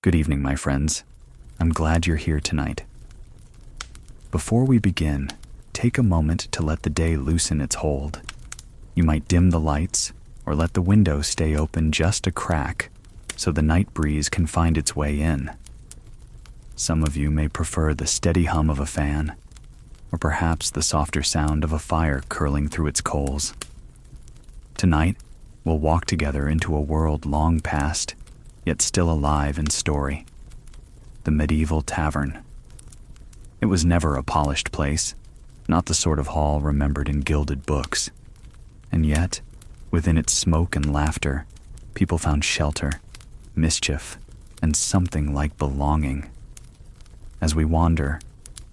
Good evening, my friends. I'm glad you're here tonight. Before we begin, take a moment to let the day loosen its hold. You might dim the lights or let the window stay open just a crack so the night breeze can find its way in. Some of you may prefer the steady hum of a fan, or perhaps the softer sound of a fire curling through its coals. Tonight, we'll walk together into a world long past, yet still alive in story. The Medieval Tavern. It was never a polished place, not the sort of hall remembered in gilded books. And yet, within its smoke and laughter, people found shelter, mischief, and something like belonging. As we wander,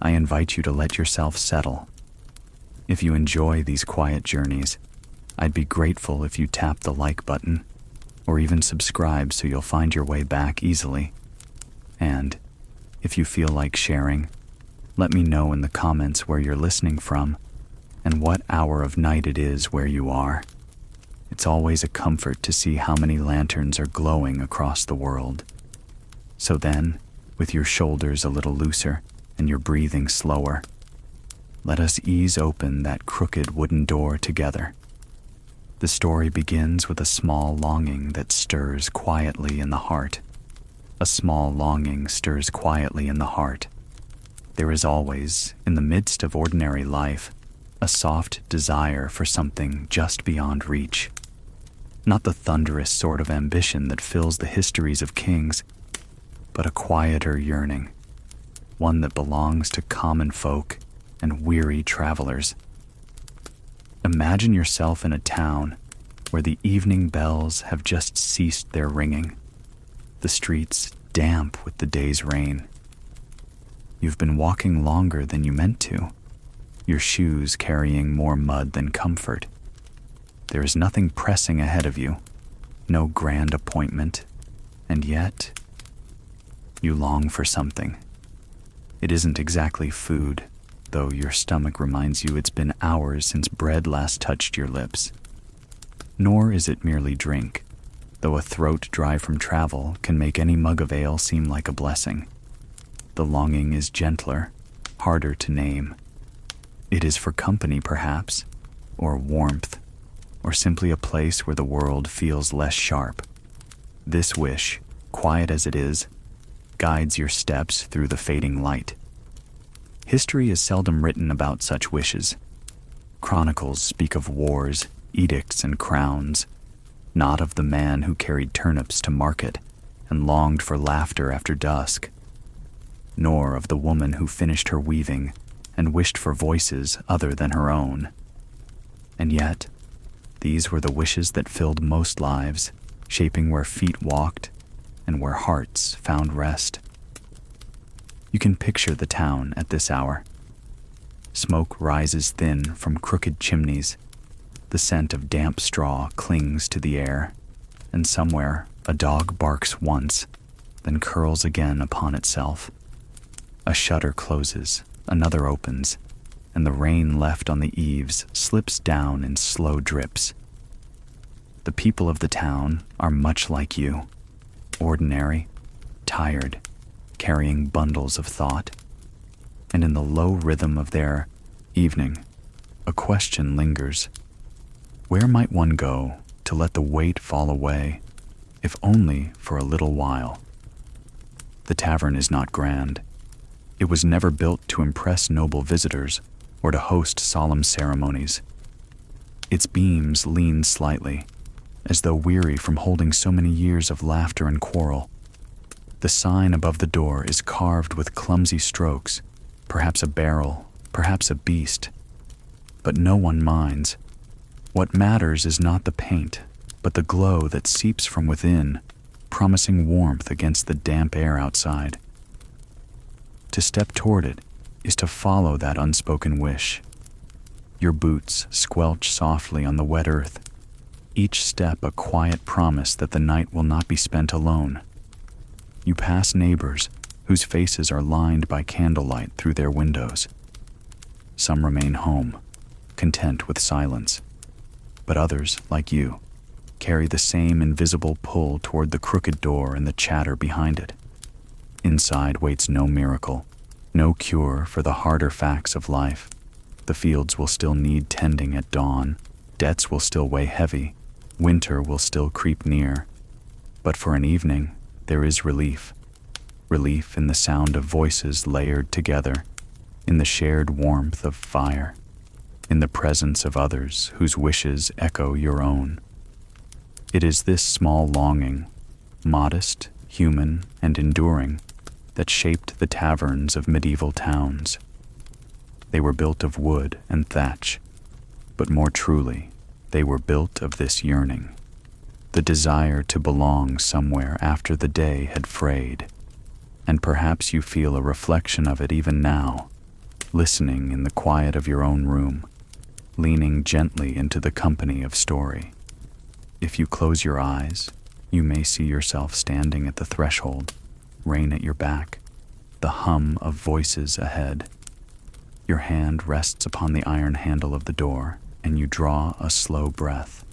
I invite you to let yourself settle. If you enjoy these quiet journeys, I'd be grateful if you tap the like button, or even subscribe so you'll find your way back easily. And if you feel like sharing, let me know in the comments where you're listening from and what hour of night it is where you are. It's always a comfort to see how many lanterns are glowing across the world. So then, with your shoulders a little looser and your breathing slower, let us ease open that crooked wooden door together. The story begins with a small longing that stirs quietly in the heart. A small longing stirs quietly in the heart. There is always, in the midst of ordinary life, a soft desire for something just beyond reach. Not the thunderous sort of ambition that fills the histories of kings, but a quieter yearning, one that belongs to common folk and weary travelers. Imagine yourself in a town where the evening bells have just ceased their ringing, the streets damp with the day's rain. You've been walking longer than you meant to, your shoes carrying more mud than comfort. There is nothing pressing ahead of you, no grand appointment, and yet you long for something. It isn't exactly food, though your stomach reminds you it's been hours since bread last touched your lips. Nor is it merely drink, though a throat dry from travel can make any mug of ale seem like a blessing. The longing is gentler, harder to name. It is for company, perhaps, or warmth, or simply a place where the world feels less sharp. This wish, quiet as it is, guides your steps through the fading light. History is seldom written about such wishes. Chronicles speak of wars, edicts, and crowns, not of the man who carried turnips to market and longed for laughter after dusk, nor of the woman who finished her weaving and wished for voices other than her own. And yet, these were the wishes that filled most lives, shaping where feet walked and where hearts found rest. You can picture the town at this hour. Smoke rises thin from crooked chimneys. The scent of damp straw clings to the air, and somewhere a dog barks once, then curls again upon itself. A shutter closes, another opens, and the rain left on the eaves slips down in slow drips. The people of the town are much like you, ordinary, tired, carrying bundles of thought. And in the low rhythm of their evening, a question lingers. Where might one go to let the weight fall away, if only for a little while? The tavern is not grand. It was never built to impress noble visitors or to host solemn ceremonies. Its beams lean slightly, as though weary from holding so many years of laughter and quarrel. The sign above the door is carved with clumsy strokes, perhaps a barrel, perhaps a beast. But no one minds. What matters is not the paint, but the glow that seeps from within, promising warmth against the damp air outside. To step toward it is to follow that unspoken wish. Your boots squelch softly on the wet earth, each step a quiet promise that the night will not be spent alone. You pass neighbors whose faces are lined by candlelight through their windows. Some remain home, content with silence, but others, like you, carry the same invisible pull toward the crooked door and the chatter behind it. Inside waits no miracle, no cure for the harder facts of life. The fields will still need tending at dawn, debts will still weigh heavy, winter will still creep near. But for an evening, there is relief. Relief in the sound of voices layered together, in the shared warmth of fire, in the presence of others whose wishes echo your own. It is this small longing, modest, human, and enduring, that shaped the taverns of medieval towns. They were built of wood and thatch, but more truly, they were built of this yearning, the desire to belong somewhere after the day had frayed. And perhaps you feel a reflection of it even now, listening in the quiet of your own room, leaning gently into the company of story. If you close your eyes, you may see yourself standing at the threshold, rain at your back, the hum of voices ahead. Your hand rests upon the iron handle of the door, and you draw a slow breath.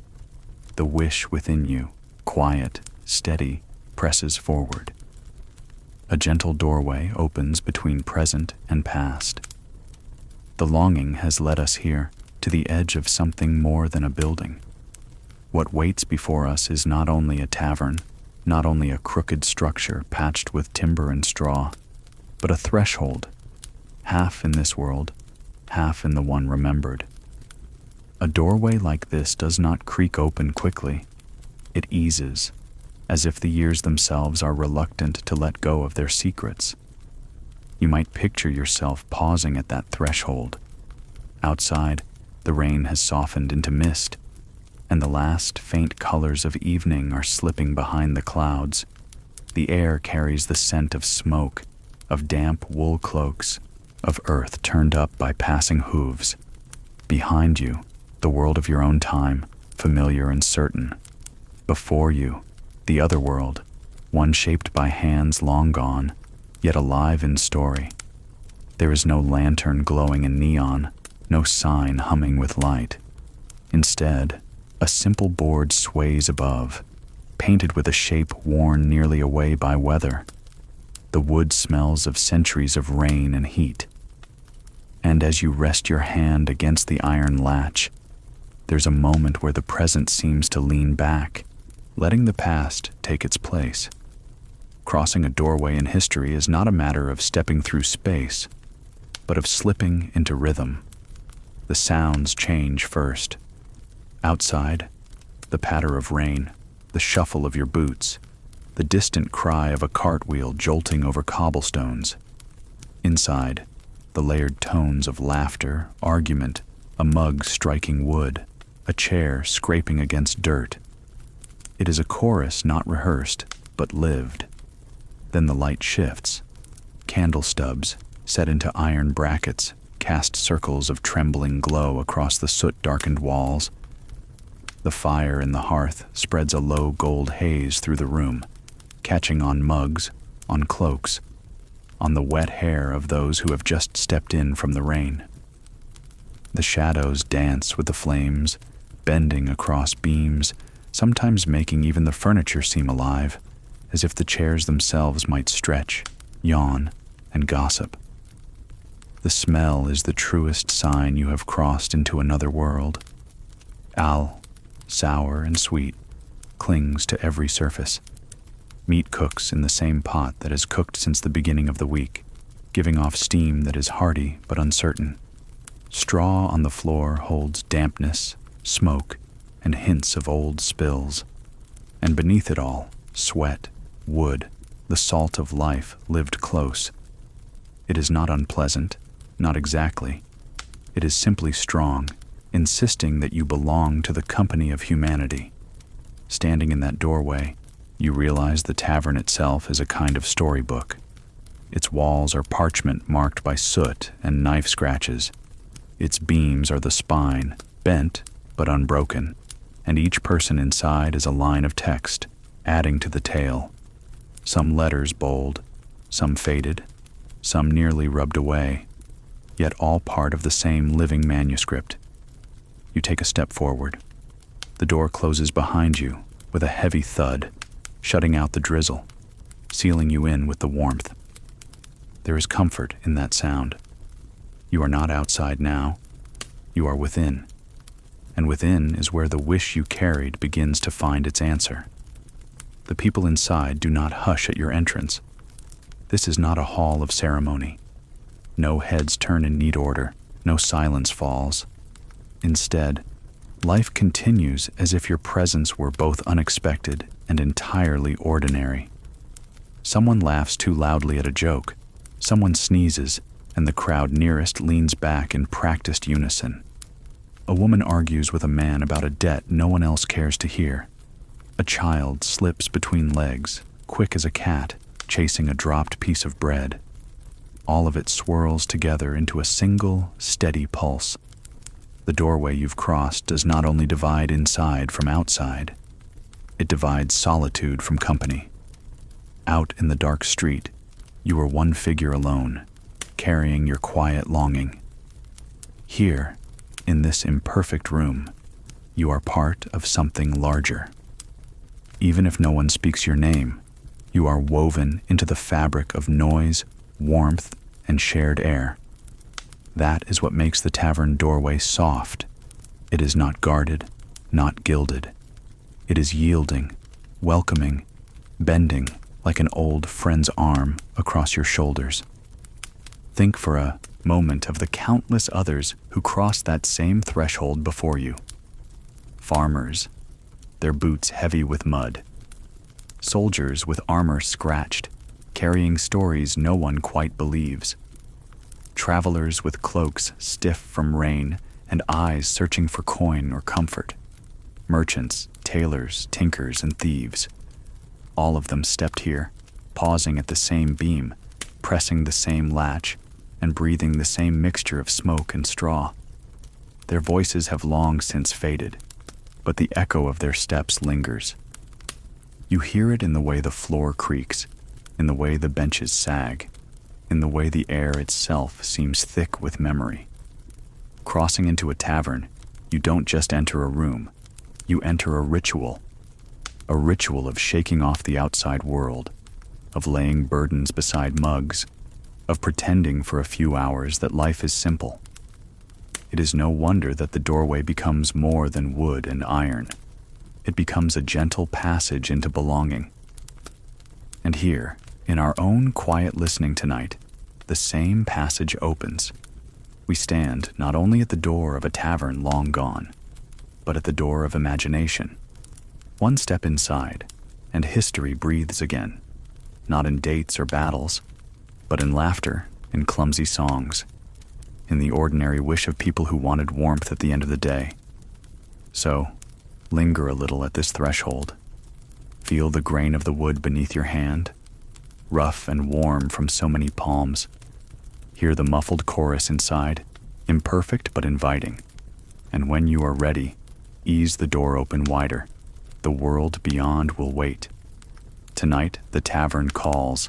The wish within you, quiet, steady, presses forward. A gentle doorway opens between present and past. The longing has led us here, to the edge of something more than a building. What waits before us is not only a tavern, not only a crooked structure patched with timber and straw, but a threshold, half in this world, half in the one remembered. A doorway like this does not creak open quickly. It eases, as if the years themselves are reluctant to let go of their secrets. You might picture yourself pausing at that threshold. Outside, the rain has softened into mist, and the last faint colors of evening are slipping behind the clouds. The air carries the scent of smoke, of damp wool cloaks, of earth turned up by passing hooves. Behind you, the world of your own time, familiar and certain. Before you, the other world, one shaped by hands long gone, yet alive in story. There is no lantern glowing in neon, no sign humming with light. Instead, a simple board sways above, painted with a shape worn nearly away by weather. The wood smells of centuries of rain and heat. And as you rest your hand against the iron latch, there's a moment where the present seems to lean back, letting the past take its place. Crossing a doorway in history is not a matter of stepping through space, but of slipping into rhythm. The sounds change first. Outside, the patter of rain, the shuffle of your boots, the distant cry of a cartwheel jolting over cobblestones. Inside, the layered tones of laughter, argument, a mug striking wood, a chair scraping against dirt. It is a chorus not rehearsed, but lived. Then the light shifts. Candle stubs, set into iron brackets, cast circles of trembling glow across the soot-darkened walls. The fire in the hearth spreads a low gold haze through the room, catching on mugs, on cloaks, on the wet hair of those who have just stepped in from the rain. The shadows dance with the flames, bending across beams, sometimes making even the furniture seem alive, as if the chairs themselves might stretch, yawn, and gossip. The smell is the truest sign you have crossed into another world. Al, sour and sweet, clings to every surface. Meat cooks in the same pot that has cooked since the beginning of the week, giving off steam that is hearty but uncertain. Straw on the floor holds dampness, smoke, and hints of old spills. And beneath it all, sweat, wood, the salt of life lived close. It is not unpleasant, not exactly. It is simply strong, insisting that you belong to the company of humanity. Standing in that doorway, you realize the tavern itself is a kind of storybook. Its walls are parchment marked by soot and knife scratches. Its beams are the spine, bent but unbroken, and each person inside is a line of text, adding to the tale. Some letters bold, some faded, some nearly rubbed away, yet all part of the same living manuscript. You take a step forward. The door closes behind you with a heavy thud, shutting out the drizzle. sealing you in with the warmth. There is comfort in that sound. You are not outside now. You are within. And within is where the wish you carried begins to find its answer. The people inside do not hush at your entrance. This is not a hall of ceremony. No heads turn in neat order, no silence falls. Instead, life continues as if your presence were both unexpected and entirely ordinary. Someone laughs too loudly at a joke. Someone sneezes, and the crowd nearest leans back in practiced unison. A woman argues with a man about a debt no one else cares to hear. A child slips between legs, quick as a cat, chasing a dropped piece of bread. All of it swirls together into a single, steady pulse. The doorway you've crossed does not only divide inside from outside, it divides solitude from company. Out in the dark street, you are one figure alone, carrying your quiet longing. Here, in this imperfect room, you are part of something larger. Even if no one speaks your name, you are woven into the fabric of noise, warmth, and shared air. That is what makes the tavern doorway soft. It is not guarded, not gilded. It is yielding, welcoming, bending like an old friend's arm across your shoulders. Think for a moment of the countless others who crossed that same threshold before you. Farmers, their boots heavy with mud. Soldiers with armor scratched, carrying stories no one quite believes. Travelers with cloaks stiff from rain and eyes searching for coin or comfort. Merchants, tailors, tinkers, and thieves. All of them stepped here, pausing at the same beam, pressing the same latch, and breathing the same mixture of smoke and straw. Their voices have long since faded, but the echo of their steps lingers. You hear it in the way the floor creaks, in the way the benches sag, in the way the air itself seems thick with memory. Crossing into a tavern, you don't just enter a room, you enter a ritual of shaking off the outside world, of laying burdens beside mugs, of pretending for a few hours that life is simple. It is no wonder that the doorway becomes more than wood and iron. It becomes a gentle passage into belonging. And here, in our own quiet listening tonight, the same passage opens. We stand not only at the door of a tavern long gone, but at the door of imagination. One step inside, and history breathes again, not in dates or battles, but in laughter, in clumsy songs, in the ordinary wish of people who wanted warmth at the end of the day. So, linger a little at this threshold. Feel the grain of the wood beneath your hand, rough and warm from so many palms. Hear the muffled chorus inside, imperfect but inviting. And when you are ready, ease the door open wider. The world beyond will wait. Tonight, the tavern calls.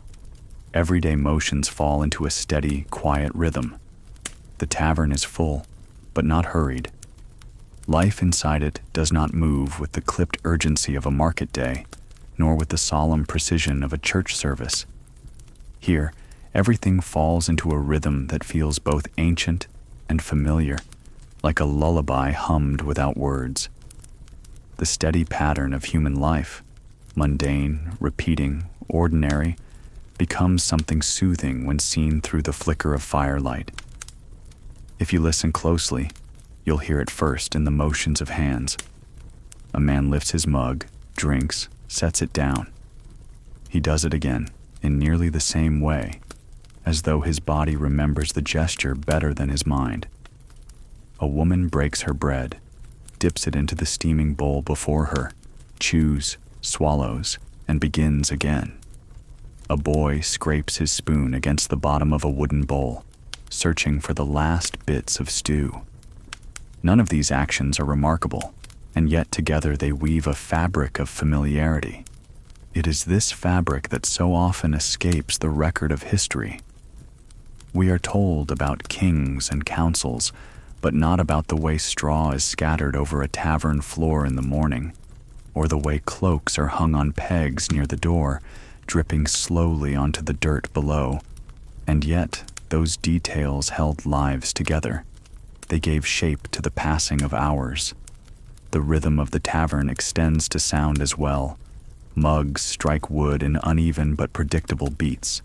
Everyday motions fall into a steady, quiet rhythm. The tavern is full, but not hurried. Life inside it does not move with the clipped urgency of a market day, nor with the solemn precision of a church service. Here, everything falls into a rhythm that feels both ancient and familiar, like a lullaby hummed without words. The steady pattern of human life, mundane, repeating, ordinary, becomes something soothing when seen through the flicker of firelight. If you listen closely, you'll hear it first in the motions of hands. A man lifts his mug, drinks, sets it down. He does it again, in nearly the same way, as though his body remembers the gesture better than his mind. A woman breaks her bread, dips it into the steaming bowl before her, chews, swallows, and begins again. A boy scrapes his spoon against the bottom of a wooden bowl, searching for the last bits of stew. None of these actions are remarkable, and yet together they weave a fabric of familiarity. It is this fabric that so often escapes the record of history. We are told about kings and councils, but not about the way straw is scattered over a tavern floor in the morning, or the way cloaks are hung on pegs near the door, dripping slowly onto the dirt below, and yet those details held lives together. They gave shape to the passing of hours. The rhythm of the tavern extends to sound as well. Mugs strike wood in uneven but predictable beats.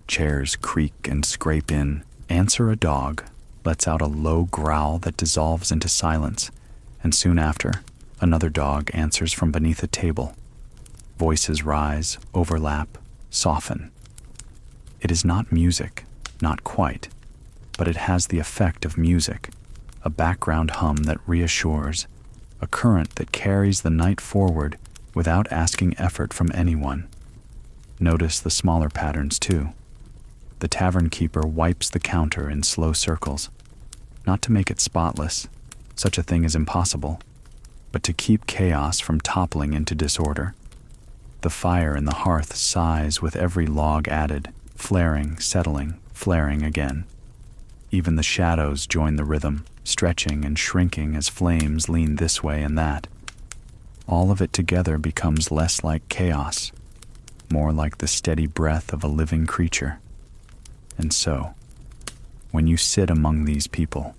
Chairs creak and scrape in. Answer a dog lets out a low growl that dissolves into silence, and soon after, another dog answers from beneath a table. Voices rise, overlap, soften. It is not music, not quite, but it has the effect of music, a background hum that reassures, a current that carries the night forward without asking effort from anyone. Notice the smaller patterns too. The tavern keeper wipes the counter in slow circles, not to make it spotless, such a thing is impossible, but to keep chaos from toppling into disorder. The fire in the hearth sighs with every log added, flaring, settling, flaring again. Even the shadows join the rhythm, stretching and shrinking as flames lean this way and that. All of it together becomes less like chaos, more like the steady breath of a living creature. And so, when you sit among these people,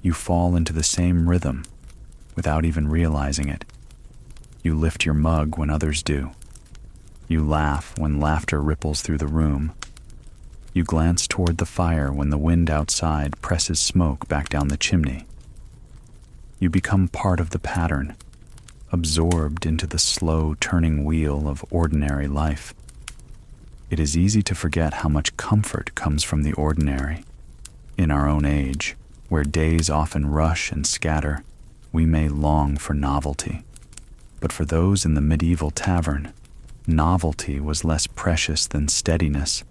you fall into the same rhythm without even realizing it. You lift your mug when others do. You laugh when laughter ripples through the room. You glance toward the fire when the wind outside presses smoke back down the chimney. You become part of the pattern, absorbed into the slow turning wheel of ordinary life. It is easy to forget how much comfort comes from the ordinary. In our own age, where days often rush and scatter, we may long for novelty. But for those in the medieval tavern, novelty was less precious than steadiness.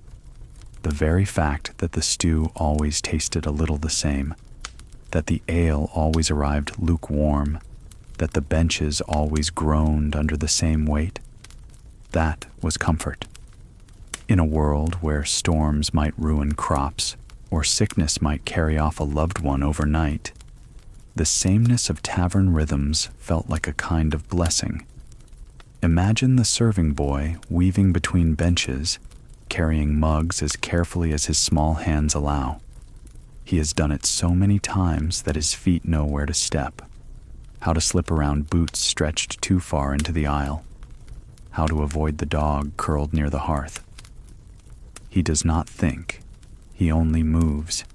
The very fact that the stew always tasted a little the same, that the ale always arrived lukewarm, that the benches always groaned under the same weight, that was comfort. In a world where storms might ruin crops, or sickness might carry off a loved one overnight, the sameness of tavern rhythms felt like a kind of blessing. Imagine the serving boy weaving between benches, carrying mugs as carefully as his small hands allow. He has done it so many times that his feet know where to step, how to slip around boots stretched too far into the aisle, how to avoid the dog curled near the hearth. He does not think, he only moves.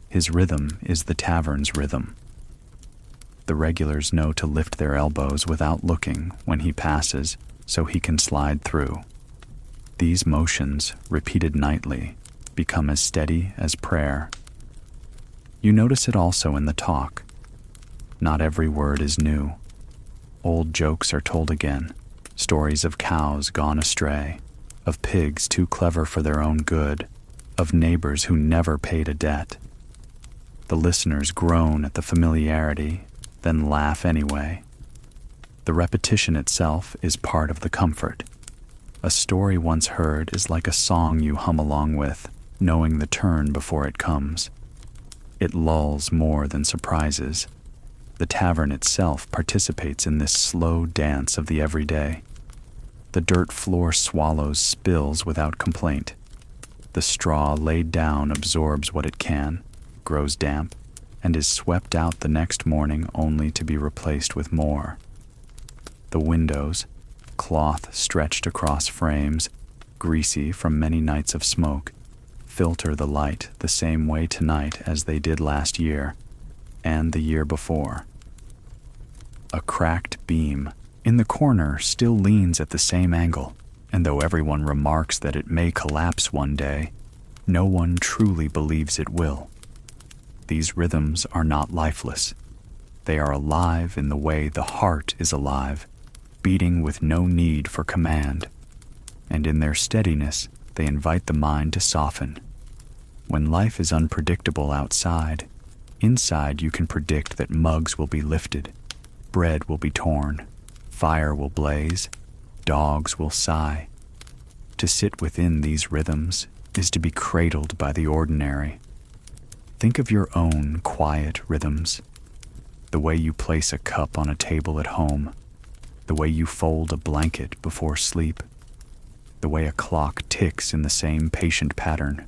His rhythm is the tavern's rhythm. The regulars know to lift their elbows without looking when he passes, so he can slide through. These motions, repeated nightly, become as steady as prayer. You notice it also in the talk. Not every word is new. Old jokes are told again, stories of cows gone astray, of pigs too clever for their own good, of neighbors who never paid a debt. The listeners groan at the familiarity, then laugh anyway. The repetition itself is part of the comfort. A story once heard is like a song you hum along with, knowing the turn before it comes. It lulls more than surprises. The tavern itself participates in this slow dance of the everyday. The dirt floor swallows spills without complaint. The straw laid down absorbs what it can, grows damp, and is swept out the next morning only to be replaced with more. The windows, cloth stretched across frames, greasy from many nights of smoke, filter the light the same way tonight as they did last year, and the year before. A cracked beam in the corner still leans at the same angle, and though everyone remarks that it may collapse one day, no one truly believes it will. These rhythms are not lifeless. They are alive in the way the heart is alive, beating with no need for command. And in their steadiness, they invite the mind to soften. When life is unpredictable outside, inside you can predict that mugs will be lifted, bread will be torn, fire will blaze, dogs will sigh. To sit within these rhythms is to be cradled by the ordinary. Think of your own quiet rhythms, the way you place a cup on a table at home, the way you fold a blanket before sleep. the way a clock ticks in the same patient pattern.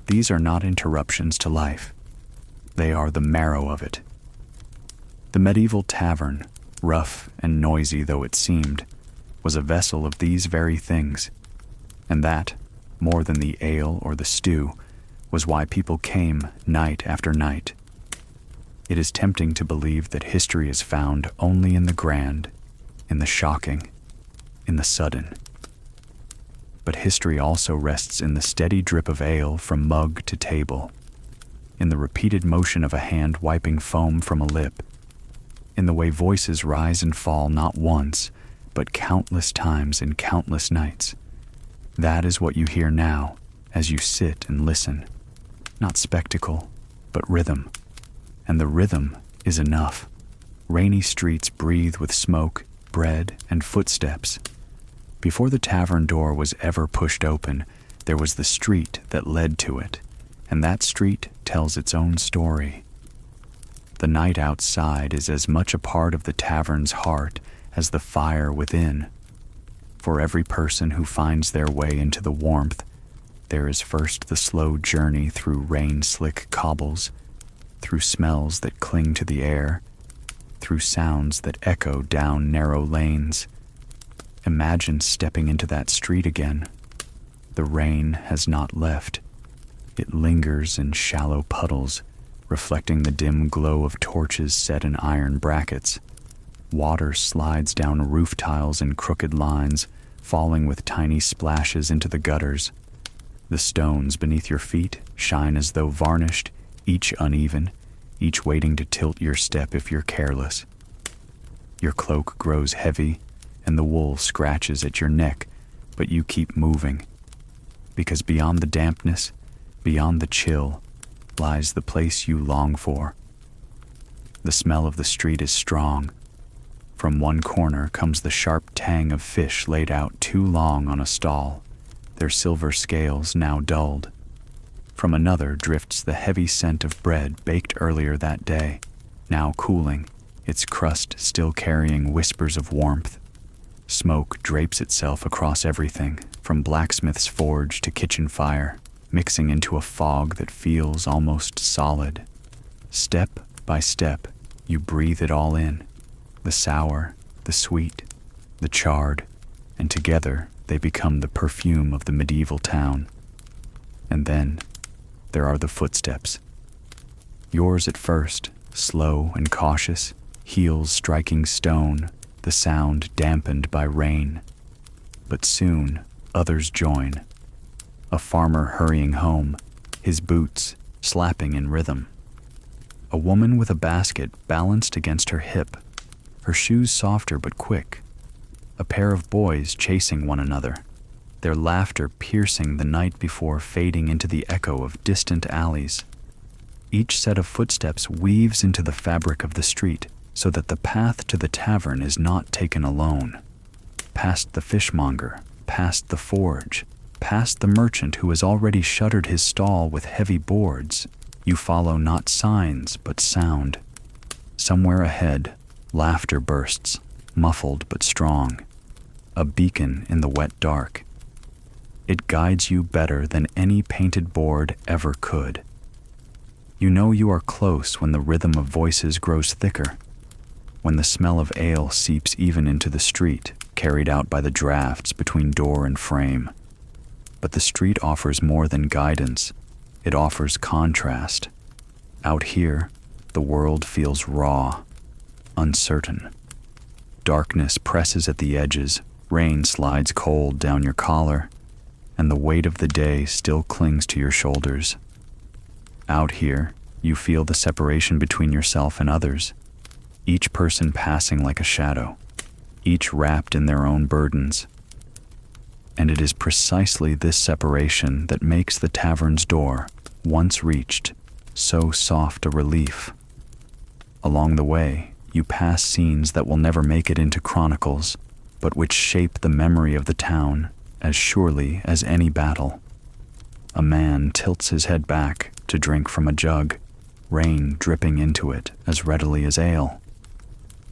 These are not interruptions to life. They are the marrow of it. The medieval tavern, rough and noisy though it seemed, was a vessel of these very things, and that, more than the ale or the stew, was why people came night after night. It is tempting to believe that history is found only in the grand, in the shocking, in the sudden. But history also rests in the steady drip of ale from mug to table, in the repeated motion of a hand wiping foam from a lip, in the way voices rise and fall not once, but countless times in countless nights. That is what you hear now as you sit and listen. Not spectacle, but rhythm. And the rhythm is enough. Rainy streets breathe with smoke, bread, and footsteps. Before the tavern door was ever pushed open, there was the street that led to it, and that street tells its own story. The night outside is as much a part of the tavern's heart as the fire within. For every person who finds their way into the warmth, there is first the slow journey through rain-slick cobbles, through smells that cling to the air, through sounds that echo down narrow lanes. Imagine stepping into that street again. The rain has not left. It lingers in shallow puddles, reflecting the dim glow of torches set in iron brackets. Water slides down roof tiles in crooked lines, falling with tiny splashes into the gutters. The stones beneath your feet shine as though varnished, each uneven, each waiting to tilt your step if you're careless. Your cloak grows heavy, and the wool scratches at your neck, but you keep moving. Because beyond the dampness, beyond the chill, lies the place you long for. The smell of the street is strong. From one corner comes the sharp tang of fish laid out too long on a stall, their silver scales now dulled. From another drifts the heavy scent of bread baked earlier that day, now cooling, its crust still carrying whispers of warmth. Smoke drapes itself across everything, from blacksmith's forge to kitchen fire, mixing into a fog that feels almost solid. Step by step, you breathe it all in, the sour, the sweet, the charred, and together they become the perfume of the medieval town. And then there are the footsteps. Yours at first, slow and cautious, heels striking stone, the sound dampened by rain. But soon others join. A farmer hurrying home, his boots slapping in rhythm. A woman with a basket balanced against her hip, her shoes softer but quick. A pair of boys chasing one another, their laughter piercing the night before fading into the echo of distant alleys. Each set of footsteps weaves into the fabric of the street so that the path to the tavern is not taken alone. Past the fishmonger, past the forge, past the merchant who has already shuttered his stall with heavy boards, you follow not signs but sound. Somewhere ahead, laughter bursts, muffled but strong, a beacon in the wet dark. It guides you better than any painted board ever could. You know you are close when the rhythm of voices grows thicker, when the smell of ale seeps even into the street, carried out by the drafts between door and frame. But the street offers more than guidance. It offers contrast. Out here, the world feels raw, uncertain. Darkness presses at the edges, rain slides cold down your collar, and the weight of the day still clings to your shoulders. Out here, you feel the separation between yourself and others, each person passing like a shadow, each wrapped in their own burdens. And it is precisely this separation that makes the tavern's door, once reached, so soft a relief. Along the way, you pass scenes that will never make it into chronicles, but which shape the memory of the town as surely as any battle. A man tilts his head back to drink from a jug, rain dripping into it as readily as ale.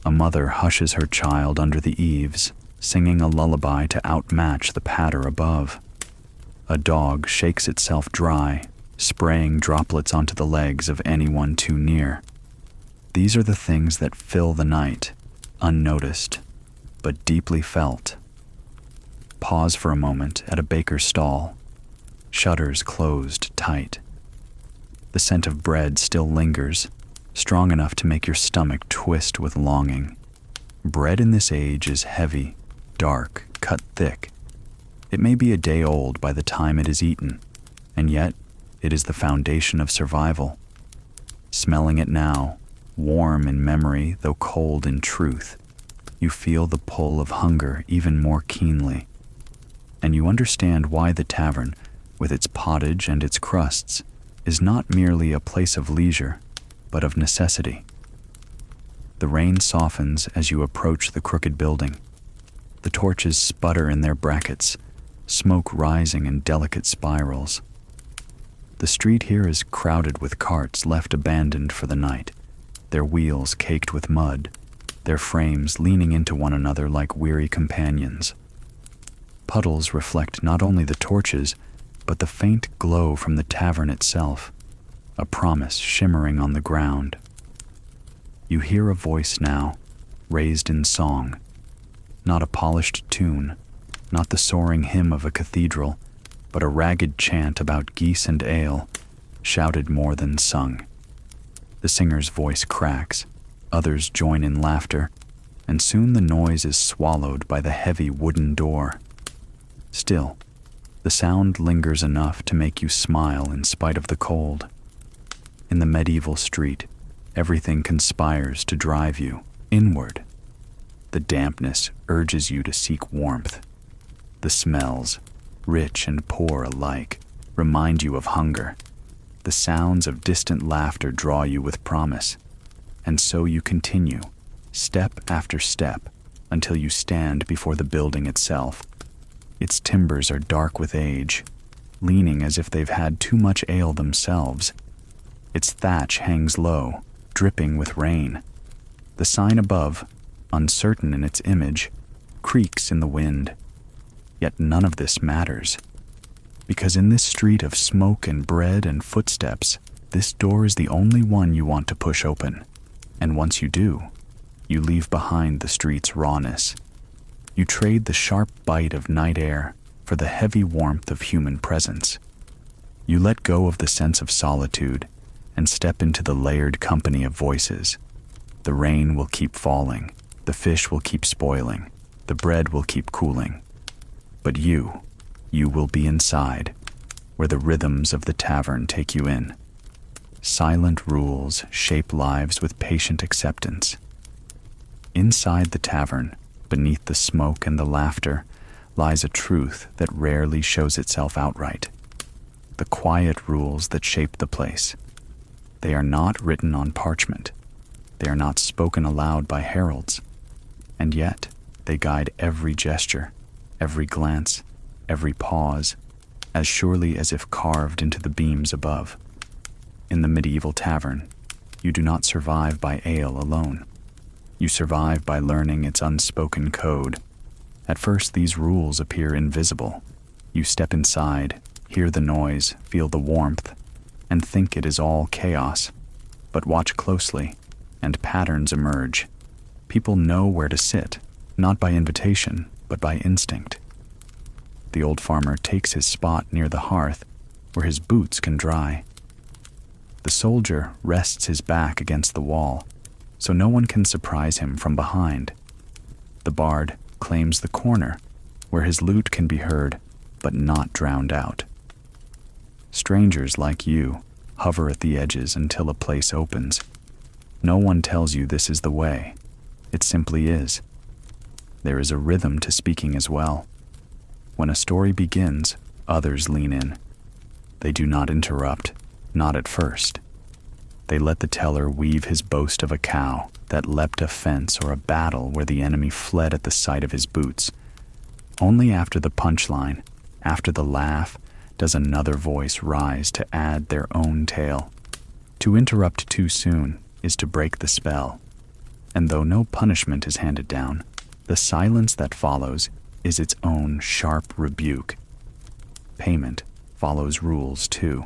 A mother hushes her child under the eaves, singing a lullaby to outmatch the patter above. A dog shakes itself dry, spraying droplets onto the legs of anyone too near. These are the things that fill the night, unnoticed, but deeply felt. Pause for a moment at a baker's stall, shutters closed tight. The scent of bread still lingers, strong enough to make your stomach twist with longing. Bread in this age is heavy, dark, cut thick. It may be a day old by the time it is eaten, and yet it is the foundation of survival. Smelling it now, warm in memory though cold in truth, you feel the pull of hunger even more keenly. And you understand why the tavern, with its pottage and its crusts, is not merely a place of leisure, but of necessity. The rain softens as you approach the crooked building. The torches sputter in their brackets, smoke rising in delicate spirals. The street here is crowded with carts left abandoned for the night, their wheels caked with mud, their frames leaning into one another like weary companions. Puddles reflect not only the torches, but the faint glow from the tavern itself, a promise shimmering on the ground. You hear a voice now, raised in song, not a polished tune, not the soaring hymn of a cathedral, but a ragged chant about geese and ale, shouted more than sung. The singer's voice cracks, others join in laughter, and soon the noise is swallowed by the heavy wooden door. Still, the sound lingers enough to make you smile in spite of the cold. In the medieval street, everything conspires to drive you inward. The dampness urges you to seek warmth. The smells, rich and poor alike, remind you of hunger. The sounds of distant laughter draw you with promise. And so you continue, step after step, until you stand before the building itself. Its timbers are dark with age, leaning as if they've had too much ale themselves. Its thatch hangs low, dripping with rain. The sign above, uncertain in its image, creaks in the wind. Yet none of this matters, because in this street of smoke and bread and footsteps, this door is the only one you want to push open. And once you do, you leave behind the street's rawness. You trade the sharp bite of night air for the heavy warmth of human presence. You let go of the sense of solitude and step into the layered company of voices. The rain will keep falling, the fish will keep spoiling, the bread will keep cooling. But you will be inside, where the rhythms of the tavern take you in. Silent rules shape lives with patient acceptance. Inside the tavern, beneath the smoke and the laughter, lies a truth that rarely shows itself outright. The quiet rules that shape the place. They are not written on parchment. They are not spoken aloud by heralds. And yet, they guide every gesture, every glance, every pause, as surely as if carved into the beams above. In the medieval tavern, you do not survive by ale alone. You survive by learning its unspoken code. At first, these rules appear invisible. You step inside, hear the noise, feel the warmth, and think it is all chaos. But watch closely, and patterns emerge. People know where to sit, not by invitation, but by instinct. The old farmer takes his spot near the hearth, where his boots can dry. The soldier rests his back against the wall, so no one can surprise him from behind. The bard claims the corner, where his lute can be heard, but not drowned out. Strangers like you hover at the edges until a place opens. No one tells you this is the way. It simply is. There is a rhythm to speaking as well. When a story begins, others lean in. They do not interrupt, not at first. They let the teller weave his boast of a cow that leapt a fence or a battle where the enemy fled at the sight of his boots. Only after the punchline, after the laugh, does another voice rise to add their own tale. To interrupt too soon is to break the spell. And though no punishment is handed down, The silence that follows is its own sharp rebuke. Payment follows rules too.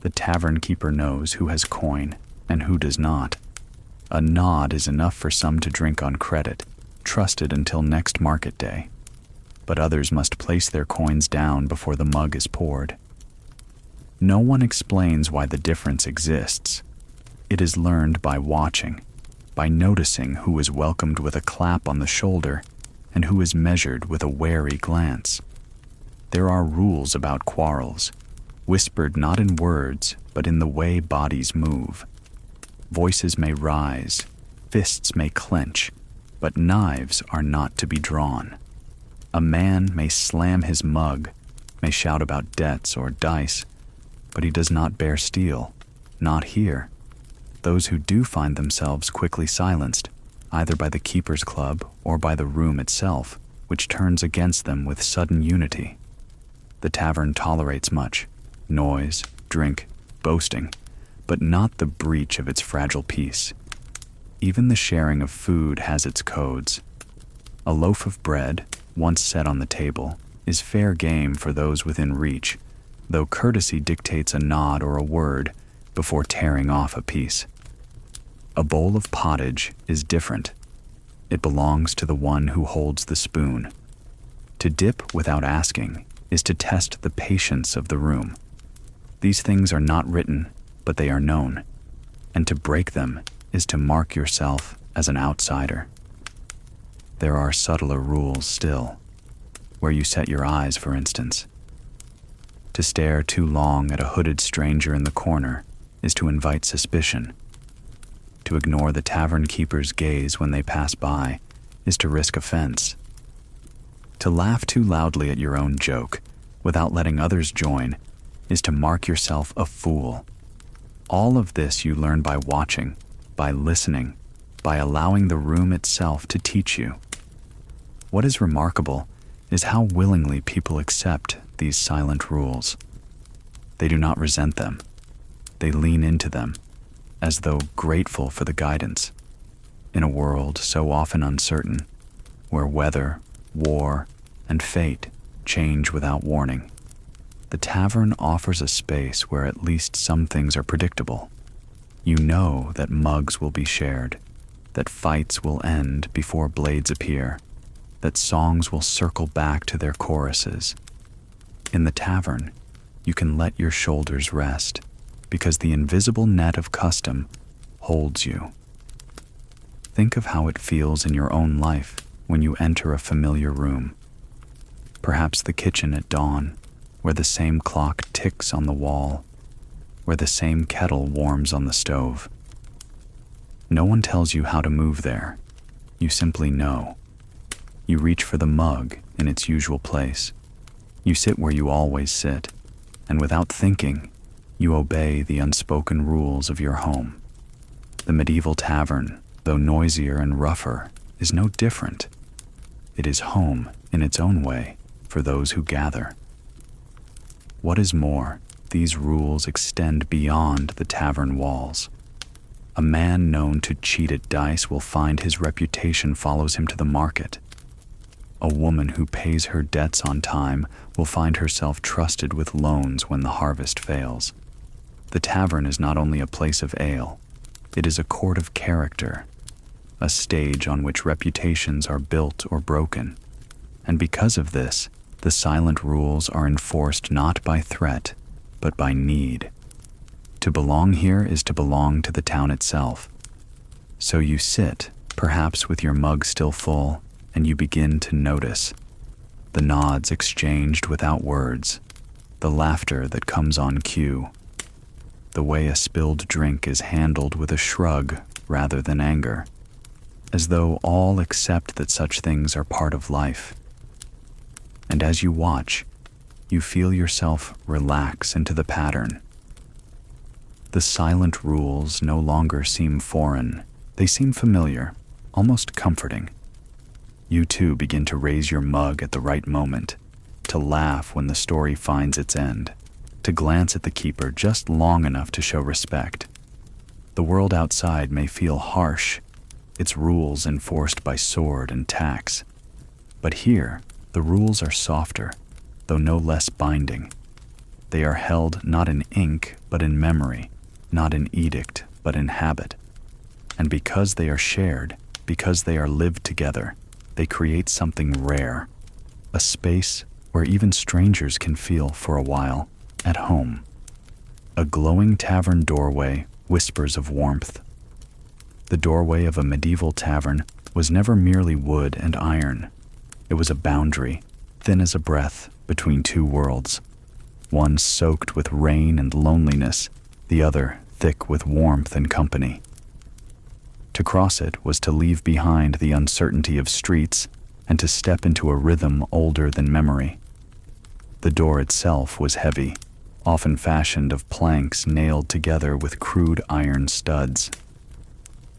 The tavern keeper knows who has coin and who does not. A nod is enough for some to drink on credit, trusted until next market day. But others must place their coins down before the mug is poured. No one explains why the difference exists. It is learned by watching, by noticing who is welcomed with a clap on the shoulder and who is measured with a wary glance. There are rules about quarrels, whispered not in words, but in the way bodies move. Voices may rise, fists may clench, but knives are not to be drawn. A man may slam his mug, may shout about debts or dice, but he does not bear steel, not here. Those who do find themselves quickly silenced, either by the keeper's club or by the room itself, which turns against them with sudden unity. The tavern tolerates much, noise, drink, boasting, but not the breach of its fragile peace. Even the sharing of food has its codes. A loaf of bread, once set on the table, is fair game for those within reach, though courtesy dictates a nod or a word before tearing off a piece. A bowl of pottage is different. It belongs to the one who holds the spoon. To dip without asking is to test the patience of the room. These things are not written, but they are known, and to break them is to mark yourself as an outsider. There are subtler rules still, where you set your eyes, for instance. To stare too long at a hooded stranger in the corner is to invite suspicion. To ignore the tavern keeper's gaze when they pass by is to risk offense. To laugh too loudly at your own joke without letting others join is to mark yourself a fool. All of this you learn by watching, by listening, by allowing the room itself to teach you. What is remarkable is how willingly people accept these silent rules. They do not resent them. They lean into them, as though grateful for the guidance. In a world so often uncertain, where weather, war, and fate change without warning, the tavern offers a space where at least some things are predictable. You know that mugs will be shared, that fights will end before blades appear, that songs will circle back to their choruses. In the tavern, you can let your shoulders rest, because the invisible net of custom holds you. Think of how it feels in your own life when you enter a familiar room. Perhaps the kitchen at dawn, where the same clock ticks on the wall, where the same kettle warms on the stove. No one tells you how to move there. You simply know. You reach for the mug in its usual place. You sit where you always sit, and without thinking, you obey the unspoken rules of your home. The medieval tavern, though noisier and rougher, is no different. It is home in its own way for those who gather. What is more, these rules extend beyond the tavern walls. A man known to cheat at dice will find his reputation follows him to the market. A woman who pays her debts on time will find herself trusted with loans when the harvest fails. The tavern is not only a place of ale, it is a court of character, a stage on which reputations are built or broken. And because of this, the silent rules are enforced not by threat, but by need. To belong here is to belong to the town itself. So you sit, perhaps with your mug still full, and you begin to notice the nods exchanged without words, the laughter that comes on cue, the way a spilled drink is handled with a shrug rather than anger, as though all accept that such things are part of life. And as you watch, you feel yourself relax into the pattern. The silent rules no longer seem foreign. They seem familiar, almost comforting. You too begin to raise your mug at the right moment, to laugh when the story finds its end, to glance at the keeper just long enough to show respect. The world outside may feel harsh. its rules enforced by sword and tax. But here, the rules are softer, though no less binding. They are held not in ink, but in memory, not in edict, but in habit. And because they are shared, because they are lived together, they create something rare, a space where even strangers can feel, for a while, at home. A glowing tavern doorway whispers of warmth. The doorway of a medieval tavern was never merely wood and iron. It was a boundary, thin as a breath, between two worlds, one soaked with rain and loneliness, the other thick with warmth and company. To cross it was to leave behind the uncertainty of streets and to step into a rhythm older than memory. The door itself was heavy, often fashioned of planks nailed together with crude iron studs.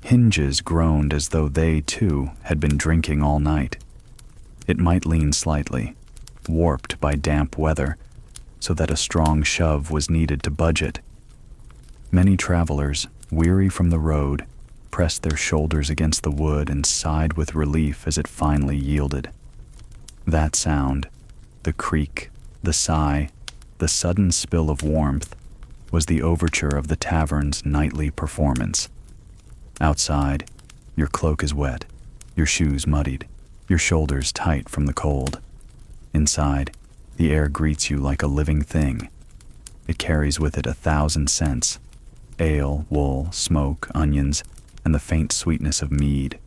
Hinges groaned as though they, too, had been drinking all night. It might lean slightly, warped by damp weather, so that a strong shove was needed to budge it. Many travelers, weary from the road, pressed their shoulders against the wood and sighed with relief as it finally yielded. That sound, the creak, the sigh, the sudden spill of warmth, was the overture of the tavern's nightly performance. Outside, your cloak is wet, your shoes muddied, your shoulders tight from the cold. Inside, the air greets you like a living thing. It carries with it 1,000 scents: ale, wool, smoke, onions, and the faint sweetness of mead.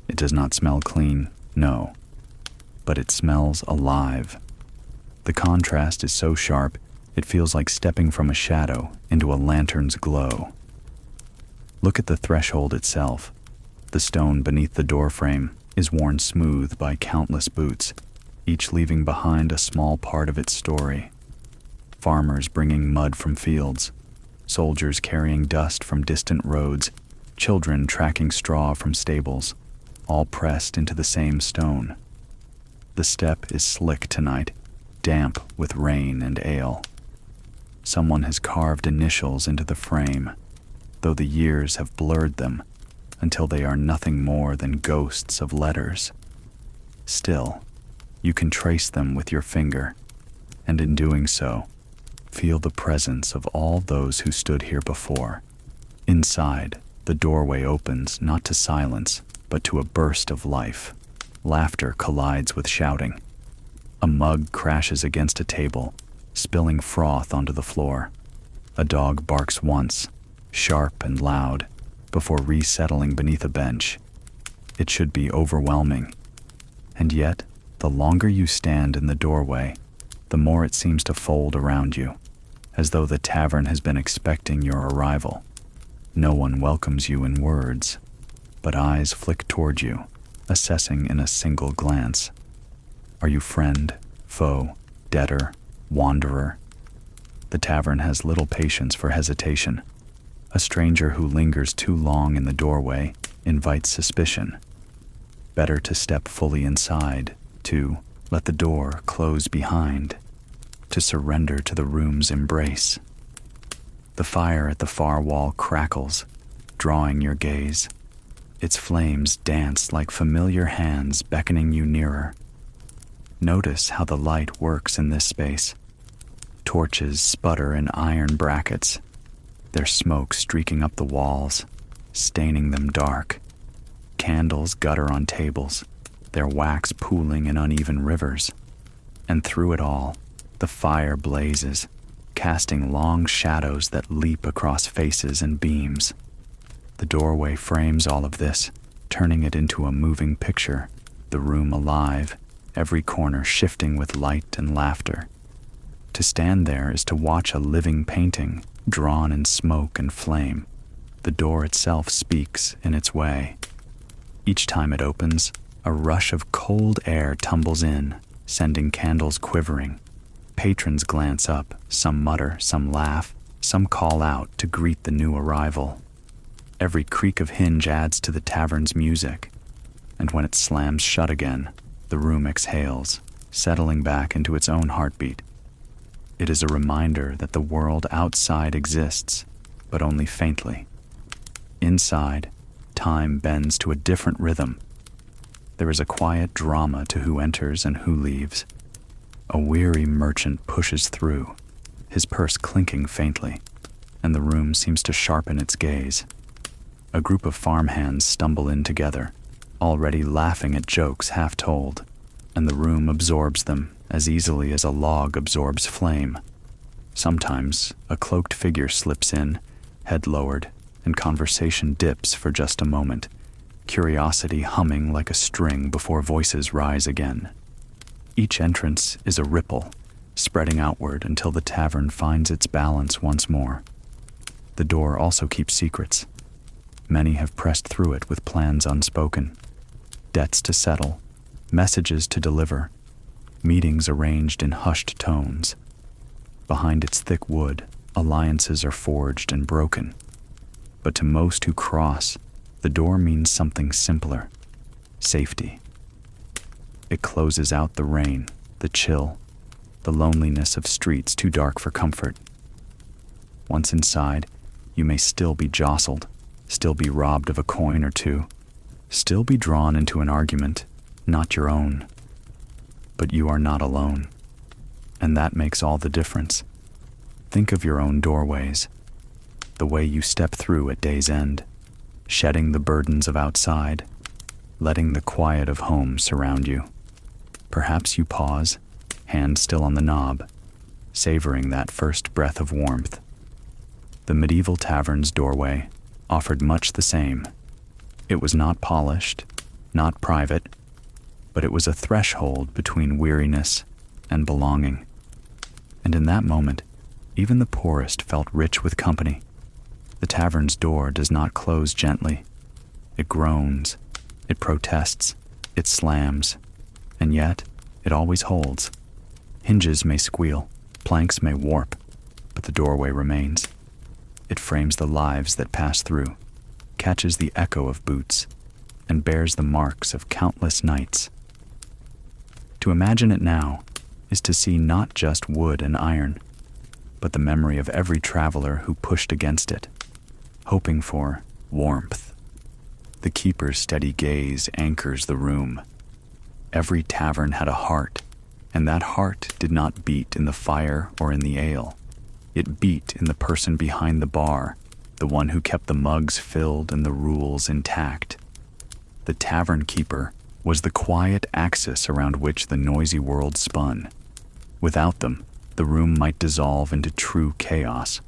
It does not smell clean, no, but it smells alive. The contrast is so sharp, it feels like stepping from a shadow into a lantern's glow. Look at the threshold itself. The stone beneath the doorframe is worn smooth by countless boots, each leaving behind a small part of its story. Farmers bringing mud from fields, soldiers carrying dust from distant roads, children tracking straw from stables, all pressed into the same stone. The step is slick tonight, damp with rain and ale. Someone has carved initials into the frame, though the years have blurred them until they are nothing more than ghosts of letters. Still, you can trace them with your finger, and in doing so, feel the presence of all those who stood here before. Inside, the doorway opens not to silence, but to a burst of life. Laughter collides with shouting. A mug crashes against a table, spilling froth onto the floor. A dog barks once, sharp and loud, before resettling beneath a bench. It should be overwhelming. And yet, the longer you stand in the doorway, the more it seems to fold around you, as though the tavern has been expecting your arrival. No one welcomes you in words, but eyes flick toward you, assessing in a single glance. Are you friend, foe, debtor, wanderer? The tavern has little patience for hesitation. A stranger who lingers too long in the doorway invites suspicion. Better to step fully inside, to let the door close behind, to surrender to the room's embrace. The fire at the far wall crackles, drawing your gaze. Its flames dance like familiar hands beckoning you nearer. Notice how the light works in this space. Torches sputter in iron brackets, their smoke streaking up the walls, staining them dark. Candles gutter on tables, their wax pooling in uneven rivers. And through it all, the fire blazes, casting long shadows that leap across faces and beams. The doorway frames all of this, turning it into a moving picture, the room alive, every corner shifting with light and laughter. To stand there is to watch a living painting, drawn in smoke and flame. The door itself speaks in its way. Each time it opens, a rush of cold air tumbles in, sending candles quivering. Patrons glance up, some mutter, some laugh, some call out to greet the new arrival. Every creak of hinge adds to the tavern's music, and when it slams shut again, the room exhales, settling back into its own heartbeat. It is a reminder that the world outside exists, but only faintly. Inside, time bends to a different rhythm. There is a quiet drama to who enters and who leaves. A weary merchant pushes through, his purse clinking faintly, and the room seems to sharpen its gaze. A group of farmhands stumble in together, already laughing at jokes half told, and the room absorbs them as easily as a log absorbs flame. Sometimes a cloaked figure slips in, head lowered, and conversation dips for just a moment, curiosity humming like a string before voices rise again. Each entrance is a ripple, spreading outward until the tavern finds its balance once more. The door also keeps secrets. Many have pressed through it with plans unspoken, debts to settle, messages to deliver, meetings arranged in hushed tones. Behind its thick wood, alliances are forged and broken. But to most who cross, the door means something simpler: safety. It closes out the rain, the chill, the loneliness of streets too dark for comfort. Once inside, you may still be jostled, still be robbed of a coin or two, still be drawn into an argument, not your own. But you are not alone, and that makes all the difference. Think of your own doorways, the way you step through at day's end, shedding the burdens of outside, letting the quiet of home surround you. Perhaps you pause, hand still on the knob, savoring that first breath of warmth. The Medieval Tavern's doorway offered much the same. It was not polished, not private, but it was a threshold between weariness and belonging. And in that moment, even the poorest felt rich with company. The tavern's door does not close gently. It groans, it protests, it slams, and yet it always holds. Hinges may squeal, planks may warp, but the doorway remains. It frames the lives that pass through, catches the echo of boots, and bears the marks of countless nights. To imagine it now is to see not just wood and iron, but the memory of every traveler who pushed against it, hoping for warmth. The keeper's steady gaze anchors the room. Every tavern had a heart, and that heart did not beat in the fire or in the ale. It beat in the person behind the bar, the one who kept the mugs filled and the rules intact. The tavern keeper was the quiet axis around which the noisy world spun. Without them, the room might dissolve into true chaos.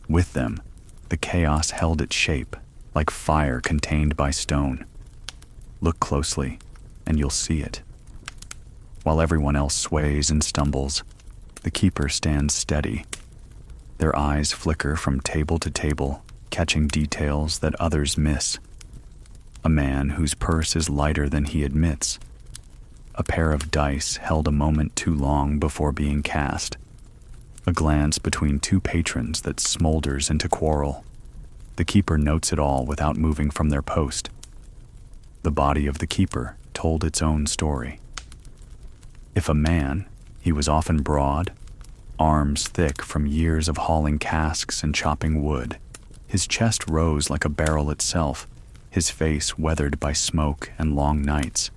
With them, the chaos held its shape, like fire contained by stone. Look closely, and you'll see it. While everyone else sways and stumbles, the keeper stands steady. Their eyes flicker from table to table, catching details that others miss. A man whose purse is lighter than he admits. A pair of dice held a moment too long before being cast. A glance between two patrons that smolders into quarrel. The keeper notes it all without moving from their post. The body of the keeper told its own story. If a man, he was often broad, arms thick from years of hauling casks and chopping wood. His chest rose like a barrel itself, his face weathered by smoke and long nights.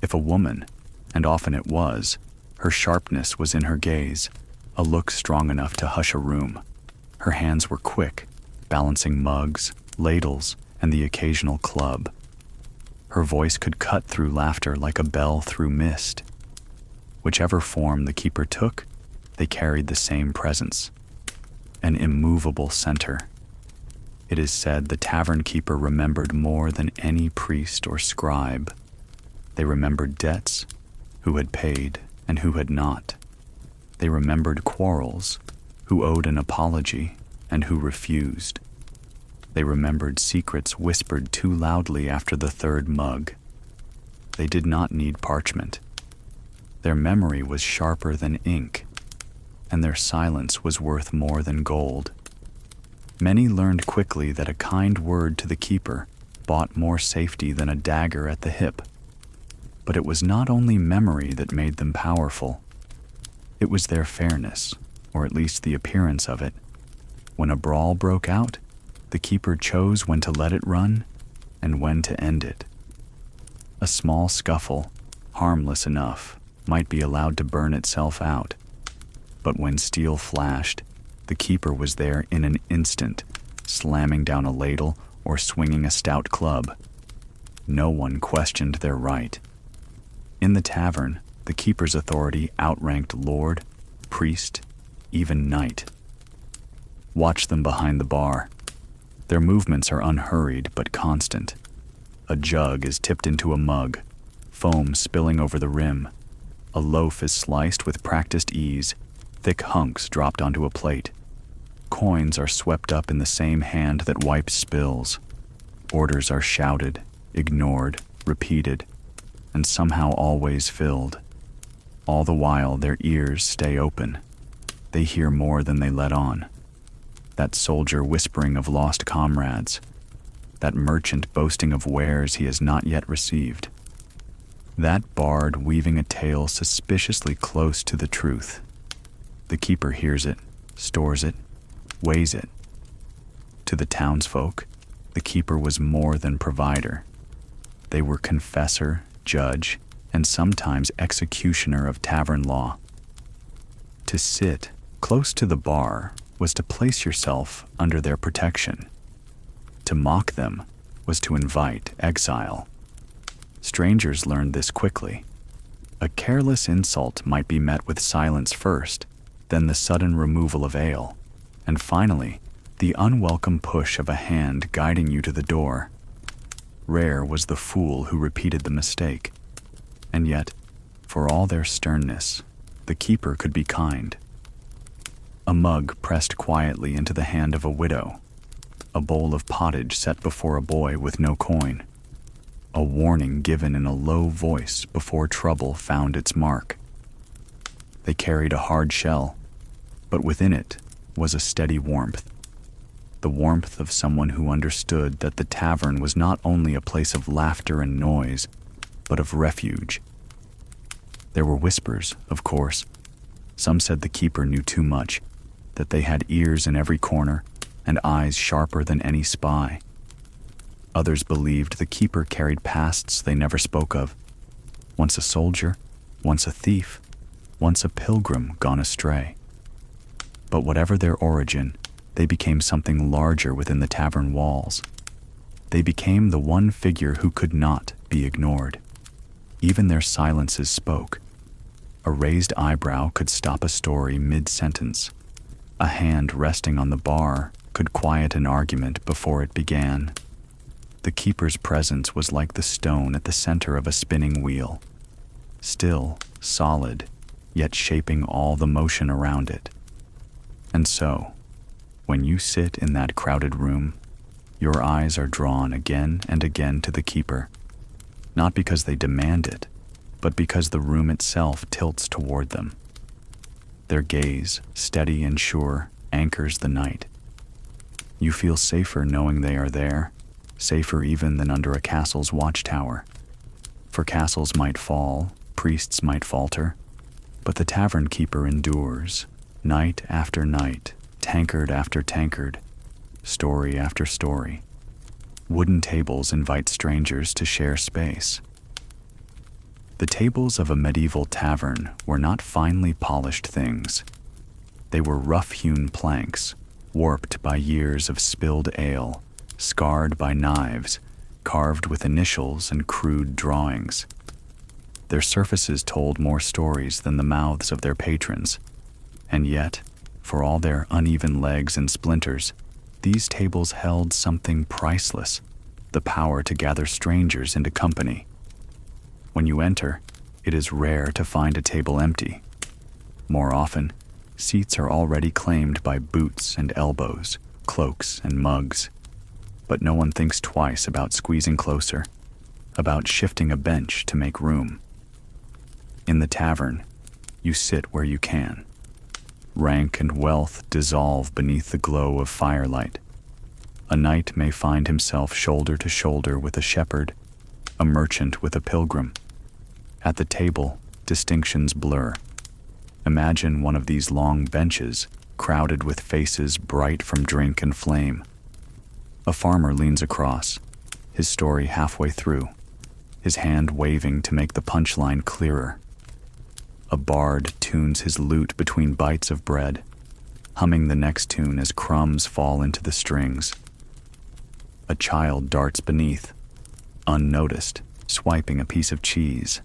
If a woman, and often it was, her sharpness was in her gaze, a look strong enough to hush a room. Her hands were quick, balancing mugs, ladles, and the occasional club. Her voice could cut through laughter like a bell through mist. Whichever form the keeper took, they carried the same presence, an immovable center. It is said the tavern keeper remembered more than any priest or scribe. They remembered debts, who had paid and who had not. They remembered quarrels, who owed an apology and who refused. They remembered secrets whispered too loudly after the third mug. They did not need parchment. Their memory was sharper than ink, and their silence was worth more than gold. Many learned quickly that a kind word to the keeper bought more safety than a dagger at the hip. But it was not only memory that made them powerful. It was their fairness, or at least the appearance of it. When a brawl broke out, the keeper chose when to let it run and when to end it. A small scuffle, harmless enough, might be allowed to burn itself out. But when steel flashed, the keeper was there in an instant, slamming down a ladle or swinging a stout club. No one questioned their right. In the tavern, the keeper's authority outranked lord, priest, even knight. Watch them behind the bar. Their movements are unhurried but constant. A jug is tipped into a mug, foam spilling over the rim. A loaf is sliced with practiced ease, thick hunks dropped onto a plate. Coins are swept up in the same hand that wipes spills. Orders are shouted, ignored, repeated, and somehow always filled. All the while, their ears stay open. They hear more than they let on. That soldier whispering of lost comrades. That merchant boasting of wares he has not yet received. That bard weaving a tale suspiciously close to the truth. The keeper hears it, stores it, weighs it. To the townsfolk, the keeper was more than provider. They were confessor, judge, and sometimes executioner of tavern law. To sit close to the bar was to place yourself under their protection. To mock them was to invite exile. Strangers learned this quickly. A careless insult might be met with silence first, then the sudden removal of ale, and finally, the unwelcome push of a hand guiding you to the door. Rare was the fool who repeated the mistake. And yet, for all their sternness, the keeper could be kind. A mug pressed quietly into the hand of a widow. A bowl of pottage set before a boy with no coin. A warning given in a low voice before trouble found its mark. They carried a hard shell, but within it was a steady warmth. The warmth of someone who understood that the tavern was not only a place of laughter and noise, but of refuge. There were whispers, of course. Some said the keeper knew too much, that they had ears in every corner and eyes sharper than any spy. Others believed the keeper carried pasts they never spoke of. Once a soldier, once a thief, once a pilgrim gone astray. But whatever their origin, they became something larger within the tavern walls. They became the one figure who could not be ignored. Even their silences spoke. A raised eyebrow could stop a story mid-sentence. A hand resting on the bar could quiet an argument before it began. The keeper's presence was like the stone at the center of a spinning wheel. Still, solid, yet shaping all the motion around it. And so, when you sit in that crowded room, your eyes are drawn again and again to the keeper, not because they demand it, but because the room itself tilts toward them. Their gaze, steady and sure, anchors the night. You feel safer knowing they are there, safer even than under a castle's watchtower. For castles might fall, priests might falter, but the tavern keeper endures, night after night, tankard after tankard, story after story. Wooden tables invite strangers to share space. The tables of a medieval tavern were not finely polished things. They were rough-hewn planks, warped by years of spilled ale, scarred by knives, carved with initials and crude drawings. Their surfaces told more stories than the mouths of their patrons, and yet, for all their uneven legs and splinters, these tables held something priceless, the power to gather strangers into company. When you enter, it is rare to find a table empty. More often, seats are already claimed by boots and elbows, cloaks and mugs. But no one thinks twice about squeezing closer, about shifting a bench to make room. In the tavern, you sit where you can. Rank and wealth dissolve beneath the glow of firelight. A knight may find himself shoulder to shoulder with a shepherd, a merchant with a pilgrim. At the table, distinctions blur. Imagine one of these long benches, crowded with faces bright from drink and flame. A farmer leans across, his story halfway through, his hand waving to make the punchline clearer. A bard tunes his lute between bites of bread, humming the next tune as crumbs fall into the strings. A child darts beneath, unnoticed, swiping a piece of cheese.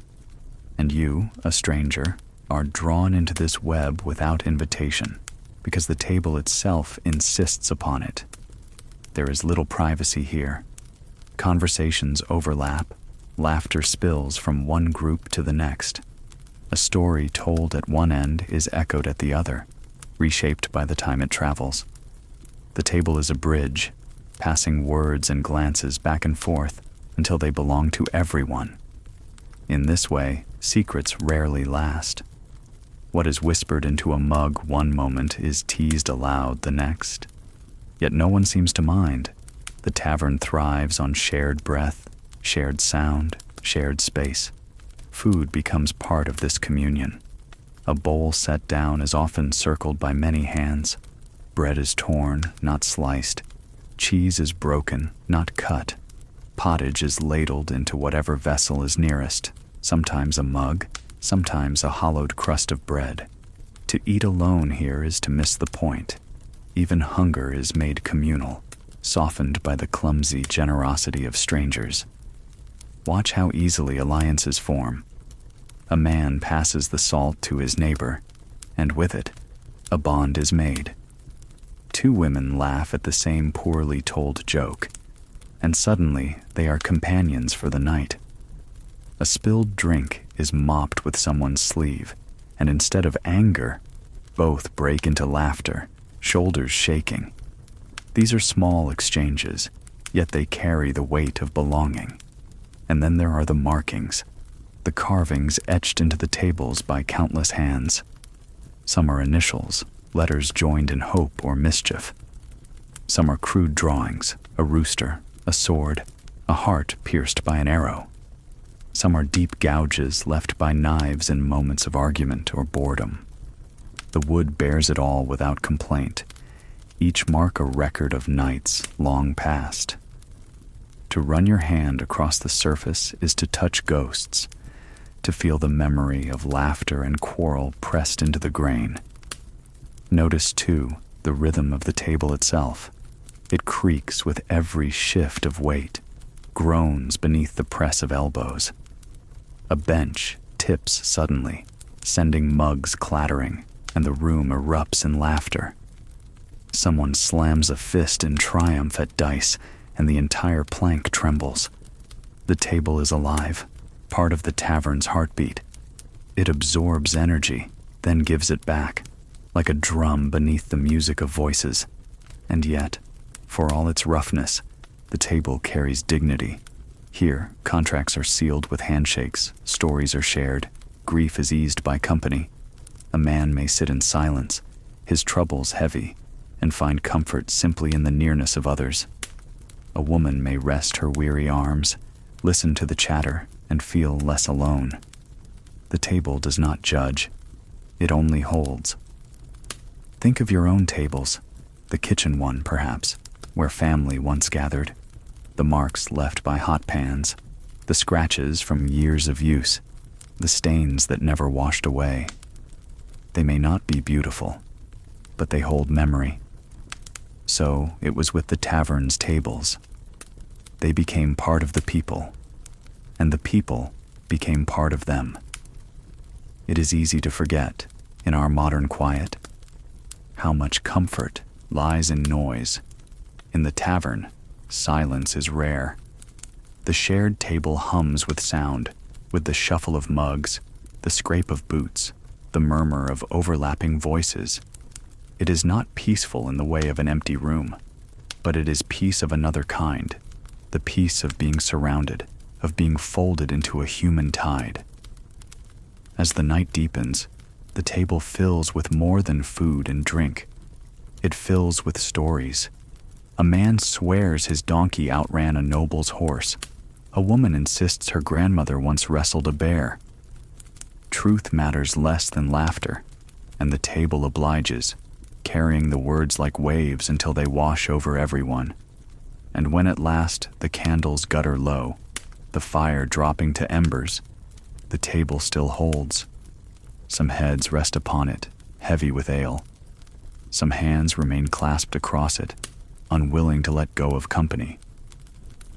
And you, a stranger, are drawn into this web without invitation, because the table itself insists upon it. There is little privacy here. Conversations overlap, laughter spills from one group to the next. A story told at one end is echoed at the other, reshaped by the time it travels. The table is a bridge, passing words and glances back and forth until they belong to everyone. In this way, secrets rarely last. What is whispered into a mug one moment is teased aloud the next. Yet no one seems to mind. The tavern thrives on shared breath, shared sound, shared space. Food becomes part of this communion. A bowl set down is often circled by many hands. Bread is torn, not sliced. Cheese is broken, not cut. Pottage is ladled into whatever vessel is nearest, sometimes a mug, sometimes a hollowed crust of bread. To eat alone here is to miss the point. Even hunger is made communal, softened by the clumsy generosity of strangers. Watch how easily alliances form. A man passes the salt to his neighbor, and with it, a bond is made. Two women laugh at the same poorly told joke, and suddenly they are companions for the night. A spilled drink is mopped with someone's sleeve, and instead of anger, both break into laughter, shoulders shaking. These are small exchanges, yet they carry the weight of belonging. And then there are the markings, the carvings etched into the tables by countless hands. Some are initials, letters joined in hope or mischief. Some are crude drawings, a rooster, a sword, a heart pierced by an arrow. Some are deep gouges left by knives in moments of argument or boredom. The wood bears it all without complaint, each mark a record of nights long past. To run your hand across the surface is to touch ghosts, to feel the memory of laughter and quarrel pressed into the grain. Notice, too, the rhythm of the table itself. It creaks with every shift of weight, groans beneath the press of elbows. A bench tips suddenly, sending mugs clattering, and the room erupts in laughter. Someone slams a fist in triumph at dice, and the entire plank trembles. The table is alive, part of the tavern's heartbeat. It absorbs energy, then gives it back, like a drum beneath the music of voices. And yet, for all its roughness, the table carries dignity. Here, contracts are sealed with handshakes, stories are shared, grief is eased by company. A man may sit in silence, his troubles heavy, and find comfort simply in the nearness of others. A woman may rest her weary arms, listen to the chatter, and feel less alone. The table does not judge, it only holds. Think of your own tables, the kitchen one perhaps, where family once gathered, the marks left by hot pans, the scratches from years of use, the stains that never washed away. They may not be beautiful, but they hold memory. So it was with the tavern's tables. They became part of the people, and the people became part of them. It is easy to forget, in our modern quiet, how much comfort lies in noise. In the tavern, silence is rare. The shared table hums with sound, with the shuffle of mugs, the scrape of boots, the murmur of overlapping voices. It is not peaceful in the way of an empty room, but it is peace of another kind, the peace of being surrounded, of being folded into a human tide. As the night deepens, the table fills with more than food and drink. It fills with stories. A man swears his donkey outran a noble's horse. A woman insists her grandmother once wrestled a bear. Truth matters less than laughter, and the table obliges, carrying the words like waves until they wash over everyone. And when at last the candles gutter low, the fire dropping to embers, the table still holds. Some heads rest upon it, heavy with ale. Some hands remain clasped across it, unwilling to let go of company.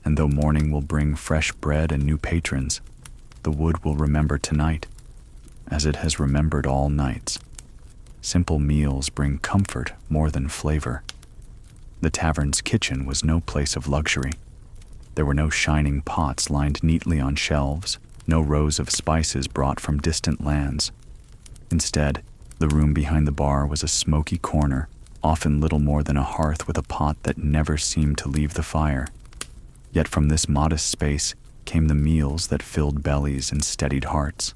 And though morning will bring fresh bread and new patrons, the wood will remember tonight, as it has remembered all nights. Simple meals bring comfort more than flavor. The tavern's kitchen was no place of luxury. There were no shining pots lined neatly on shelves, no rows of spices brought from distant lands. Instead, the room behind the bar was a smoky corner, often little more than a hearth with a pot that never seemed to leave the fire. Yet from this modest space came the meals that filled bellies and steadied hearts.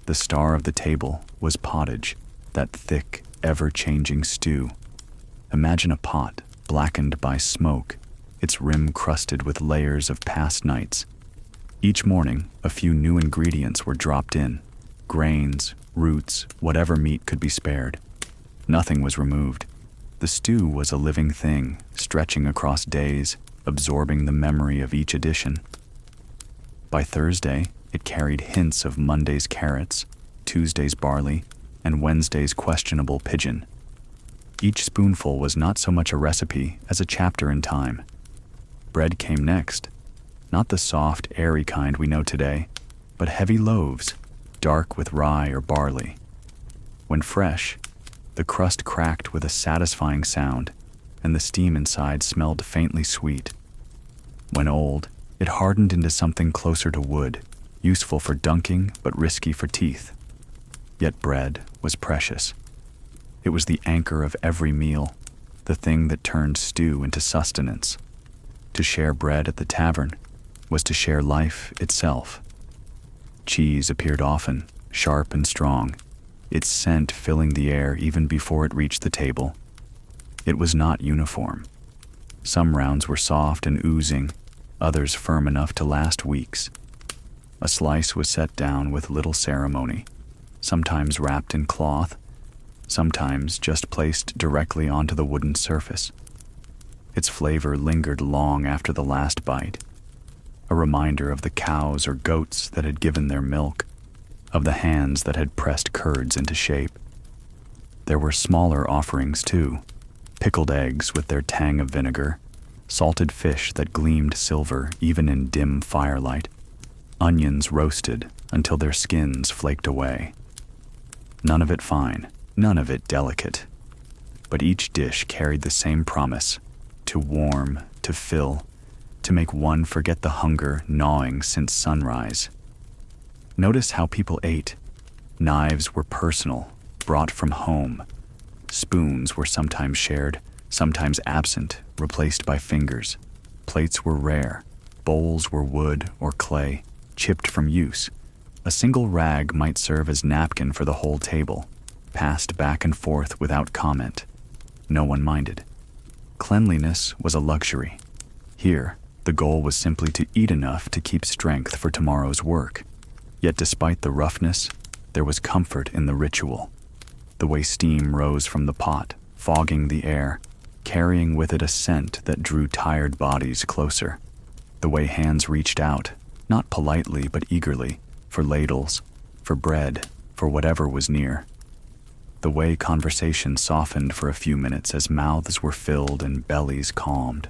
The star of the table was pottage, that thick, ever-changing stew. Imagine a pot blackened by smoke, its rim crusted with layers of past nights. Each morning, a few new ingredients were dropped in: grains, roots, whatever meat could be spared. Nothing was removed. The stew was a living thing, stretching across days, absorbing the memory of each addition. By Thursday, it carried hints of Monday's carrots, Tuesday's barley, and Wednesday's questionable pigeon. Each spoonful was not so much a recipe as a chapter in time. Bread came next, not the soft, airy kind we know today, but heavy loaves, dark with rye or barley. When fresh, the crust cracked with a satisfying sound, and the steam inside smelled faintly sweet. When old, it hardened into something closer to wood, useful for dunking but risky for teeth. Yet bread was precious. It was the anchor of every meal, the thing that turned stew into sustenance. To share bread at the tavern was to share life itself. Cheese appeared often, sharp and strong, its scent filling the air even before it reached the table. It was not uniform. Some rounds were soft and oozing, others firm enough to last weeks. A slice was set down with little ceremony, sometimes wrapped in cloth, sometimes just placed directly onto the wooden surface. Its flavor lingered long after the last bite, a reminder of the cows or goats that had given their milk, of the hands that had pressed curds into shape. There were smaller offerings too, pickled eggs with their tang of vinegar, salted fish that gleamed silver even in dim firelight, onions roasted until their skins flaked away. None of it fine, none of it delicate, but each dish carried the same promise: to warm, to fill, to make one forget the hunger gnawing since sunrise. Notice how people ate. Knives were personal, brought from home. Spoons were sometimes shared, sometimes absent, replaced by fingers. Plates were rare. Bowls were wood or clay, chipped from use. A single rag might serve as napkin for the whole table, passed back and forth without comment. No one minded. Cleanliness was a luxury. Here, the goal was simply to eat enough to keep strength for tomorrow's work. Yet despite the roughness, there was comfort in the ritual. The way steam rose from the pot, fogging the air, carrying with it a scent that drew tired bodies closer. The way hands reached out, not politely but eagerly, for ladles, for bread, for whatever was near. The way conversation softened for a few minutes as mouths were filled and bellies calmed.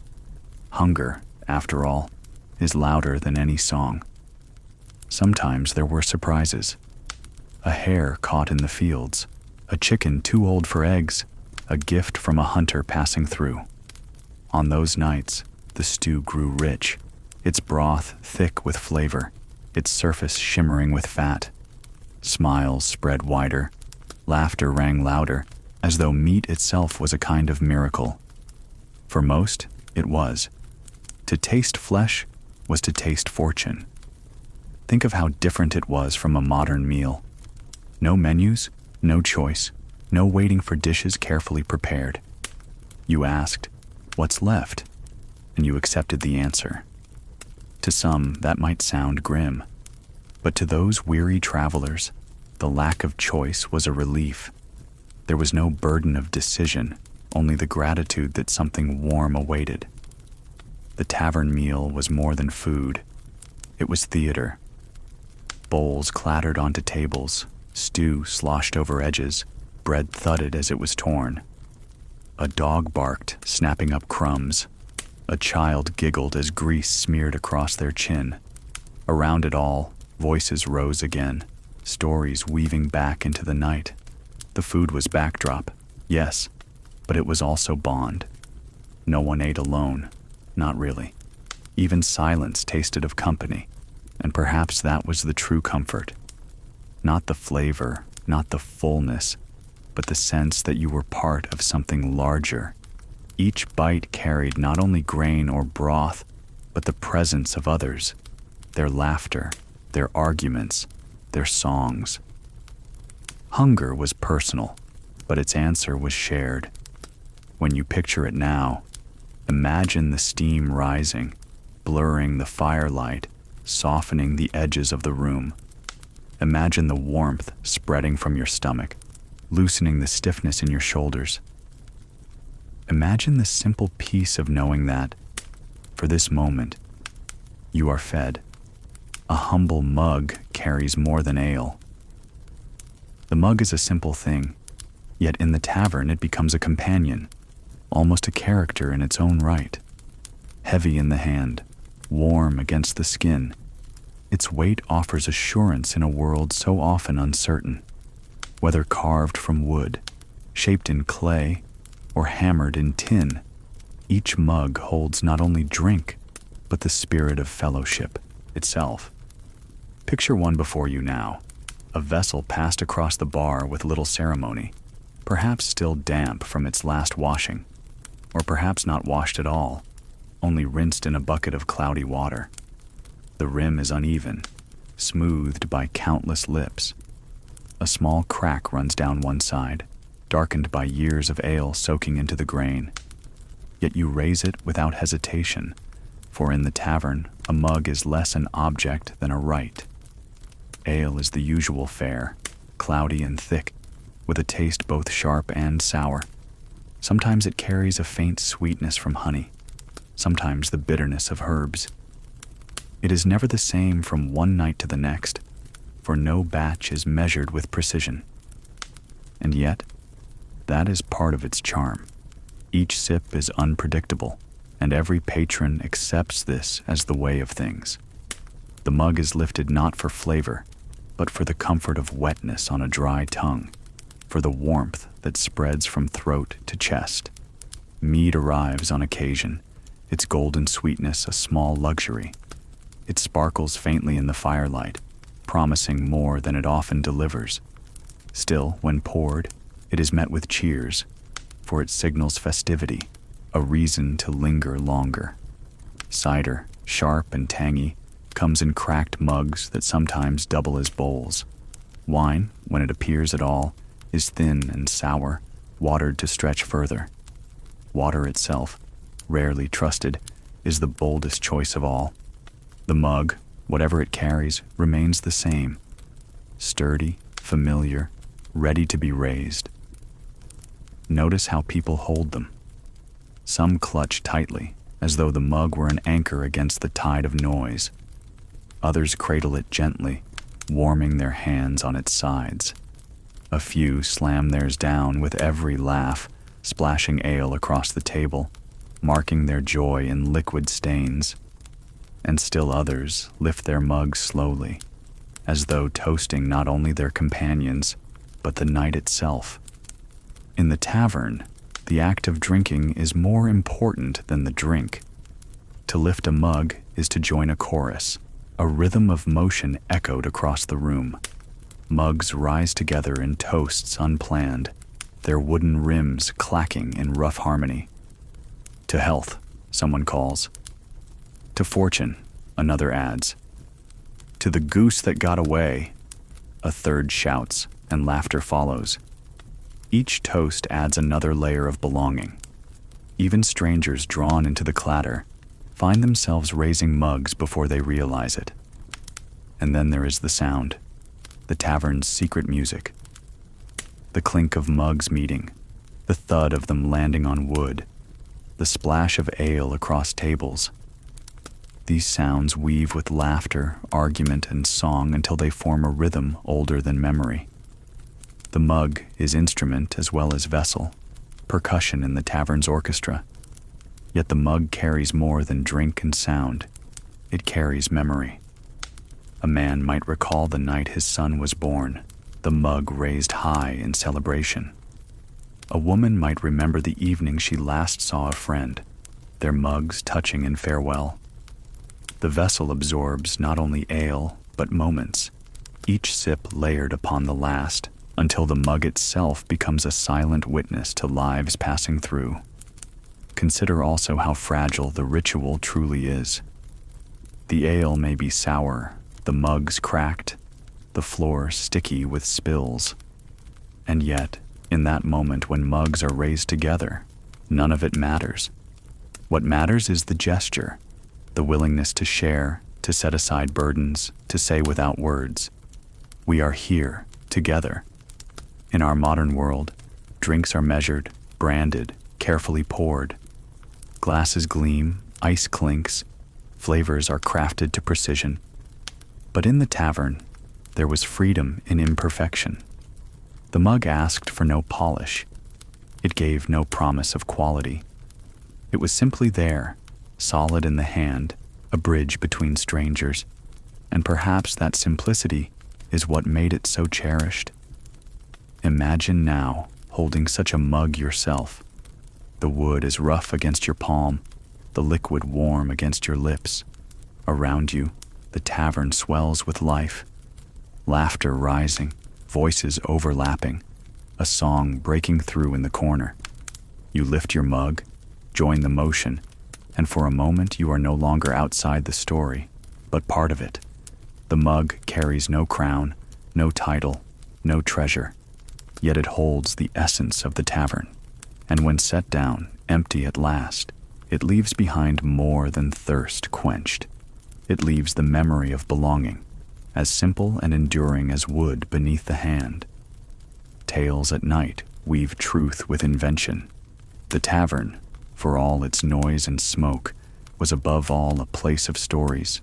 Hunger, after all, is louder than any song. Sometimes there were surprises. A hare caught in the fields, a chicken too old for eggs, a gift from a hunter passing through. On those nights, the stew grew rich, its broth thick with flavor, its surface shimmering with fat. Smiles spread wider, laughter rang louder, as though meat itself was a kind of miracle. For most, it was. To taste flesh was to taste fortune. Think of how different it was from a modern meal. No menus, no choice, no waiting for dishes carefully prepared. You asked, "What's left?" and you accepted the answer. To some, that might sound grim, but to those weary travelers, the lack of choice was a relief. There was no burden of decision, only the gratitude that something warm awaited. The tavern meal was more than food. It was theater. Bowls clattered onto tables, stew sloshed over edges, bread thudded as it was torn. A dog barked, snapping up crumbs. A child giggled as grease smeared across their chin. Around it all, voices rose again, stories weaving back into the night. The food was backdrop, yes, but it was also bond. No one ate alone, not really. Even silence tasted of company, and perhaps that was the true comfort. Not the flavor, not the fullness, but the sense that you were part of something larger. Each bite carried not only grain or broth, but the presence of others, their laughter, their arguments, their songs. Hunger was personal, but its answer was shared. When you picture it now, imagine the steam rising, blurring the firelight, softening the edges of the room. Imagine the warmth spreading from your stomach, loosening the stiffness in your shoulders. Imagine the simple peace of knowing that, for this moment, you are fed. A humble mug carries more than ale. The mug is a simple thing, yet in the tavern it becomes a companion, almost a character in its own right. Heavy in the hand, warm against the skin, its weight offers assurance in a world so often uncertain. Whether carved from wood, shaped in clay, or hammered in tin, each mug holds not only drink, but the spirit of fellowship itself. Picture one before you now, a vessel passed across the bar with little ceremony, perhaps still damp from its last washing, or perhaps not washed at all, only rinsed in a bucket of cloudy water. The rim is uneven, smoothed by countless lips. A small crack runs down one side, darkened by years of ale soaking into the grain. Yet you raise it without hesitation, for in the tavern, a mug is less an object than a rite. Ale is the usual fare, cloudy and thick, with a taste both sharp and sour. Sometimes it carries a faint sweetness from honey, sometimes the bitterness of herbs. It is never the same from one night to the next, for no batch is measured with precision. And yet, that is part of its charm. Each sip is unpredictable, and every patron accepts this as the way of things. The mug is lifted not for flavor, but for the comfort of wetness on a dry tongue, for the warmth that spreads from throat to chest. Mead arrives on occasion, its golden sweetness a small luxury. It sparkles faintly in the firelight, promising more than it often delivers. Still, when poured, it is met with cheers, for it signals festivity, a reason to linger longer. Cider, sharp and tangy, comes in cracked mugs that sometimes double as bowls. Wine, when it appears at all, is thin and sour, watered to stretch further. Water itself, rarely trusted, is the boldest choice of all. The mug, whatever it carries, remains the same. Sturdy, familiar, ready to be raised. Notice how people hold them. Some clutch tightly, as though the mug were an anchor against the tide of noise. Others cradle it gently, warming their hands on its sides. A few slam theirs down with every laugh, splashing ale across the table, marking their joy in liquid stains. And still others lift their mugs slowly, as though toasting not only their companions, but the night itself. In the tavern, the act of drinking is more important than the drink. To lift a mug is to join a chorus, a rhythm of motion echoed across the room. Mugs rise together in toasts unplanned, their wooden rims clacking in rough harmony. To health, someone calls. To fortune, another adds. To the goose that got away, a third shouts, and laughter follows. Each toast adds another layer of belonging. Even strangers drawn into the clatter find themselves raising mugs before they realize it. And then there is the sound, the tavern's secret music. The clink of mugs meeting, the thud of them landing on wood, the splash of ale across tables, These sounds weave with laughter, argument, and song until they form a rhythm older than memory. The mug is instrument as well as vessel, percussion in the tavern's orchestra. Yet the mug carries more than drink and sound. It carries memory. A man might recall the night his son was born, the mug raised high in celebration. A woman might remember the evening she last saw a friend, their mugs touching in farewell. The vessel absorbs not only ale, but moments, each sip layered upon the last, until the mug itself becomes a silent witness to lives passing through. Consider also how fragile the ritual truly is. The ale may be sour, the mugs cracked, the floor sticky with spills. And yet, in that moment when mugs are raised together, none of it matters. What matters is the gesture, the willingness to share, to set aside burdens, to say without words, "We are here, together." In our modern world, drinks are measured, branded, carefully poured. Glasses gleam, ice clinks, flavors are crafted to precision. But in the tavern, there was freedom in imperfection. The mug asked for no polish. It gave no promise of quality. It was simply there, solid in the hand, a bridge between strangers, and perhaps that simplicity is what made it so cherished. Imagine now holding such a mug yourself. The wood is rough against your palm, the liquid warm against your lips. Around you, the tavern swells with life, laughter rising, voices overlapping, a song breaking through in the corner. You lift your mug, join the motion, and for a moment you are no longer outside the story, but part of it. The mug carries no crown, no title, no treasure, yet it holds the essence of the tavern. And when set down, empty at last, it leaves behind more than thirst quenched. It leaves the memory of belonging, as simple and enduring as wood beneath the hand. Tales at night weave truth with invention. The tavern, for all its noise and smoke, was above all a place of stories.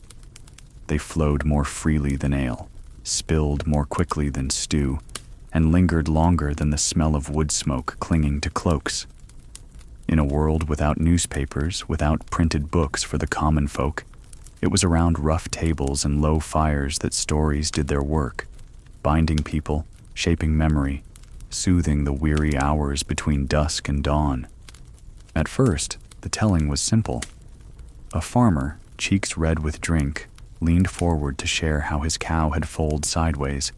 They flowed more freely than ale, spilled more quickly than stew, and lingered longer than the smell of wood smoke clinging to cloaks. In a world without newspapers, without printed books for the common folk, it was around rough tables and low fires that stories did their work, binding people, shaping memory, soothing the weary hours between dusk and dawn. At first, the telling was simple. A farmer, cheeks red with drink, leaned forward to share how his cow had foaled sideways,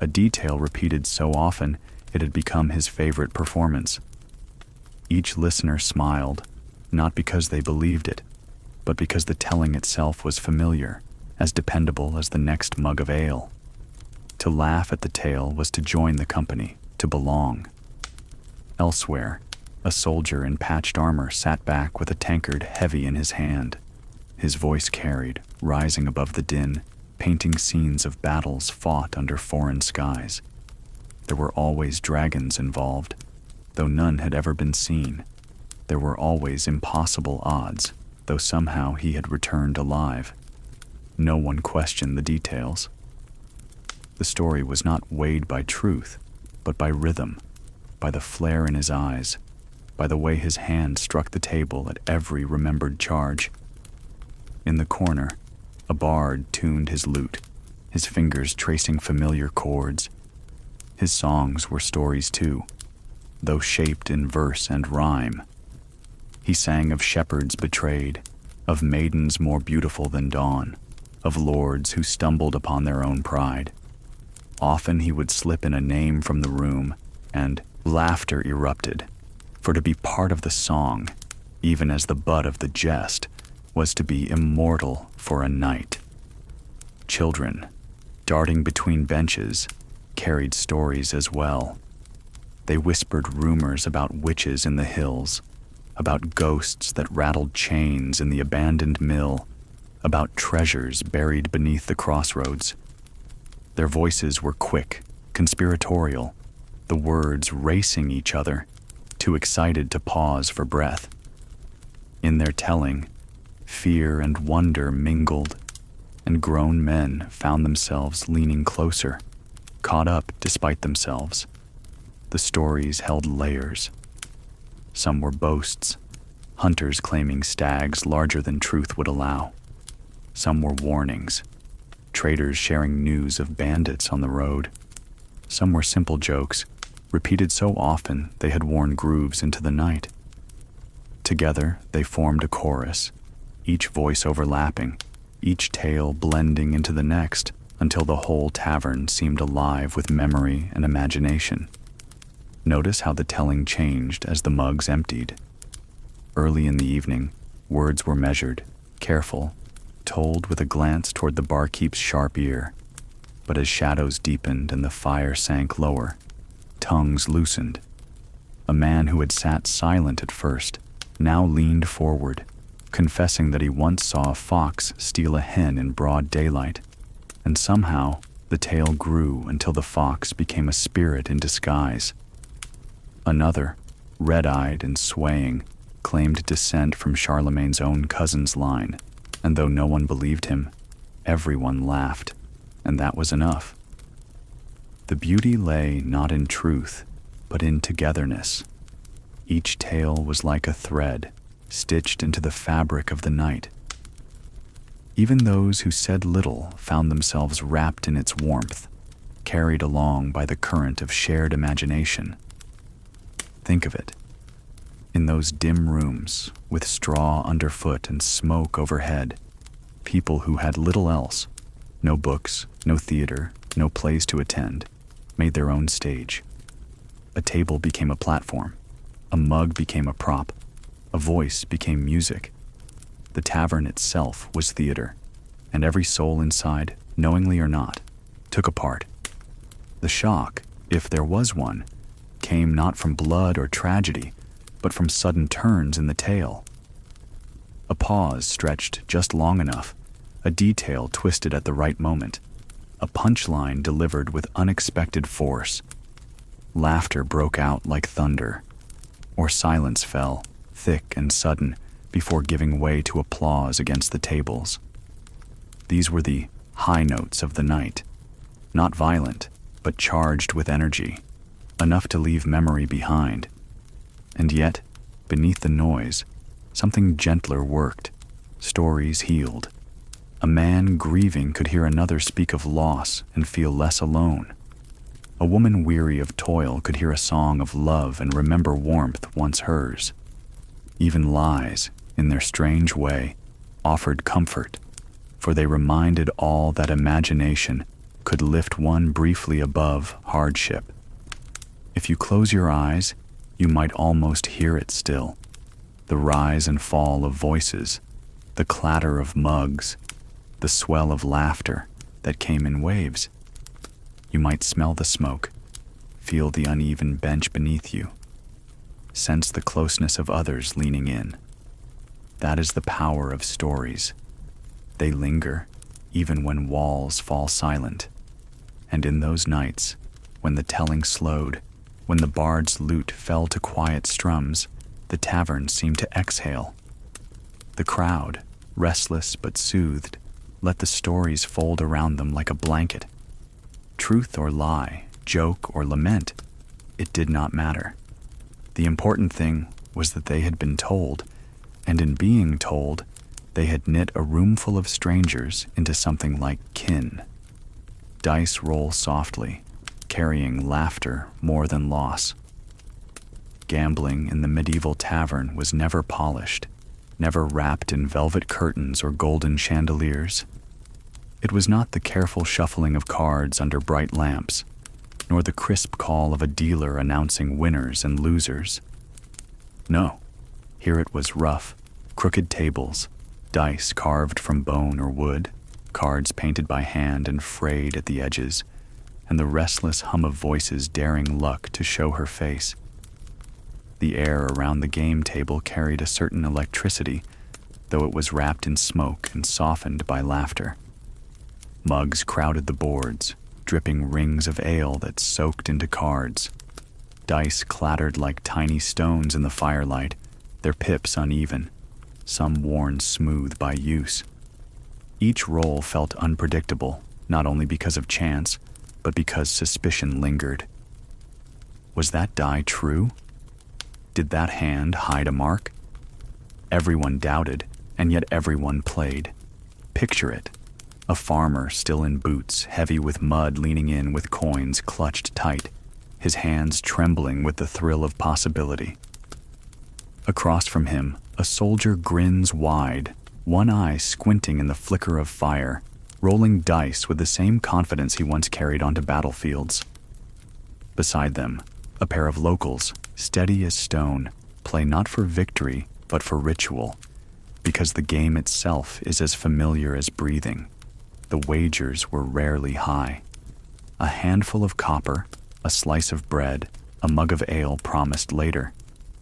a detail repeated so often it had become his favorite performance. Each listener smiled, not because they believed it, but because the telling itself was familiar, as dependable as the next mug of ale. To laugh at the tale was to join the company, to belong. Elsewhere, a soldier in patched armor sat back with a tankard heavy in his hand. His voice carried, rising above the din, painting scenes of battles fought under foreign skies. There were always dragons involved, though none had ever been seen. There were always impossible odds, though somehow he had returned alive. No one questioned the details. The story was not weighed by truth, but by rhythm, by the flare in his eyes, by the way his hand struck the table at every remembered charge. In the corner, a bard tuned his lute, his fingers tracing familiar chords. His songs were stories too, though shaped in verse and rhyme. He sang of shepherds betrayed, of maidens more beautiful than dawn, of lords who stumbled upon their own pride. Often he would slip in a name from the room, and laughter erupted, for to be part of the song, even as the butt of the jest, was to be immortal for a night. Children, darting between benches, carried stories as well. They whispered rumors about witches in the hills, about ghosts that rattled chains in the abandoned mill, about treasures buried beneath the crossroads. Their voices were quick, conspiratorial, the words racing each other, too excited to pause for breath. In their telling, Fear and wonder mingled, and grown men found themselves leaning closer, caught up despite themselves. The stories held layers. Some were boasts, hunters claiming stags larger than truth would allow. Some were warnings, traders sharing news of bandits on the road. Some were simple jokes, repeated so often they had worn grooves into the night. Together, they formed a chorus, each voice overlapping, each tale blending into the next, until the whole tavern seemed alive with memory and imagination. Notice how the telling changed as the mugs emptied. Early in the evening, words were measured, careful, told with a glance toward the barkeep's sharp ear. But as shadows deepened and the fire sank lower, tongues loosened. A man who had sat silent at first now leaned forward, confessing that he once saw a fox steal a hen in broad daylight, and somehow the tale grew until the fox became a spirit in disguise. Another, red-eyed and swaying, claimed descent from Charlemagne's own cousin's line, and though no one believed him, everyone laughed, and that was enough. The beauty lay not in truth, but in togetherness. Each tale was like a thread, stitched into the fabric of the night. Even those who said little found themselves wrapped in its warmth, carried along by the current of shared imagination. Think of it. In those dim rooms, with straw underfoot and smoke overhead, people who had little else, no books, no theater, no plays to attend, made their own stage. A table became a platform, a mug became a prop, a voice became music. The tavern itself was theater, and every soul inside, knowingly or not, took a part. The shock, if there was one, came not from blood or tragedy, but from sudden turns in the tale. A pause stretched just long enough, a detail twisted at the right moment, a punchline delivered with unexpected force. Laughter broke out like thunder, or silence fell, thick and sudden, before giving way to applause against the tables. These were the high notes of the night, not violent, but charged with energy, enough to leave memory behind. And yet, beneath the noise, something gentler worked. Stories healed. A man grieving could hear another speak of loss and feel less alone. A woman weary of toil could hear a song of love and remember warmth once hers. Even lies, in their strange way, offered comfort, for they reminded all that imagination could lift one briefly above hardship. If you close your eyes, you might almost hear it still. The rise and fall of voices, the clatter of mugs, the swell of laughter that came in waves. You might smell the smoke, feel the uneven bench beneath you, sense the closeness of others leaning in. That is the power of stories. They linger, even when walls fall silent. And in those nights, when the telling slowed, when the bard's lute fell to quiet strums, the tavern seemed to exhale. The crowd, restless but soothed, let the stories fold around them like a blanket. Truth or lie, joke or lament, it did not matter. The important thing was that they had been told, and in being told, they had knit a roomful of strangers into something like kin. Dice roll softly, carrying laughter more than loss. Gambling in the medieval tavern was never polished, never wrapped in velvet curtains or golden chandeliers. It was not the careful shuffling of cards under bright lamps, nor the crisp call of a dealer announcing winners and losers. No, here it was rough, crooked tables, dice carved from bone or wood, cards painted by hand and frayed at the edges, and the restless hum of voices daring luck to show her face. The air around the game table carried a certain electricity, though it was wrapped in smoke and softened by laughter. Mugs crowded the boards, dripping rings of ale that soaked into cards. Dice clattered like tiny stones in the firelight, their pips uneven. some worn smooth by use. Each roll felt unpredictable, not only because of chance, but because suspicion lingered. Was that die true? Did that hand hide a mark? Everyone doubted, and yet everyone played. Picture it. A farmer still in boots, heavy with mud, leaning in with coins clutched tight, his hands trembling with the thrill of possibility. Across from him, a soldier grins wide, one eye squinting in the flicker of fire, rolling dice with the same confidence he once carried onto battlefields. Beside them, a pair of locals, steady as stone, play not for victory, but for ritual, because the game itself is as familiar as breathing. The wagers were rarely high. A handful of copper, a slice of bread, a mug of ale promised later.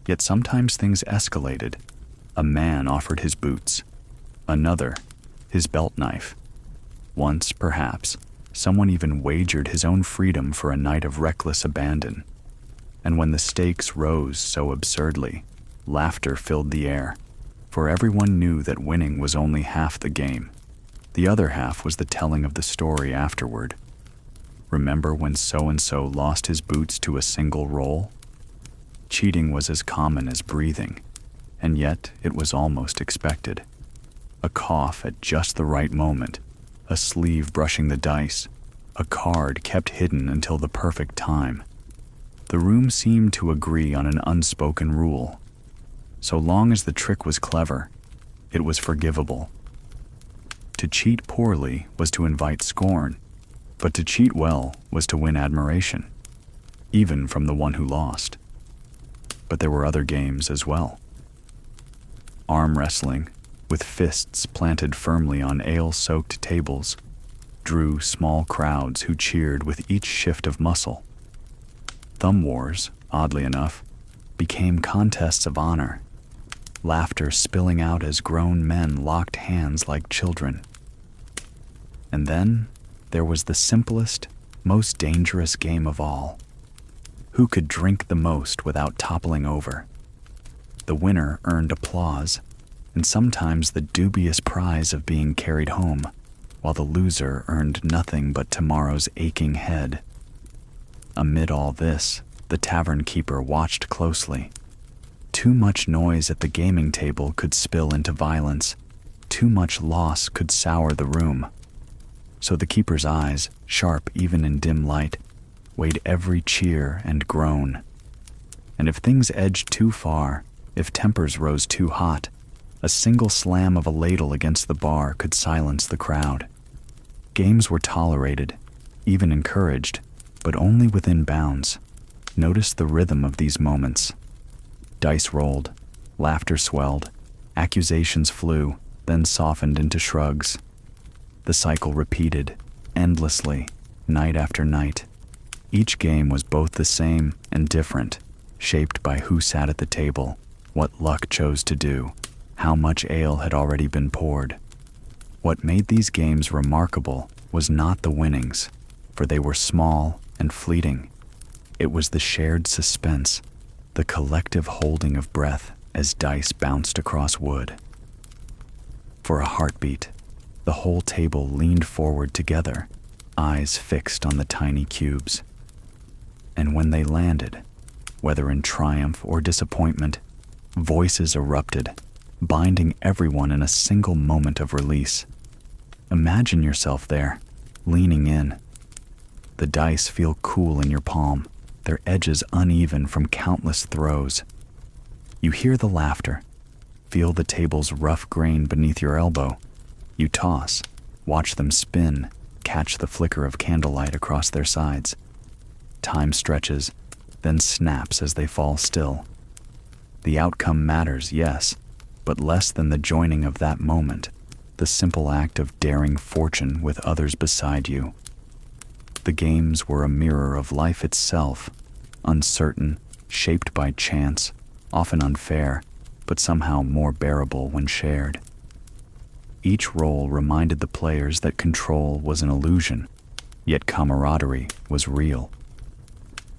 Yet sometimes things escalated. A man offered his boots. Another, his belt knife. Once, perhaps, someone even wagered his own freedom for a night of reckless abandon. And when the stakes rose so absurdly, laughter filled the air, for everyone knew that winning was only half the game. The other half was the telling of the story afterward. Remember when so-and-so lost his boots to a single roll? Cheating was as common as breathing, and yet it was almost expected. A cough at just the right moment, a sleeve brushing the dice, a card kept hidden until the perfect time. The room seemed to agree on an unspoken rule. So long as the trick was clever, it was forgivable. To cheat poorly was to invite scorn, but to cheat well was to win admiration, even from the one who lost. But there were other games as well. Arm wrestling, with fists planted firmly on ale-soaked tables, drew small crowds who cheered with each shift of muscle. Thumb wars, oddly enough, became contests of honor, laughter spilling out as grown men locked hands like children. And then there was the simplest, most dangerous game of all. Who could drink the most without toppling over? The winner earned applause, and sometimes the dubious prize of being carried home, while the loser earned nothing but tomorrow's aching head. Amid all this, the tavern keeper watched closely. Too much noise at the gaming table could spill into violence. Too much loss could sour the room. So the keeper's eyes, sharp even in dim light, weighed every cheer and groan. And if things edged too far, if tempers rose too hot, a single slam of a ladle against the bar could silence the crowd. Games were tolerated, even encouraged, but only within bounds. Notice the rhythm of these moments. Dice rolled, laughter swelled, accusations flew, then softened into shrugs. The cycle repeated, endlessly, night after night. Each game was both the same and different, shaped by who sat at the table, what luck chose to do, how much ale had already been poured. What made these games remarkable was not the winnings, for they were small and fleeting. It was the shared suspense, the collective holding of breath as dice bounced across wood. For a heartbeat, the whole table leaned forward together, eyes fixed on the tiny cubes. And when they landed, whether in triumph or disappointment, voices erupted, binding everyone in a single moment of release. Imagine yourself there, leaning in. The dice feel cool in your palm, their edges uneven from countless throws. You hear the laughter, feel the table's rough grain beneath your elbow. You toss, watch them spin, catch the flicker of candlelight across their sides. Time stretches, then snaps as they fall still. The outcome matters, yes, but less than the joining of that moment, the simple act of daring fortune with others beside you. The games were a mirror of life itself, uncertain, shaped by chance, often unfair, but somehow more bearable when shared. Each roll reminded the players that control was an illusion, yet camaraderie was real.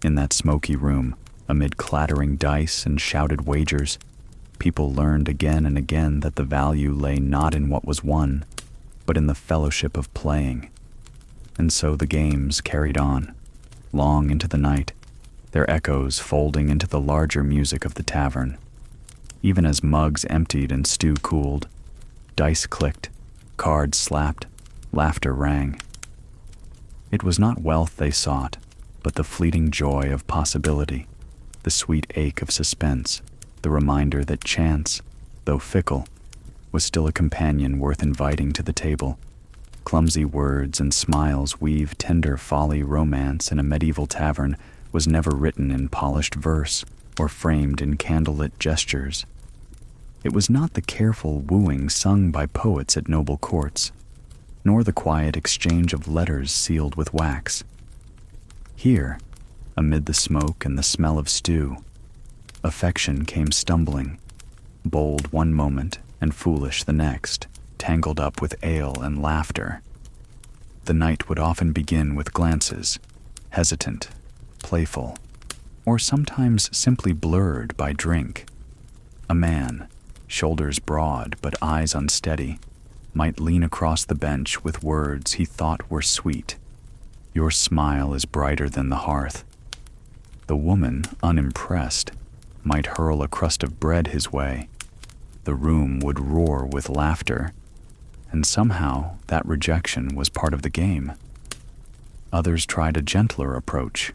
In that smoky room, amid clattering dice and shouted wagers, People learned again and again that the value lay not in what was won, but in the fellowship of playing. And so the games carried on, long into the night, their echoes folding into the larger music of the tavern. Even as mugs emptied and stew cooled, dice clicked, cards slapped, laughter rang. It was not wealth they sought, but the fleeting joy of possibility, the sweet ache of suspense, the reminder that chance, though fickle, was still a companion worth inviting to the table. Clumsy words and smiles weave tender folly romance in a medieval tavern was never written in polished verse or framed in candlelit gestures. It was not the careful wooing sung by poets at noble courts, nor the quiet exchange of letters sealed with wax. Here, amid the smoke and the smell of stew, affection came stumbling, bold one moment and foolish the next, tangled up with ale and laughter. The night would often begin with glances, hesitant, playful, or sometimes simply blurred by drink. A man, shoulders broad but eyes unsteady, might lean across the bench with words he thought were sweet. "Your smile is brighter than the hearth." The woman, unimpressed, might hurl a crust of bread his way. The room would roar with laughter, and somehow that rejection was part of the game. Others tried a gentler approach.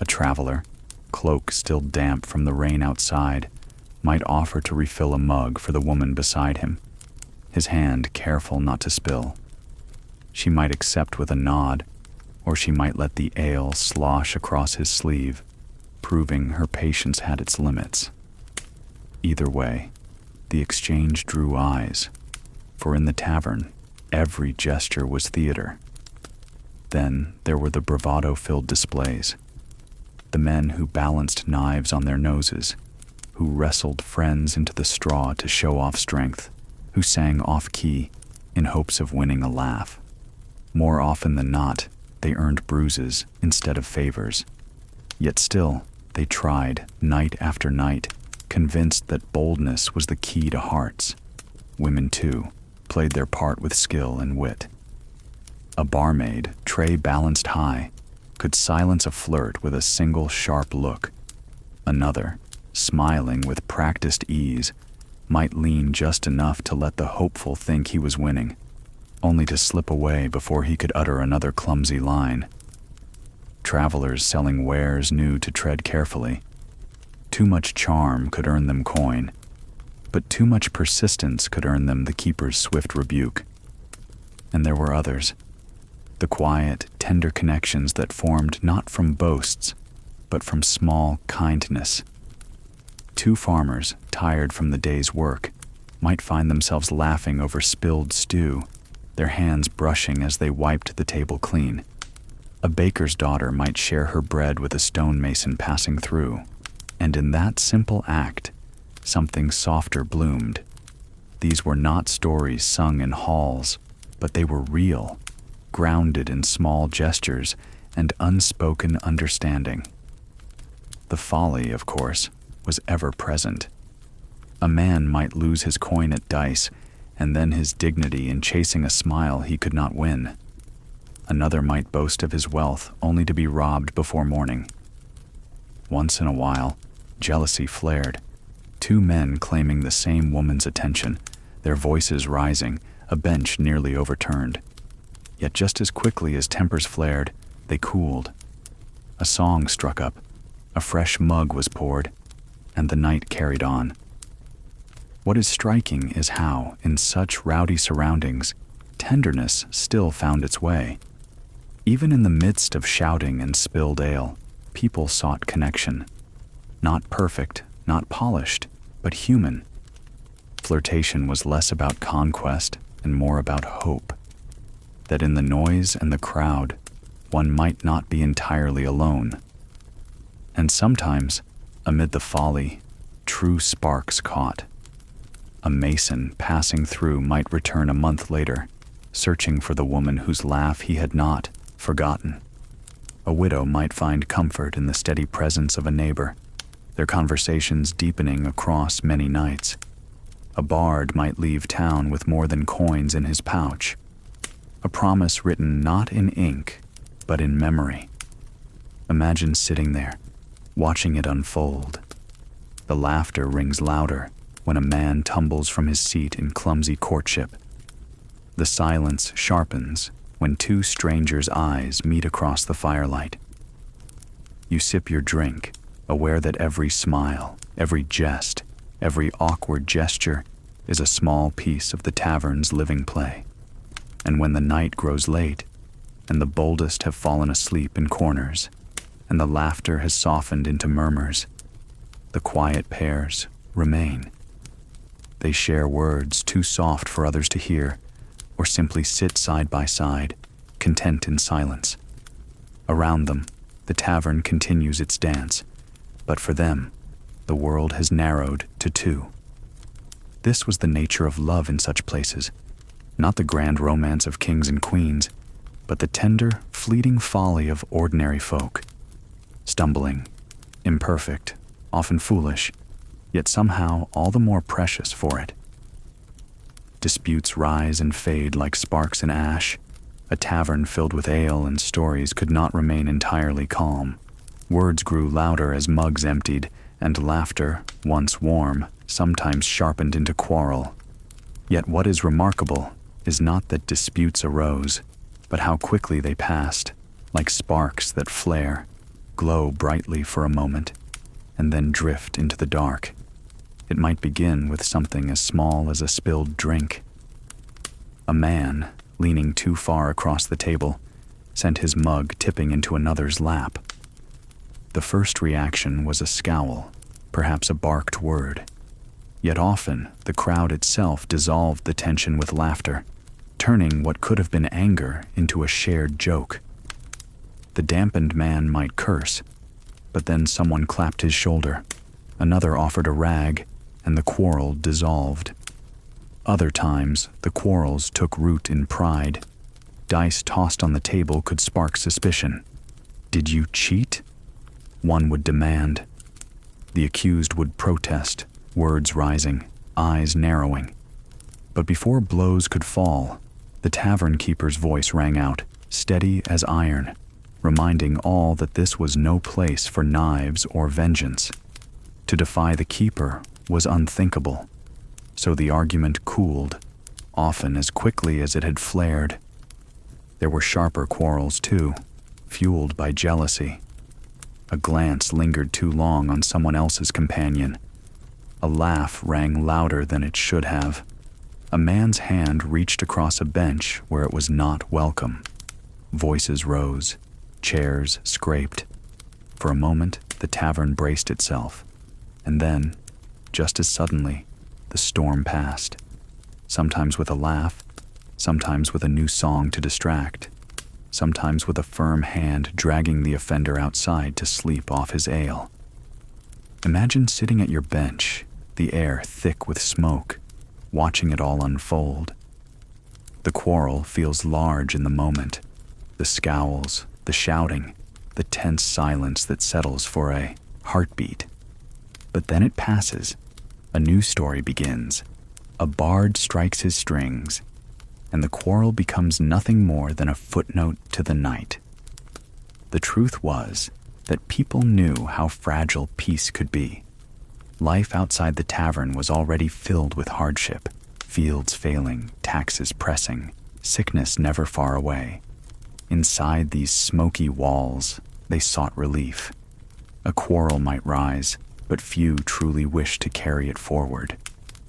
A traveler, cloak still damp from the rain outside, might offer to refill a mug for the woman beside him, his hand careful not to spill. She might accept with a nod, or she might let the ale slosh across his sleeve, proving her patience had its limits. Either way, the exchange drew eyes, for in the tavern, every gesture was theater. Then there were the bravado-filled displays, the men who balanced knives on their noses, who wrestled friends into the straw to show off strength, who sang off-key in hopes of winning a laugh. More often than not, they earned bruises instead of favors. Yet still, they tried night after night, convinced that boldness was the key to hearts. Women, too, played their part with skill and wit. A barmaid, tray balanced high, could silence a flirt with a single sharp look. Another, smiling with practiced ease, might lean just enough to let the hopeful think he was winning, only to slip away before he could utter another clumsy line. Travelers selling wares knew to tread carefully. Too much charm could earn them coin, but too much persistence could earn them the keeper's swift rebuke. And there were others, the quiet, tender connections that formed not from boasts, but from small kindness. Two farmers, tired from the day's work, might find themselves laughing over spilled stew, their hands brushing as they wiped the table clean. A baker's daughter might share her bread with a stonemason passing through, and in that simple act, something softer bloomed. These were not stories sung in halls, but they were real, grounded in small gestures and unspoken understanding. The folly, of course, was ever present. A man might lose his coin at dice, and then his dignity in chasing a smile he could not win. Another might boast of his wealth only to be robbed before morning. Once in a while, jealousy flared. Two men claiming the same woman's attention, their voices rising, a bench nearly overturned. Yet just as quickly as tempers flared, they cooled. A song struck up, a fresh mug was poured, and the night carried on. What is striking is how, in such rowdy surroundings, tenderness still found its way. Even in the midst of shouting and spilled ale, people sought connection. Not perfect, not polished, but human. Flirtation was less about conquest and more about hope. That in the noise and the crowd, one might not be entirely alone. And sometimes, amid the folly, true sparks caught. A mason passing through might return a month later, searching for the woman whose laugh he had not forgotten. A widow might find comfort in the steady presence of a neighbor, their conversations deepening across many nights. A bard might leave town with more than coins in his pouch, a promise written not in ink, but in memory. Imagine sitting there, watching it unfold. The laughter rings louder when a man tumbles from his seat in clumsy courtship. The silence sharpens when two strangers' eyes meet across the firelight. You sip your drink, aware that every smile, every jest, every awkward gesture is a small piece of the tavern's living play. And when the night grows late, and the boldest have fallen asleep in corners, and the laughter has softened into murmurs, the quiet pairs remain. They share words too soft for others to hear, or simply sit side by side, content in silence. Around them, the tavern continues its dance, but for them, the world has narrowed to two. This was the nature of love in such places, not the grand romance of kings and queens, but the tender, fleeting folly of ordinary folk, stumbling, imperfect, often foolish, yet somehow all the more precious for it. Disputes rise and fade like sparks in ash. A tavern filled with ale and stories could not remain entirely calm. Words grew louder as mugs emptied, and laughter, once warm, sometimes sharpened into quarrel. Yet what is remarkable is not that disputes arose, but how quickly they passed, like sparks that flare, glow brightly for a moment, and then drift into the dark. It might begin with something as small as a spilled drink. A man, leaning too far across the table, sent his mug tipping into another's lap. The first reaction was a scowl, perhaps a barked word. Yet often, the crowd itself dissolved the tension with laughter, turning what could have been anger into a shared joke. The dampened man might curse, but then someone clapped his shoulder, another offered a rag, and the quarrel dissolved. Other times, the quarrels took root in pride. Dice tossed on the table could spark suspicion. Did you cheat? One would demand. The accused would protest, words rising, eyes narrowing. But before blows could fall, the tavern keeper's voice rang out, steady as iron, reminding all that this was no place for knives or vengeance. To defy the keeper was unthinkable, so the argument cooled, often as quickly as it had flared. There were sharper quarrels too, fueled by jealousy. A glance lingered too long on someone else's companion. A laugh rang louder than it should have. A man's hand reached across a bench where it was not welcome. Voices rose, chairs scraped. For a moment, the tavern braced itself, and then, just as suddenly, the storm passed, sometimes with a laugh, sometimes with a new song to distract, sometimes with a firm hand dragging the offender outside to sleep off his ale. Imagine sitting at your bench, the air thick with smoke, watching it all unfold. The quarrel feels large in the moment, the scowls, the shouting, the tense silence that settles for a heartbeat. But then it passes. A new story begins. A bard strikes his strings, and the quarrel becomes nothing more than a footnote to the night. The truth was that people knew how fragile peace could be. Life outside the tavern was already filled with hardship, fields failing, taxes pressing, sickness never far away. Inside these smoky walls, they sought relief. A quarrel might rise, but few truly wished to carry it forward.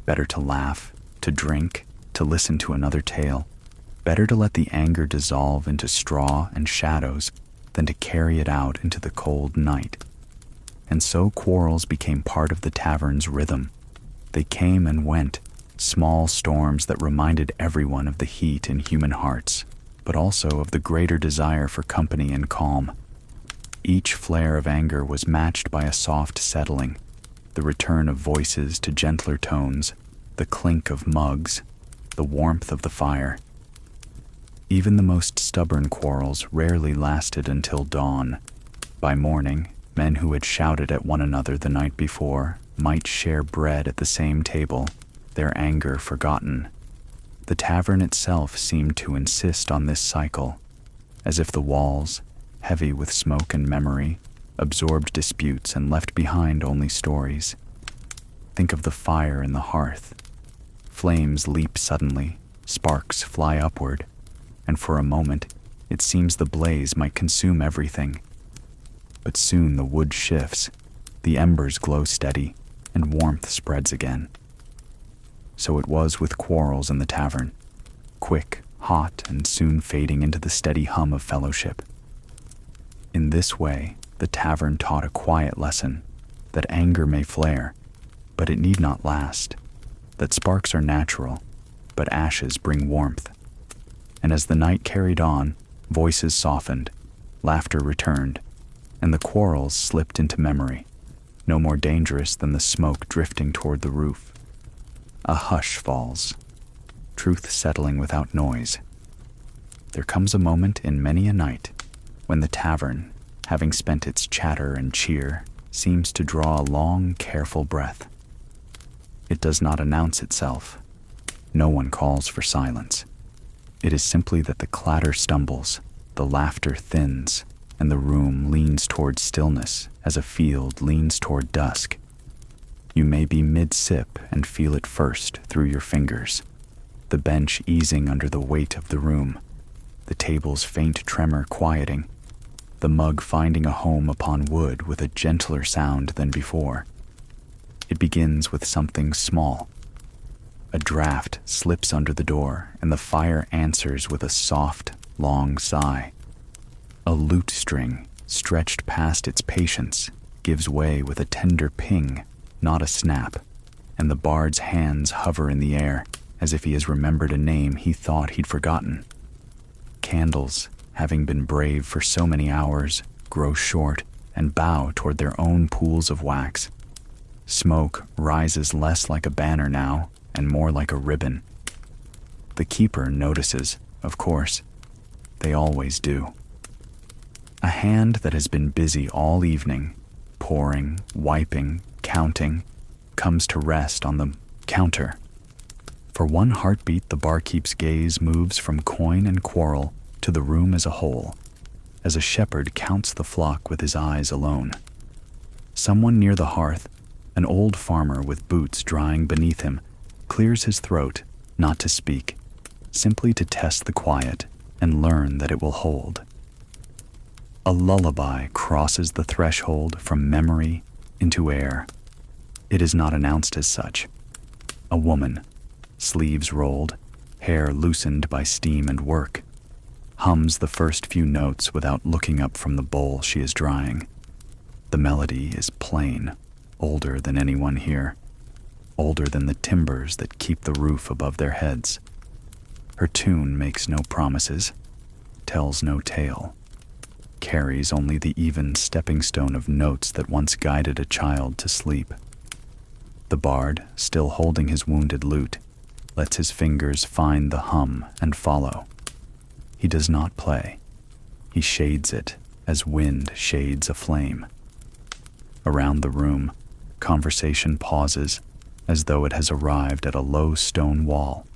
Better to laugh, to drink, to listen to another tale. Better to let the anger dissolve into straw and shadows than to carry it out into the cold night. And so quarrels became part of the tavern's rhythm. They came and went, small storms that reminded everyone of the heat in human hearts, but also of the greater desire for company and calm. Each flare of anger was matched by a soft settling, the return of voices to gentler tones, the clink of mugs, the warmth of the fire. Even the most stubborn quarrels rarely lasted until dawn. By morning, Men who had shouted at one another the night before might share bread at the same table, their anger forgotten. The tavern itself seemed to insist on this cycle, as if the walls, heavy with smoke and memory, absorbed disputes and left behind only stories. Think of the fire in the hearth. Flames leap suddenly, sparks fly upward, and for a moment it seems the blaze might consume everything. But soon the wood shifts, the embers glow steady, and warmth spreads again. So it was with quarrels in the tavern, quick, hot, and soon fading into the steady hum of fellowship. In this way, the tavern taught a quiet lesson, that anger may flare, but it need not last, that sparks are natural, but ashes bring warmth. And as the night carried on, voices softened, laughter returned, and the quarrels slipped into memory, no more dangerous than the smoke drifting toward the roof. A hush falls, truth settling without noise. There comes a moment in many a night when the tavern, having spent its chatter and cheer, seems to draw a long, careful breath. It does not announce itself. No one calls for silence. It is simply that the clatter stumbles, the laughter thins, and the room leans toward stillness as a field leans toward dusk. You may be mid-sip and feel it first through your fingers, the bench easing under the weight of the room, the table's faint tremor quieting, the mug finding a home upon wood with a gentler sound than before. It begins with something small. A draft slips under the door, and the fire answers with a soft, long sigh. A lute string, stretched past its patience, gives way with a tender ping, not a snap, and the bard's hands hover in the air as if he has remembered a name he thought he'd forgotten. Candles, having been brave for so many hours, grow short and bow toward their own pools of wax. Smoke rises less like a banner now and more like a ribbon. The keeper notices, of course. They always do. A hand that has been busy all evening, pouring, wiping, counting, comes to rest on the counter. For one heartbeat, the barkeep's gaze moves from coin and quarrel to the room as a whole, as a shepherd counts the flock with his eyes alone. Someone near the hearth, an old farmer with boots drying beneath him, clears his throat, not to speak, simply to test the quiet and learn that it will hold. A lullaby crosses the threshold from memory into air. It is not announced as such. A woman, sleeves rolled, hair loosened by steam and work, hums the first few notes without looking up from the bowl she is drying. The melody is plain, older than anyone here, older than the timbers that keep the roof above their heads. Her tune makes no promises, tells no tale, carries only the even stepping stone of notes that once guided a child to sleep. The bard, still holding his wounded lute, lets his fingers find the hum and follow. He does not play. He shades it as wind shades a flame. Around the room, conversation pauses as though it has arrived at a low stone wall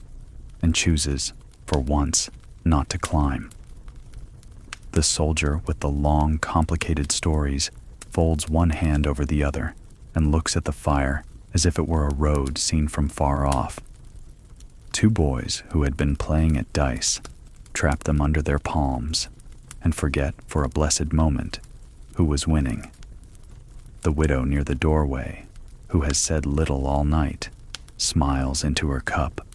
and chooses, for once, not to climb. The soldier with the long, complicated stories folds one hand over the other and looks at the fire as if it were a road seen from far off. Two boys who had been playing at dice trap them under their palms and forget for a blessed moment who was winning. The widow near the doorway, who has said little all night, smiles into her cup.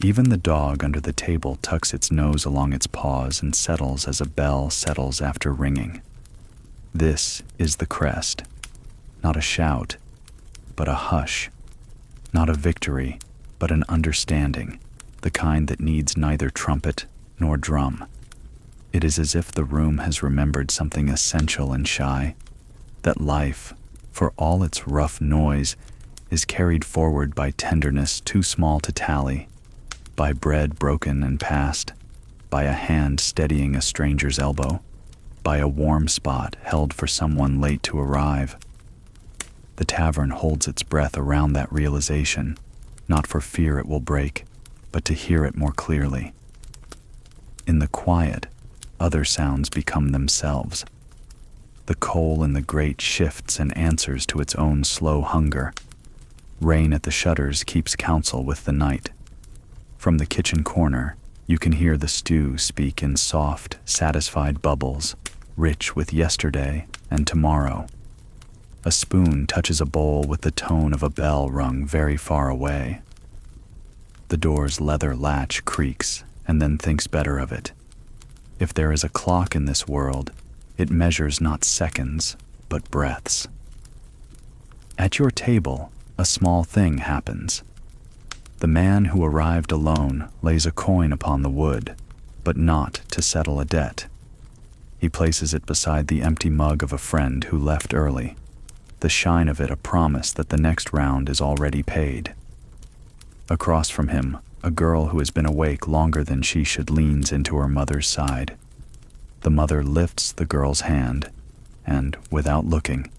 Even the dog under the table tucks its nose along its paws and settles as a bell settles after ringing. This is the crest. Not a shout, but a hush. Not a victory, but an understanding, the kind that needs neither trumpet nor drum. It is as if the room has remembered something essential and shy, that life, for all its rough noise, is carried forward by tenderness too small to tally, by bread broken and passed, by a hand steadying a stranger's elbow, by a warm spot held for someone late to arrive. The tavern holds its breath around that realization, not for fear it will break, but to hear it more clearly. In the quiet, other sounds become themselves. The coal in the grate shifts and answers to its own slow hunger. Rain at the shutters keeps counsel with the night. From the kitchen corner, you can hear the stew speak in soft, satisfied bubbles, rich with yesterday and tomorrow. A spoon touches a bowl with the tone of a bell rung very far away. The door's leather latch creaks and then thinks better of it. If there is a clock in this world, it measures not seconds, but breaths. At your table, a small thing happens. The man who arrived alone lays a coin upon the wood, but not to settle a debt. He places it beside the empty mug of a friend who left early, the shine of it a promise that the next round is already paid. Across from him, a girl who has been awake longer than she should leans into her mother's side. The mother lifts the girl's hand and, without looking,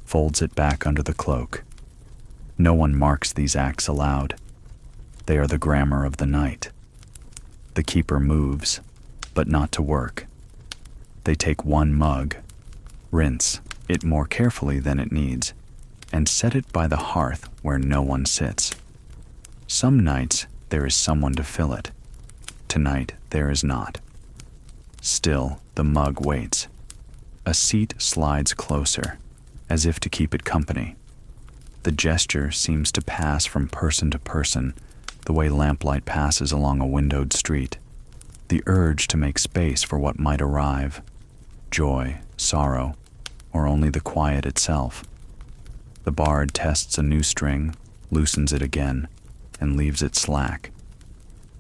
folds it back under the cloak. No one marks these acts aloud. They are the grammar of the night. The keeper moves, but not to work. They take one mug, rinse it more carefully than it needs, and set it by the hearth where no one sits. Some nights there is someone to fill it. Tonight there is not. Still, the mug waits. A seat slides closer, as if to keep it company. The gesture seems to pass from person to person, the way lamplight passes along a windowed street. The urge to make space for what might arrive. Joy, sorrow, or only the quiet itself. The bard tests a new string, loosens it again, and leaves it slack.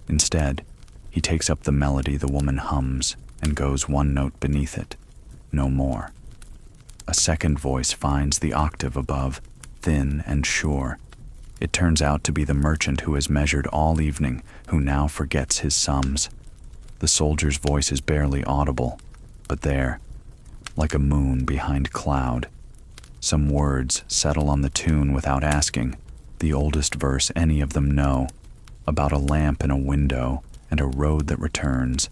Instead, he takes up the melody the woman hums and goes one note beneath it, no more. A second voice finds the octave above, thin and sure. It turns out to be the merchant who has measured all evening, who now forgets his sums. The soldier's voice is barely audible, but there, like a moon behind cloud, some words settle on the tune without asking, the oldest verse any of them know, about a lamp in a window and a road that returns,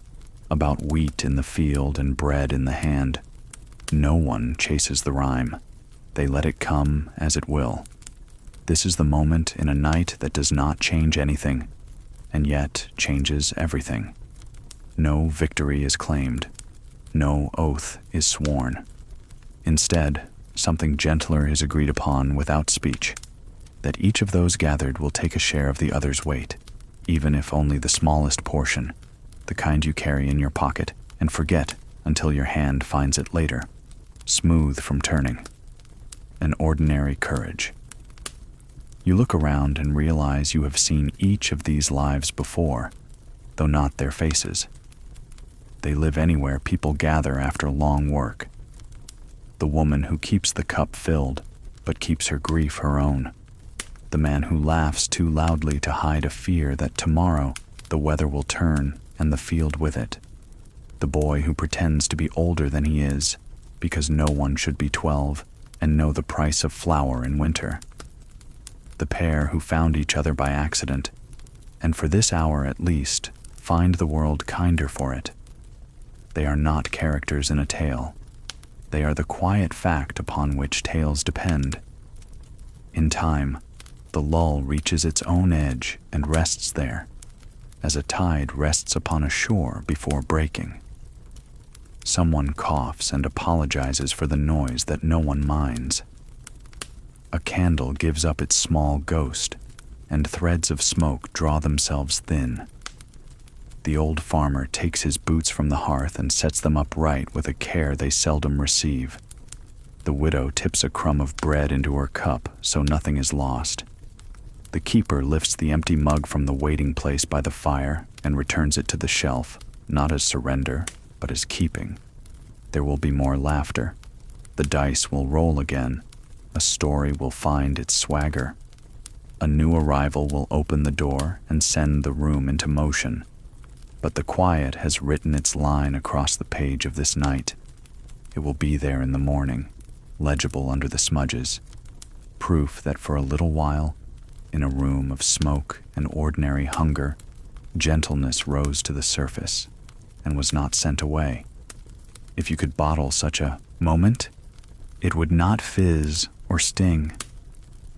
about wheat in the field and bread in the hand. No one chases the rhyme. They let it come as it will. This is the moment in a night that does not change anything, and yet changes everything. No victory is claimed. No oath is sworn. Instead, something gentler is agreed upon without speech, that each of those gathered will take a share of the other's weight, even if only the smallest portion, the kind you carry in your pocket and forget until your hand finds it later, smooth from turning. An ordinary courage. You look around and realize you have seen each of these lives before, though not their faces. They live anywhere people gather after long work. The woman who keeps the cup filled, but keeps her grief her own. The man who laughs too loudly to hide a fear that tomorrow the weather will turn and the field with it. The boy who pretends to be older than he is, because no one should be 12 and know the price of flour in winter. The pair who found each other by accident, and for this hour at least, find the world kinder for it. They are not characters in a tale. They are the quiet fact upon which tales depend. In time, the lull reaches its own edge and rests there, as a tide rests upon a shore before breaking. Someone coughs and apologizes for the noise that no one minds. A candle gives up its small ghost, and threads of smoke draw themselves thin. The old farmer takes his boots from the hearth and sets them upright with a care they seldom receive. The widow tips a crumb of bread into her cup so nothing is lost. The keeper lifts the empty mug from the waiting place by the fire and returns it to the shelf, not as surrender, but as keeping. There will be more laughter. The dice will roll again. A story will find its swagger. A new arrival will open the door and send the room into motion. But the quiet has written its line across the page of this night. It will be there in the morning, legible under the smudges, proof that for a little while, in a room of smoke and ordinary hunger, gentleness rose to the surface and was not sent away. If you could bottle such a moment, it would not fizz or sting.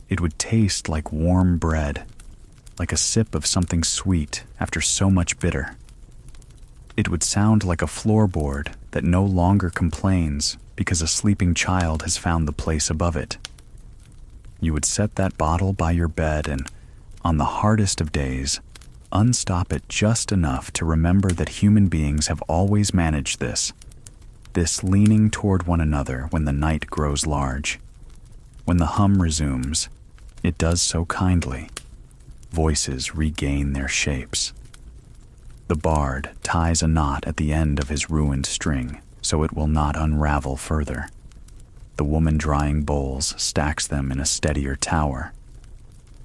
It would taste like warm bread, like a sip of something sweet after so much bitter. It would sound like a floorboard that no longer complains because a sleeping child has found the place above it. You would set that bottle by your bed and, on the hardest of days, unstop it just enough to remember that human beings have always managed this leaning toward one another when the night grows large. When the hum resumes, it does so kindly. Voices regain their shapes. The bard ties a knot at the end of his ruined string so it will not unravel further. The woman drying bowls stacks them in a steadier tower.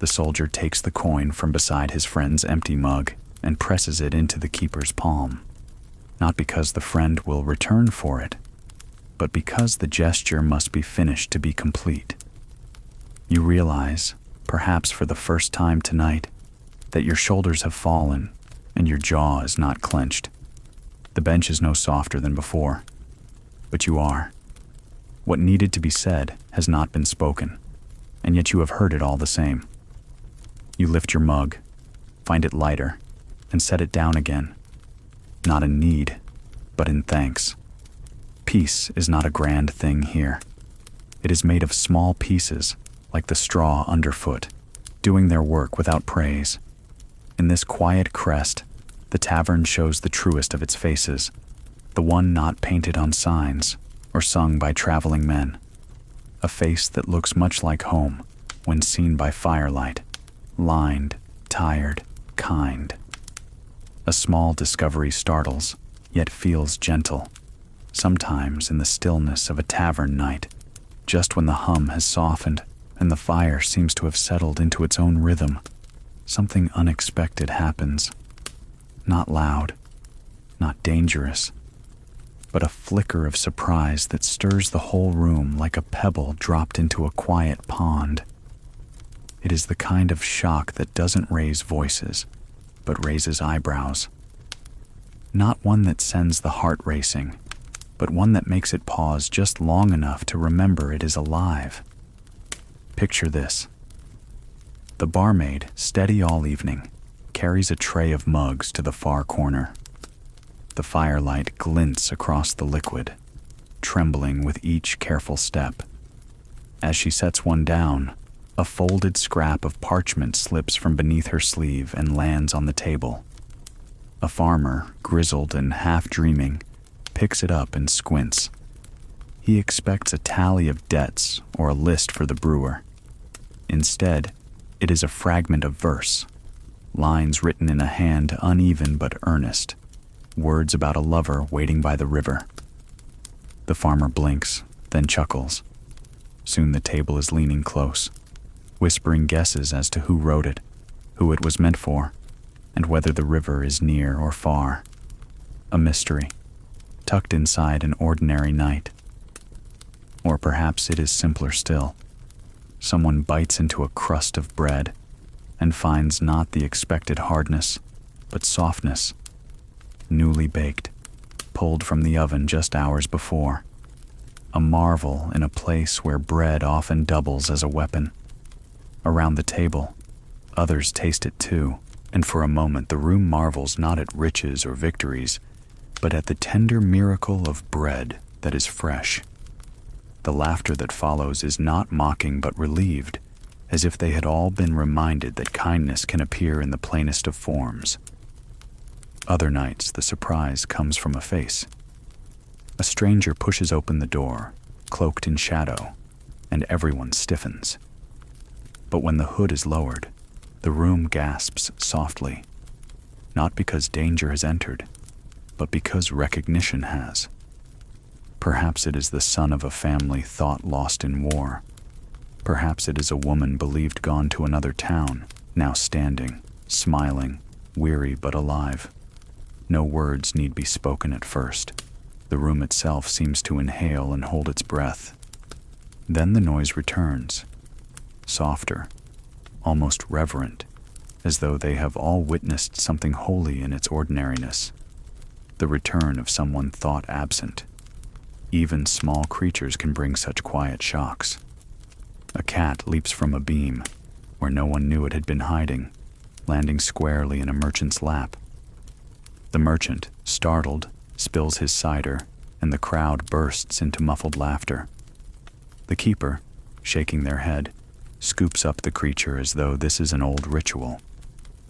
The soldier takes the coin from beside his friend's empty mug and presses it into the keeper's palm, not because the friend will return for it, but because the gesture must be finished to be complete. You realize, perhaps for the first time tonight, that your shoulders have fallen and your jaw is not clenched. The bench is no softer than before, but you are. What needed to be said has not been spoken, and yet you have heard it all the same. You lift your mug, find it lighter, and set it down again, not in need, but in thanks. Peace is not a grand thing here. It is made of small pieces, like the straw underfoot, doing their work without praise. In this quiet crest, the tavern shows the truest of its faces, the one not painted on signs or sung by traveling men. A face that looks much like home when seen by firelight, lined, tired, kind. A small discovery startles, yet feels gentle. Sometimes in the stillness of a tavern night, just when the hum has softened and the fire seems to have settled into its own rhythm, something unexpected happens. Not loud, not dangerous, but a flicker of surprise that stirs the whole room like a pebble dropped into a quiet pond. It is the kind of shock that doesn't raise voices, but raises eyebrows. Not one that sends the heart racing, but one that makes it pause just long enough to remember it is alive. Picture this. The barmaid, steady all evening, carries a tray of mugs to the far corner. The firelight glints across the liquid, trembling with each careful step. As she sets one down, a folded scrap of parchment slips from beneath her sleeve and lands on the table. A farmer, grizzled and half-dreaming, picks it up and squints. He expects a tally of debts or a list for the brewer. Instead, it is a fragment of verse, lines written in a hand uneven but earnest, words about a lover waiting by the river. The farmer blinks, then chuckles. Soon the table is leaning close, whispering guesses as to who wrote it, who it was meant for, and whether the river is near or far. A mystery, tucked inside an ordinary night. Or perhaps it is simpler still. Someone bites into a crust of bread and finds not the expected hardness, but softness, newly baked, pulled from the oven just hours before. A marvel in a place where bread often doubles as a weapon. Around the table, others taste it too, and for a moment the room marvels not at riches or victories, but at the tender miracle of bread that is fresh. The laughter that follows is not mocking but relieved, as if they had all been reminded that kindness can appear in the plainest of forms. Other nights the surprise comes from a face. A stranger pushes open the door, cloaked in shadow, and everyone stiffens. But when the hood is lowered, the room gasps softly, not because danger has entered, but because recognition has. Perhaps it is the son of a family thought lost in war. Perhaps it is a woman believed gone to another town, now standing, smiling, weary but alive. No words need be spoken at first. The room itself seems to inhale and hold its breath. Then the noise returns, softer, almost reverent, as though they have all witnessed something holy in its ordinariness, the return of someone thought absent. Even small creatures can bring such quiet shocks. A cat leaps from a beam, where no one knew it had been hiding, landing squarely in a merchant's lap. The merchant, startled, spills his cider, and the crowd bursts into muffled laughter. The keeper, shaking their head, scoops up the creature as though this is an old ritual.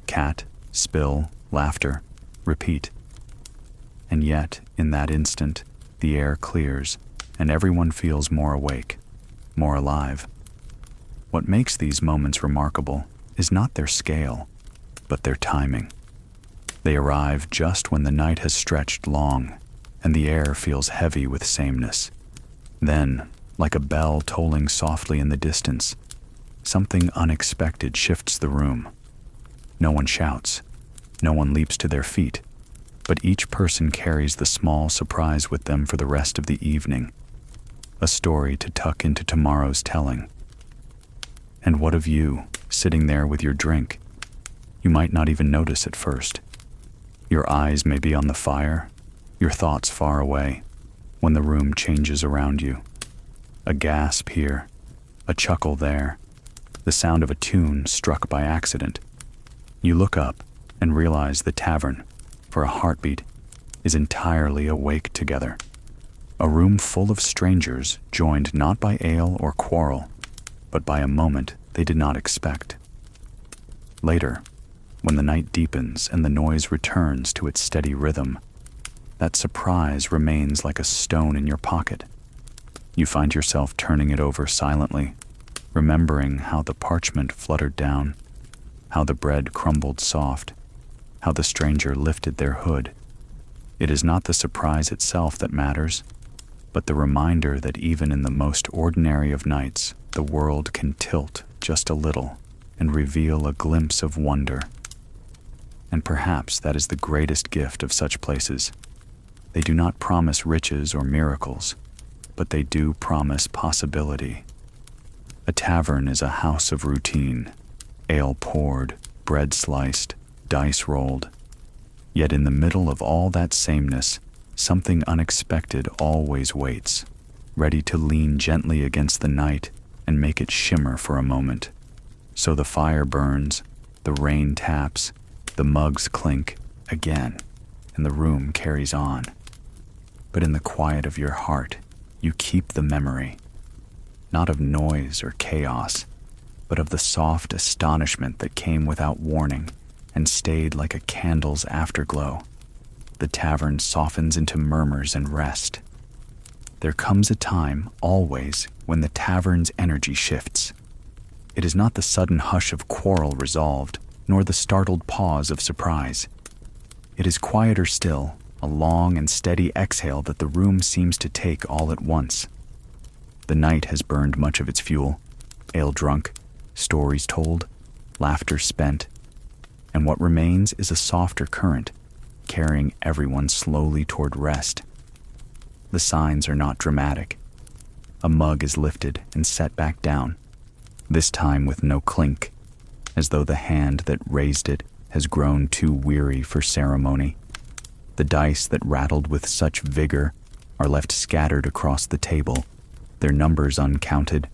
Cat, spill, laughter, repeat. And yet, in that instant, the air clears, and everyone feels more awake, more alive. What makes these moments remarkable is not their scale, but their timing. They arrive just when the night has stretched long, and the air feels heavy with sameness. Then, like a bell tolling softly in the distance, something unexpected shifts the room. No one shouts, no one leaps to their feet, but each person carries the small surprise with them for the rest of the evening, a story to tuck into tomorrow's telling. And what of you, sitting there with your drink? You might not even notice at first. Your eyes may be on the fire, your thoughts far away, when the room changes around you. A gasp here, a chuckle there, the sound of a tune struck by accident. You look up and realize the tavern, for a heartbeat, is entirely awake together. A room full of strangers joined not by ale or quarrel, but by a moment they did not expect. Later, when the night deepens and the noise returns to its steady rhythm, that surprise remains like a stone in your pocket. You find yourself turning it over silently, remembering how the parchment fluttered down, how the bread crumbled soft, how the stranger lifted their hood. It is not the surprise itself that matters, but the reminder that even in the most ordinary of nights, the world can tilt just a little and reveal a glimpse of wonder. And perhaps that is the greatest gift of such places. They do not promise riches or miracles, but they do promise possibility. A tavern is a house of routine, ale poured, bread sliced, dice rolled. Yet in the middle of all that sameness, something unexpected always waits, ready to lean gently against the night and make it shimmer for a moment. So the fire burns, the rain taps, the mugs clink again, and the room carries on. But in the quiet of your heart, you keep the memory, not of noise or chaos, but of the soft astonishment that came without warning and stayed like a candle's afterglow. The tavern softens into murmurs and rest. There comes a time, always, when the tavern's energy shifts. It is not the sudden hush of quarrel resolved, nor the startled pause of surprise. It is quieter still, a long and steady exhale that the room seems to take all at once. The night has burned much of its fuel, ale drunk, stories told, laughter spent, and what remains is a softer current, carrying everyone slowly toward rest. The signs are not dramatic. A mug is lifted and set back down, this time with no clink, as though the hand that raised it has grown too weary for ceremony. The dice that rattled with such vigor are left scattered across the table, their numbers uncounted,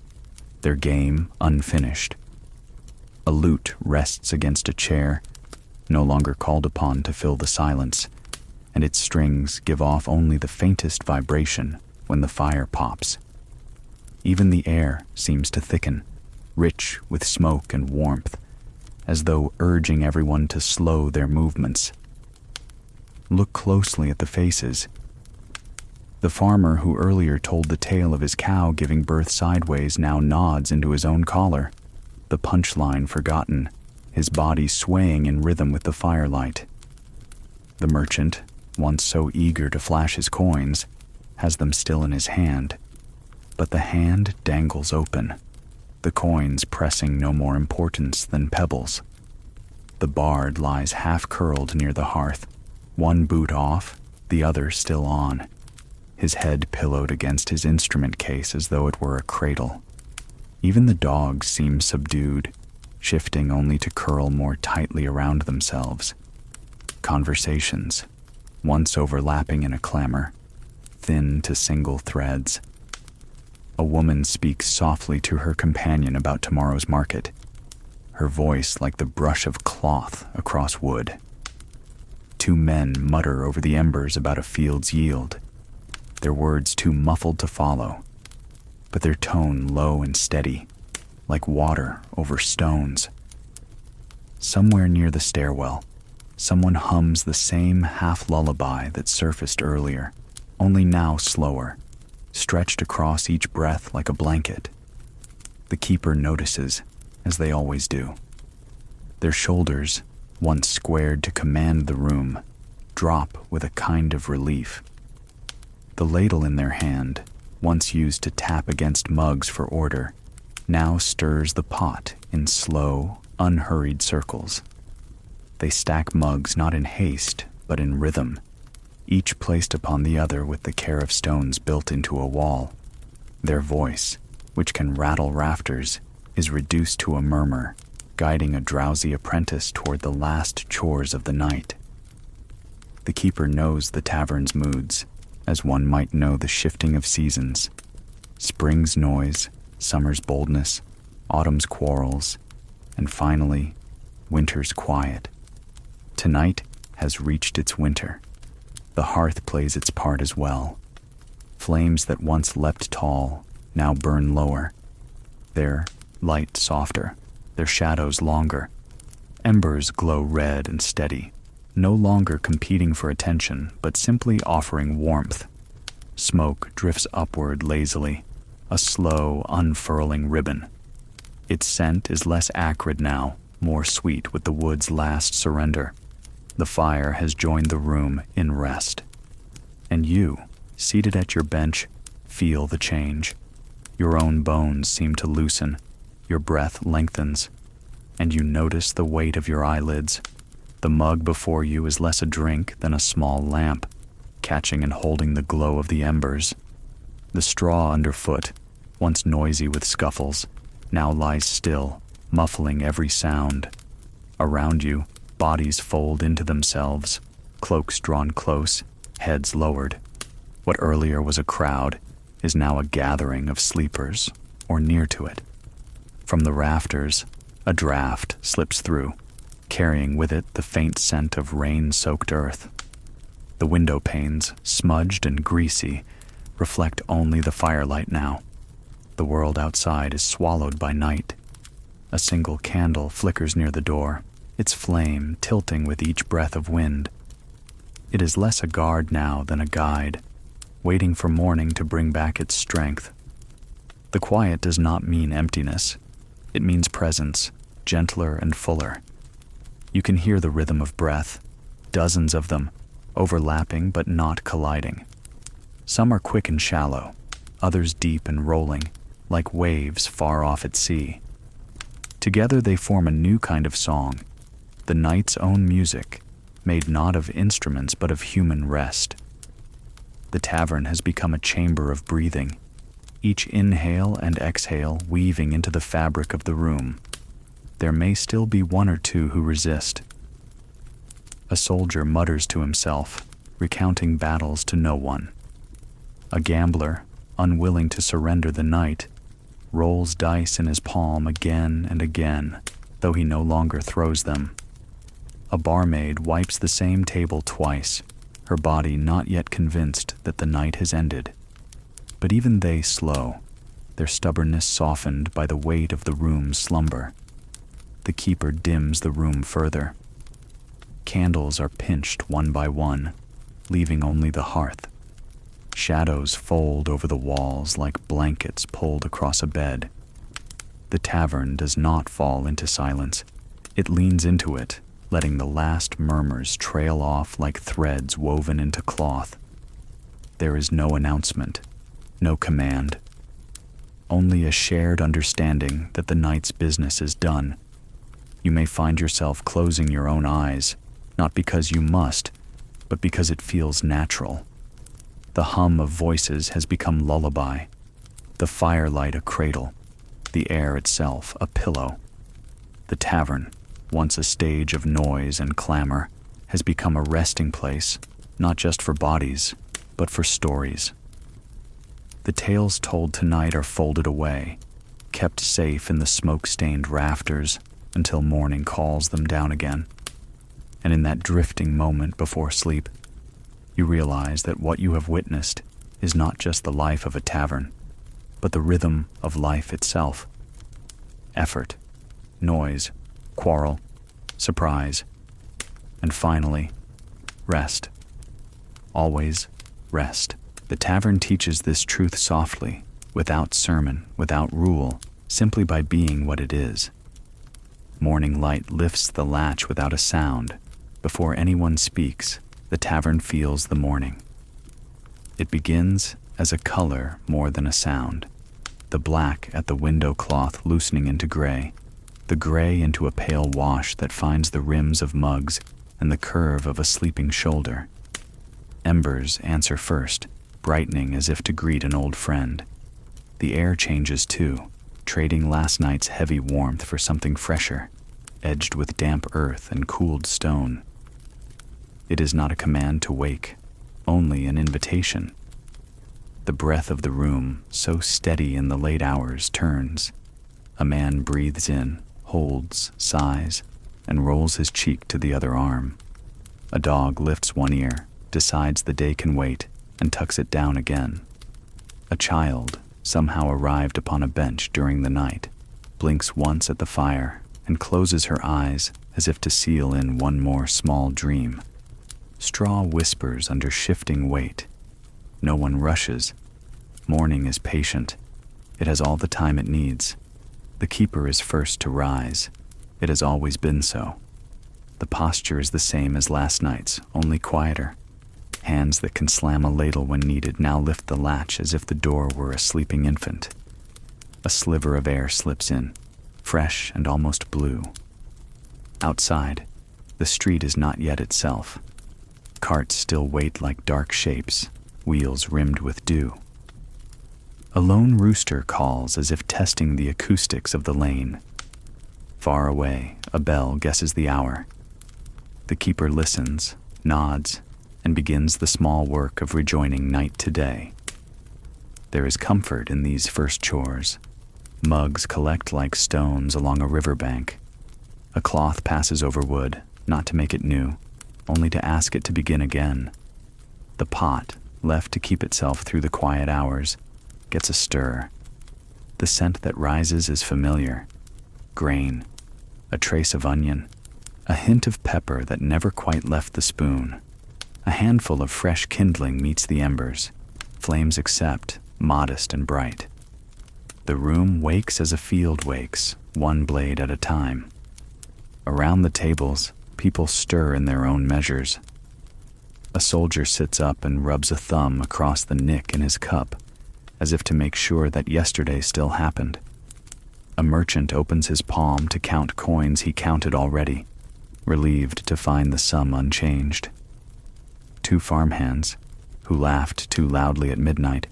their game unfinished. A lute rests against a chair, no longer called upon to fill the silence, and its strings give off only the faintest vibration when the fire pops. Even the air seems to thicken, rich with smoke and warmth, as though urging everyone to slow their movements. Look closely at the faces. The farmer who earlier told the tale of his cow giving birth sideways now nods into his own collar, the punchline forgotten, his body swaying in rhythm with the firelight. The merchant, once so eager to flash his coins, has them still in his hand, but the hand dangles open, the coins pressing no more importance than pebbles. The bard lies half-curled near the hearth, one boot off, the other still on. his head pillowed against his instrument case as though it were a cradle. Even the dogs seem subdued, shifting only to curl more tightly around themselves. Conversations, once overlapping in a clamor, thin to single threads. A woman speaks softly to her companion about tomorrow's market, her voice like the brush of cloth across wood. Two men mutter over the embers about a field's yield, their words too muffled to follow, but their tone low and steady, like water over stones. Somewhere near the stairwell, someone hums the same half-lullaby that surfaced earlier, only now slower, stretched across each breath like a blanket. The keeper notices, as they always do. Their shoulders, once squared to command the room, drop with a kind of relief. The ladle in their hand, once used to tap against mugs for order, now stirs the pot in slow, unhurried circles. They stack mugs not in haste, but in rhythm, each placed upon the other with the care of stones built into a wall. Their voice, which can rattle rafters, is reduced to a murmur, guiding a drowsy apprentice toward the last chores of the night. The keeper knows the tavern's moods, as one might know the shifting of seasons. Spring's noise, summer's boldness, autumn's quarrels, and finally, winter's quiet. Tonight has reached its winter. The hearth plays its part as well. Flames that once leapt tall now burn lower, their light softer, their shadows longer. Embers glow red and steady, no longer competing for attention, but simply offering warmth. Smoke drifts upward lazily, a slow, unfurling ribbon. Its scent is less acrid now, more sweet with the wood's last surrender. The fire has joined the room in rest. And you, seated at your bench, feel the change. Your own bones seem to loosen, your breath lengthens, and you notice the weight of your eyelids. The mug before you is less a drink than a small lamp, catching and holding the glow of the embers. The straw underfoot, once noisy with scuffles, now lies still, muffling every sound. Around you, bodies fold into themselves, cloaks drawn close, heads lowered. What earlier was a crowd is now a gathering of sleepers, or near to it. From the rafters, a draft slips through, carrying with it the faint scent of rain-soaked earth. The window panes, smudged and greasy, reflect only the firelight now. The world outside is swallowed by night. A single candle flickers near the door, its flame tilting with each breath of wind. It is less a guard now than a guide, waiting for morning to bring back its strength. The quiet does not mean emptiness. It means presence, gentler and fuller. You can hear the rhythm of breath, dozens of them, overlapping but not colliding. Some are quick and shallow, others deep and rolling, like waves far off at sea. Together they form a new kind of song, the night's own music, made not of instruments but of human rest. The tavern has become a chamber of breathing, each inhale and exhale weaving into the fabric of the room. There may still be one or two who resist. A soldier mutters to himself, recounting battles to no one. A gambler, unwilling to surrender the night, rolls dice in his palm again and again, though he no longer throws them. A barmaid wipes the same table twice, her body not yet convinced that the night has ended. But even they slow, their stubbornness softened by the weight of the room's slumber. The keeper dims the room further. Candles are pinched one by one, leaving only the hearth. Shadows fold over the walls like blankets pulled across a bed. The tavern does not fall into silence. It leans into it, letting the last murmurs trail off like threads woven into cloth. There is no announcement, no command, only a shared understanding that the night's business is done. You may find yourself closing your own eyes, not because you must, but because it feels natural. The hum of voices has become lullaby, the firelight a cradle, the air itself a pillow. The tavern, once a stage of noise and clamor, has become a resting place, not just for bodies, but for stories. The tales told tonight are folded away, kept safe in the smoke-stained rafters until morning calls them down again. And in that drifting moment before sleep, you realize that what you have witnessed is not just the life of a tavern, but the rhythm of life itself. Effort, noise, quarrel, surprise, and finally, rest. Always rest. The tavern teaches this truth softly, without sermon, without rule, simply by being what it is. Morning light lifts the latch without a sound. Before anyone speaks, the tavern feels the morning. It begins as a color more than a sound. The black at the window cloth loosening into gray, the gray into a pale wash that finds the rims of mugs and the curve of a sleeping shoulder. Embers answer first, brightening as if to greet an old friend. The air changes too, trading last night's heavy warmth for something fresher, edged with damp earth and cooled stone. It is not a command to wake, only an invitation. The breath of the room, so steady in the late hours, turns. A man breathes in, holds, sighs, and rolls his cheek to the other arm. A dog lifts one ear, decides the day can wait, and tucks it down again. A child, somehow arrived upon a bench during the night, blinks once at the fire and closes her eyes as if to seal in one more small dream. Straw whispers under shifting weight. No one rushes. Morning is patient. It has all the time it needs. The keeper is first to rise. It has always been so. The posture is the same as last night's, only quieter. Hands that can slam a ladle when needed now lift the latch as if the door were a sleeping infant. A sliver of air slips in, fresh and almost blue. Outside, the street is not yet itself. Carts still wait like dark shapes, wheels rimmed with dew. A lone rooster calls as if testing the acoustics of the lane. Far away, a bell guesses the hour. The keeper listens, nods, and begins the small work of rejoining night to day. There is comfort in these first chores. Mugs collect like stones along a riverbank. A cloth passes over wood, not to make it new, only to ask it to begin again. The pot, left to keep itself through the quiet hours, gets a stir. The scent that rises is familiar. Grain, a trace of onion, a hint of pepper that never quite left the spoon. A handful of fresh kindling meets the embers. Flames accept, modest and bright. The room wakes as a field wakes, one blade at a time. Around the tables, people stir in their own measures. A soldier sits up and rubs a thumb across the nick in his cup, as if to make sure that yesterday still happened. A merchant opens his palm to count coins he counted already, relieved to find the sum unchanged. Two farmhands, who laughed too loudly at midnight,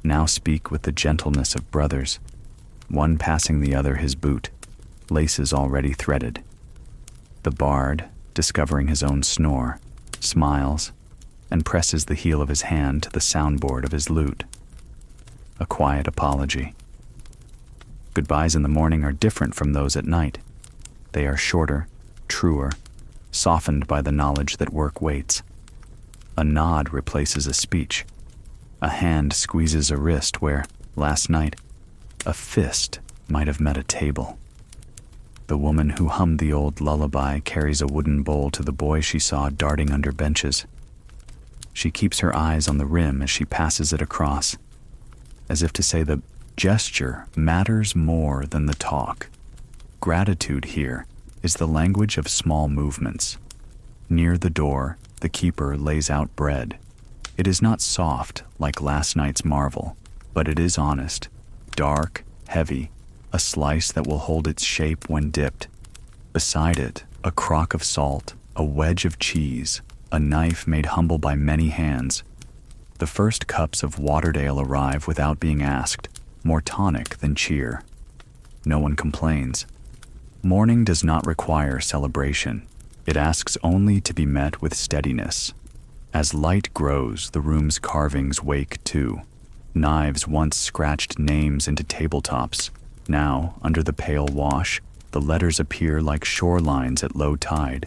now speak with the gentleness of brothers, one passing the other his boot, laces already threaded. The bard, discovering his own snore, smiles and presses the heel of his hand to the soundboard of his lute. A quiet apology. Goodbyes in the morning are different from those at night. They are shorter, truer, softened by the knowledge that work waits. A nod replaces a speech. A hand squeezes a wrist where, last night, a fist might have met a table. The woman who hummed the old lullaby carries a wooden bowl to the boy she saw darting under benches. She keeps her eyes on the rim as she passes it across, as if to say the gesture matters more than the talk. Gratitude here is the language of small movements. Near the door, the keeper lays out bread. It is not soft like last night's marvel, but it is honest, dark, heavy, a slice that will hold its shape when dipped. Beside it, a crock of salt, a wedge of cheese, a knife made humble by many hands. The first cups of watered ale arrive without being asked, more tonic than cheer. No one complains. Morning does not require celebration. It asks only to be met with steadiness. As light grows, the room's carvings wake too. Knives once scratched names into tabletops. Now, under the pale wash, the letters appear like shorelines at low tide.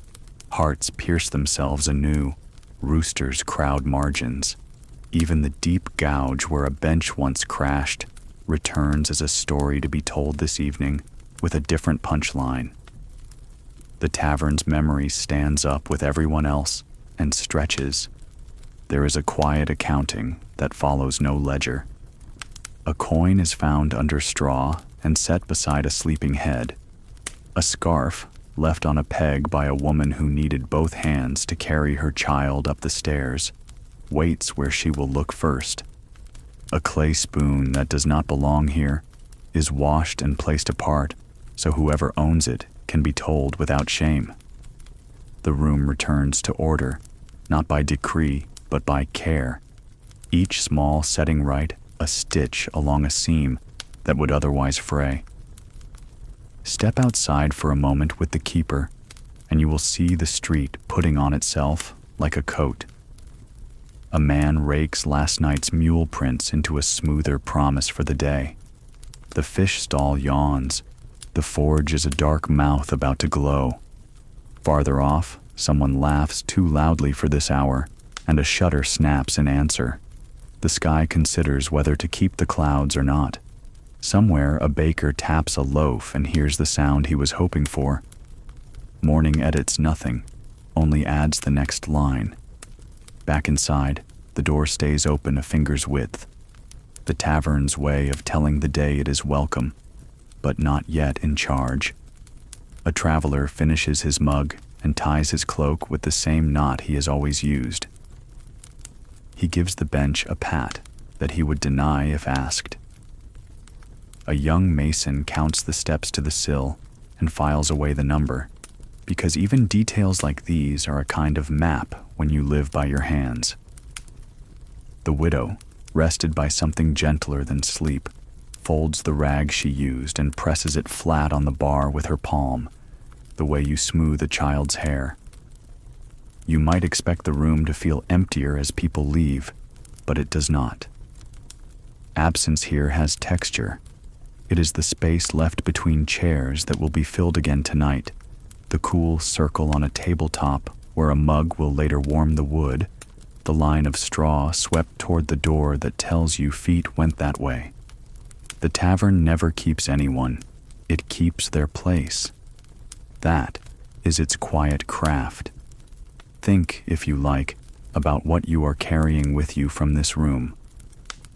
Hearts pierce themselves anew. Roosters crowd margins. Even the deep gouge where a bench once crashed returns as a story to be told this evening with a different punchline. The tavern's memory stands up with everyone else and stretches. There is a quiet accounting that follows no ledger. A coin is found under straw and set beside a sleeping head. A scarf, left on a peg by a woman who needed both hands to carry her child up the stairs, waits where she will look first. A clay spoon that does not belong here is washed and placed apart so whoever owns it can be told without shame. The room returns to order, not by decree, but by care. Each small setting right, a stitch along a seam that would otherwise fray. Step outside for a moment with the keeper, and you will see the street putting on itself like a coat. A man rakes last night's mule prints into a smoother promise for the day. The fish stall yawns. The forge is a dark mouth about to glow. Farther off, someone laughs too loudly for this hour, and a shutter snaps in answer. The sky considers whether to keep the clouds or not. Somewhere a baker taps a loaf and hears the sound he was hoping for. Morning edits nothing, only adds the next line. Back inside, the door stays open a finger's width. The tavern's way of telling the day it is welcome, but not yet in charge. A traveler finishes his mug and ties his cloak with the same knot he has always used. He gives the bench a pat that he would deny if asked. A young mason counts the steps to the sill and files away the number, because even details like these are a kind of map when you live by your hands. The widow, rested by something gentler than sleep, folds the rag she used and presses it flat on the bar with her palm, the way you smooth a child's hair. You might expect the room to feel emptier as people leave, but it does not. Absence here has texture. It is the space left between chairs that will be filled again tonight, the cool circle on a tabletop where a mug will later warm the wood, the line of straw swept toward the door that tells you feet went that way. The tavern never keeps anyone. It keeps their place. That is its quiet craft. Think, if you like, about what you are carrying with you from this room.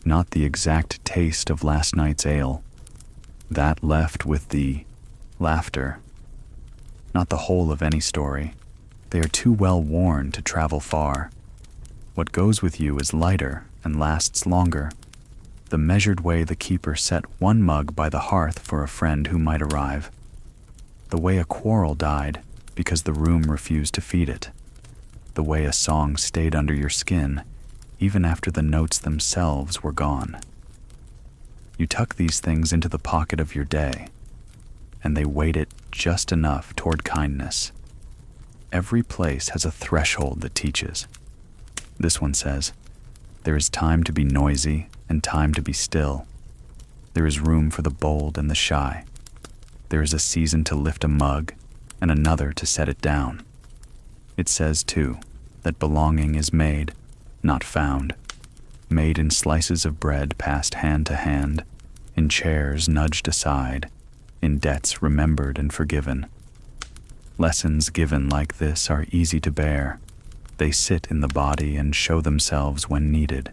Not the exact taste of last night's ale. That left with the laughter. Not the whole of any story. They are too well worn to travel far. What goes with you is lighter and lasts longer. The measured way the keeper set one mug by the hearth for a friend who might arrive. The way a quarrel died because the room refused to feed it. The way a song stayed under your skin even after the notes themselves were gone. You tuck these things into the pocket of your day, and they weight it just enough toward kindness. Every place has a threshold that teaches. This one says, there is time to be noisy and time to be still. There is room for the bold and the shy. There is a season to lift a mug and another to set it down. It says, too, that belonging is made, not found. Made in slices of bread passed hand to hand, in chairs nudged aside, in debts remembered and forgiven. Lessons given like this are easy to bear. They sit in the body and show themselves when needed.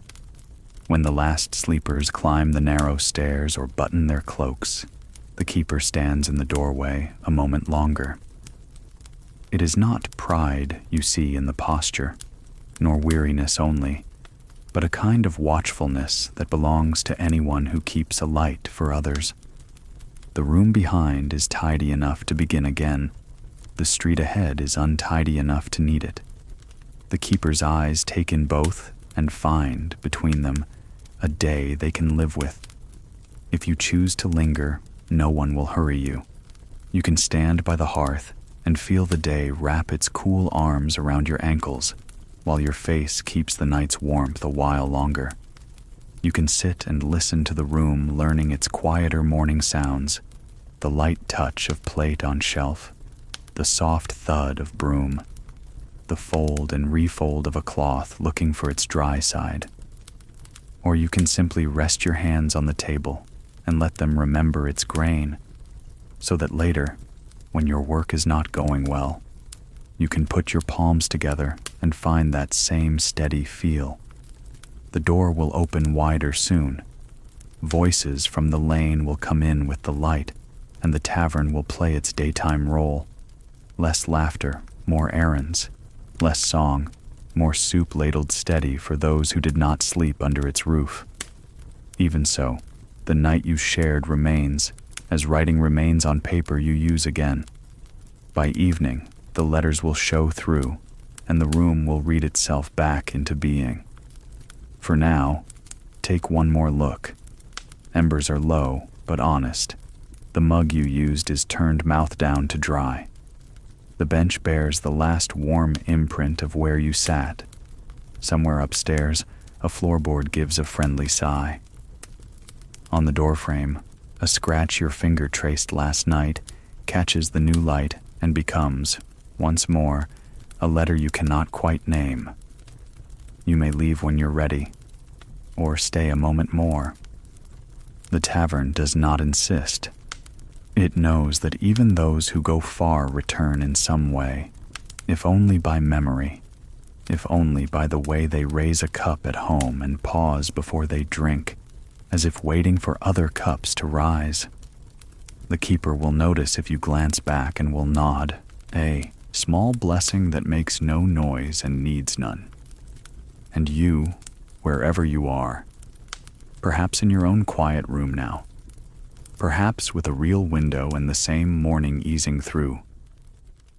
When the last sleepers climb the narrow stairs or button their cloaks, the keeper stands in the doorway a moment longer. It is not pride you see in the posture, nor weariness only, but a kind of watchfulness that belongs to anyone who keeps a light for others. The room behind is tidy enough to begin again. The street ahead is untidy enough to need it. The keeper's eyes take in both and find, between them, a day they can live with. If you choose to linger, no one will hurry you. You can stand by the hearth and feel the day wrap its cool arms around your ankles, while your face keeps the night's warmth a while longer. You can sit and listen to the room learning its quieter morning sounds, the light touch of plate on shelf, the soft thud of broom, the fold and refold of a cloth looking for its dry side. Or you can simply rest your hands on the table and let them remember its grain, so that later, when your work is not going well, you can put your palms together and find that same steady feel. The door will open wider soon. Voices from the lane will come in with the light, and the tavern will play its daytime role. Less laughter, more errands. Less song, more soup ladled steady for those who did not sleep under its roof. Even so, the night you shared remains, as writing remains on paper you use again. By evening, the letters will show through, and the room will read itself back into being. For now, take one more look. Embers are low, but honest. The mug you used is turned mouth down to dry. The bench bears the last warm imprint of where you sat. Somewhere upstairs, a floorboard gives a friendly sigh. On the doorframe, a scratch your finger traced last night catches the new light and becomes, once more, a letter you cannot quite name. You may leave when you're ready, or stay a moment more. The tavern does not insist. It knows that even those who go far return in some way, if only by memory, if only by the way they raise a cup at home and pause before they drink, as if waiting for other cups to rise. The keeper will notice if you glance back and will nod, a small blessing that makes no noise and needs none. And you, wherever you are, perhaps in your own quiet room now, perhaps with a real window and the same morning easing through,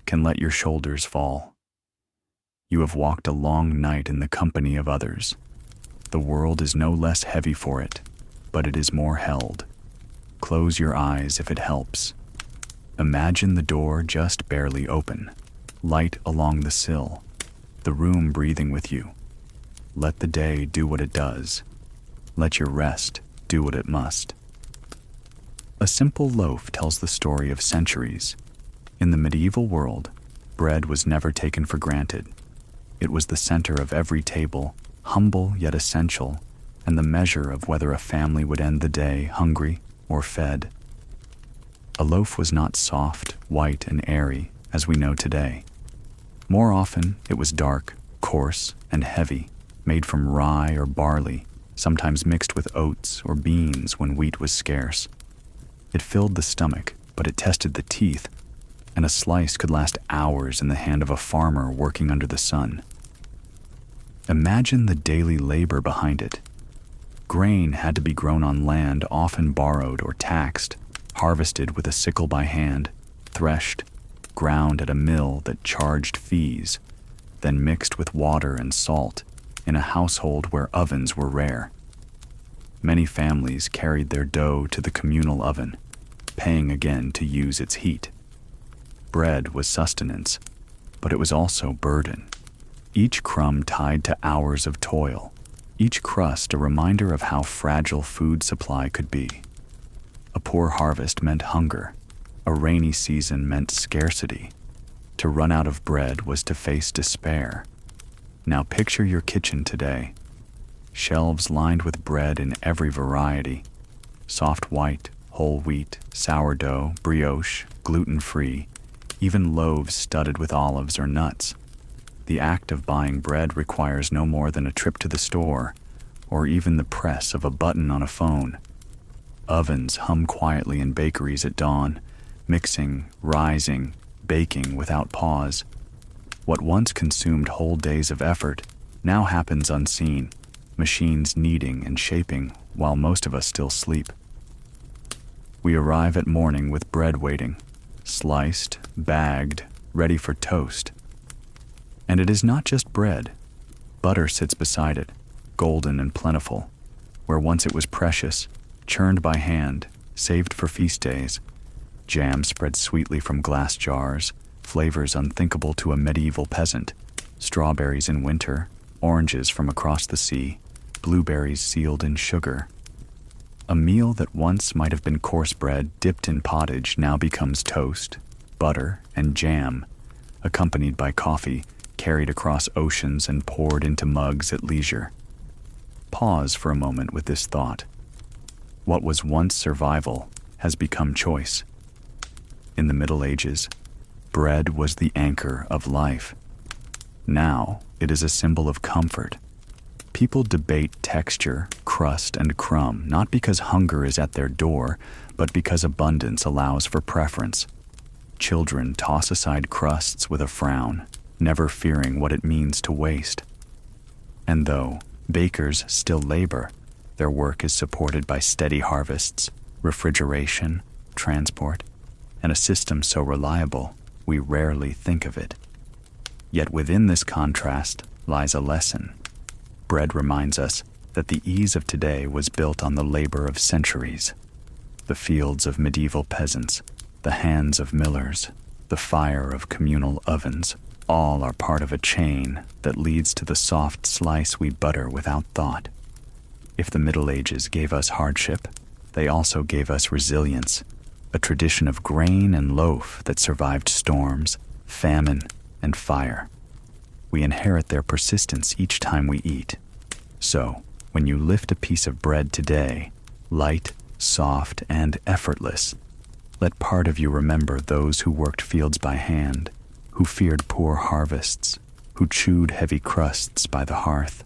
can let your shoulders fall. You have walked a long night in the company of others. The world is no less heavy for it, but it is more held. Close your eyes if it helps. Imagine the door just barely open, light along the sill, the room breathing with you. Let the day do what it does. Let your rest do what it must. A simple loaf tells the story of centuries. In the medieval world, bread was never taken for granted. It was the center of every table, humble yet essential, and the measure of whether a family would end the day hungry or fed. A loaf was not soft, white, and airy, as we know today. More often, it was dark, coarse, and heavy, made from rye or barley, sometimes mixed with oats or beans when wheat was scarce. It filled the stomach, but it tested the teeth, and a slice could last hours in the hand of a farmer working under the sun. Imagine the daily labor behind it. Grain had to be grown on land often borrowed or taxed, harvested with a sickle by hand, threshed, ground at a mill that charged fees, then mixed with water and salt in a household where ovens were rare. Many families carried their dough to the communal oven, paying again to use its heat. Bread was sustenance, but it was also burden. Each crumb tied to hours of toil, each crust a reminder of how fragile food supply could be. A poor harvest meant hunger. A rainy season meant scarcity. To run out of bread was to face despair. Now picture your kitchen today. Shelves lined with bread in every variety. Soft white, whole wheat, sourdough, brioche, gluten-free, even loaves studded with olives or nuts. The act of buying bread requires no more than a trip to the store, or even the press of a button on a phone. Ovens hum quietly in bakeries at dawn, mixing, rising, baking without pause. What once consumed whole days of effort now happens unseen, machines kneading and shaping while most of us still sleep. We arrive at morning with bread waiting, sliced, bagged, ready for toast. And it is not just bread. Butter sits beside it, golden and plentiful. Where once it was precious, churned by hand, saved for feast days. Jam spread sweetly from glass jars, flavors unthinkable to a medieval peasant. Strawberries in winter, oranges from across the sea, blueberries sealed in sugar. A meal that once might have been coarse bread dipped in pottage now becomes toast, butter, and jam, accompanied by coffee carried across oceans and poured into mugs at leisure. Pause for a moment with this thought. What was once survival has become choice. In the Middle Ages, bread was the anchor of life. Now it is a symbol of comfort. People debate texture, crust, and crumb not because hunger is at their door, but because abundance allows for preference. Children toss aside crusts with a frown, never fearing what it means to waste. And though bakers still labor, their work is supported by steady harvests, refrigeration, transport, and a system so reliable we rarely think of it. Yet within this contrast lies a lesson. Bread reminds us that the ease of today was built on the labor of centuries. The fields of medieval peasants, the hands of millers, the fire of communal ovens, all are part of a chain that leads to the soft slice we butter without thought. If the Middle Ages gave us hardship, they also gave us resilience, a tradition of grain and loaf that survived storms, famine, and fire. We inherit their persistence each time we eat. So, when you lift a piece of bread today, light, soft, and effortless, let part of you remember those who worked fields by hand, who feared poor harvests, who chewed heavy crusts by the hearth.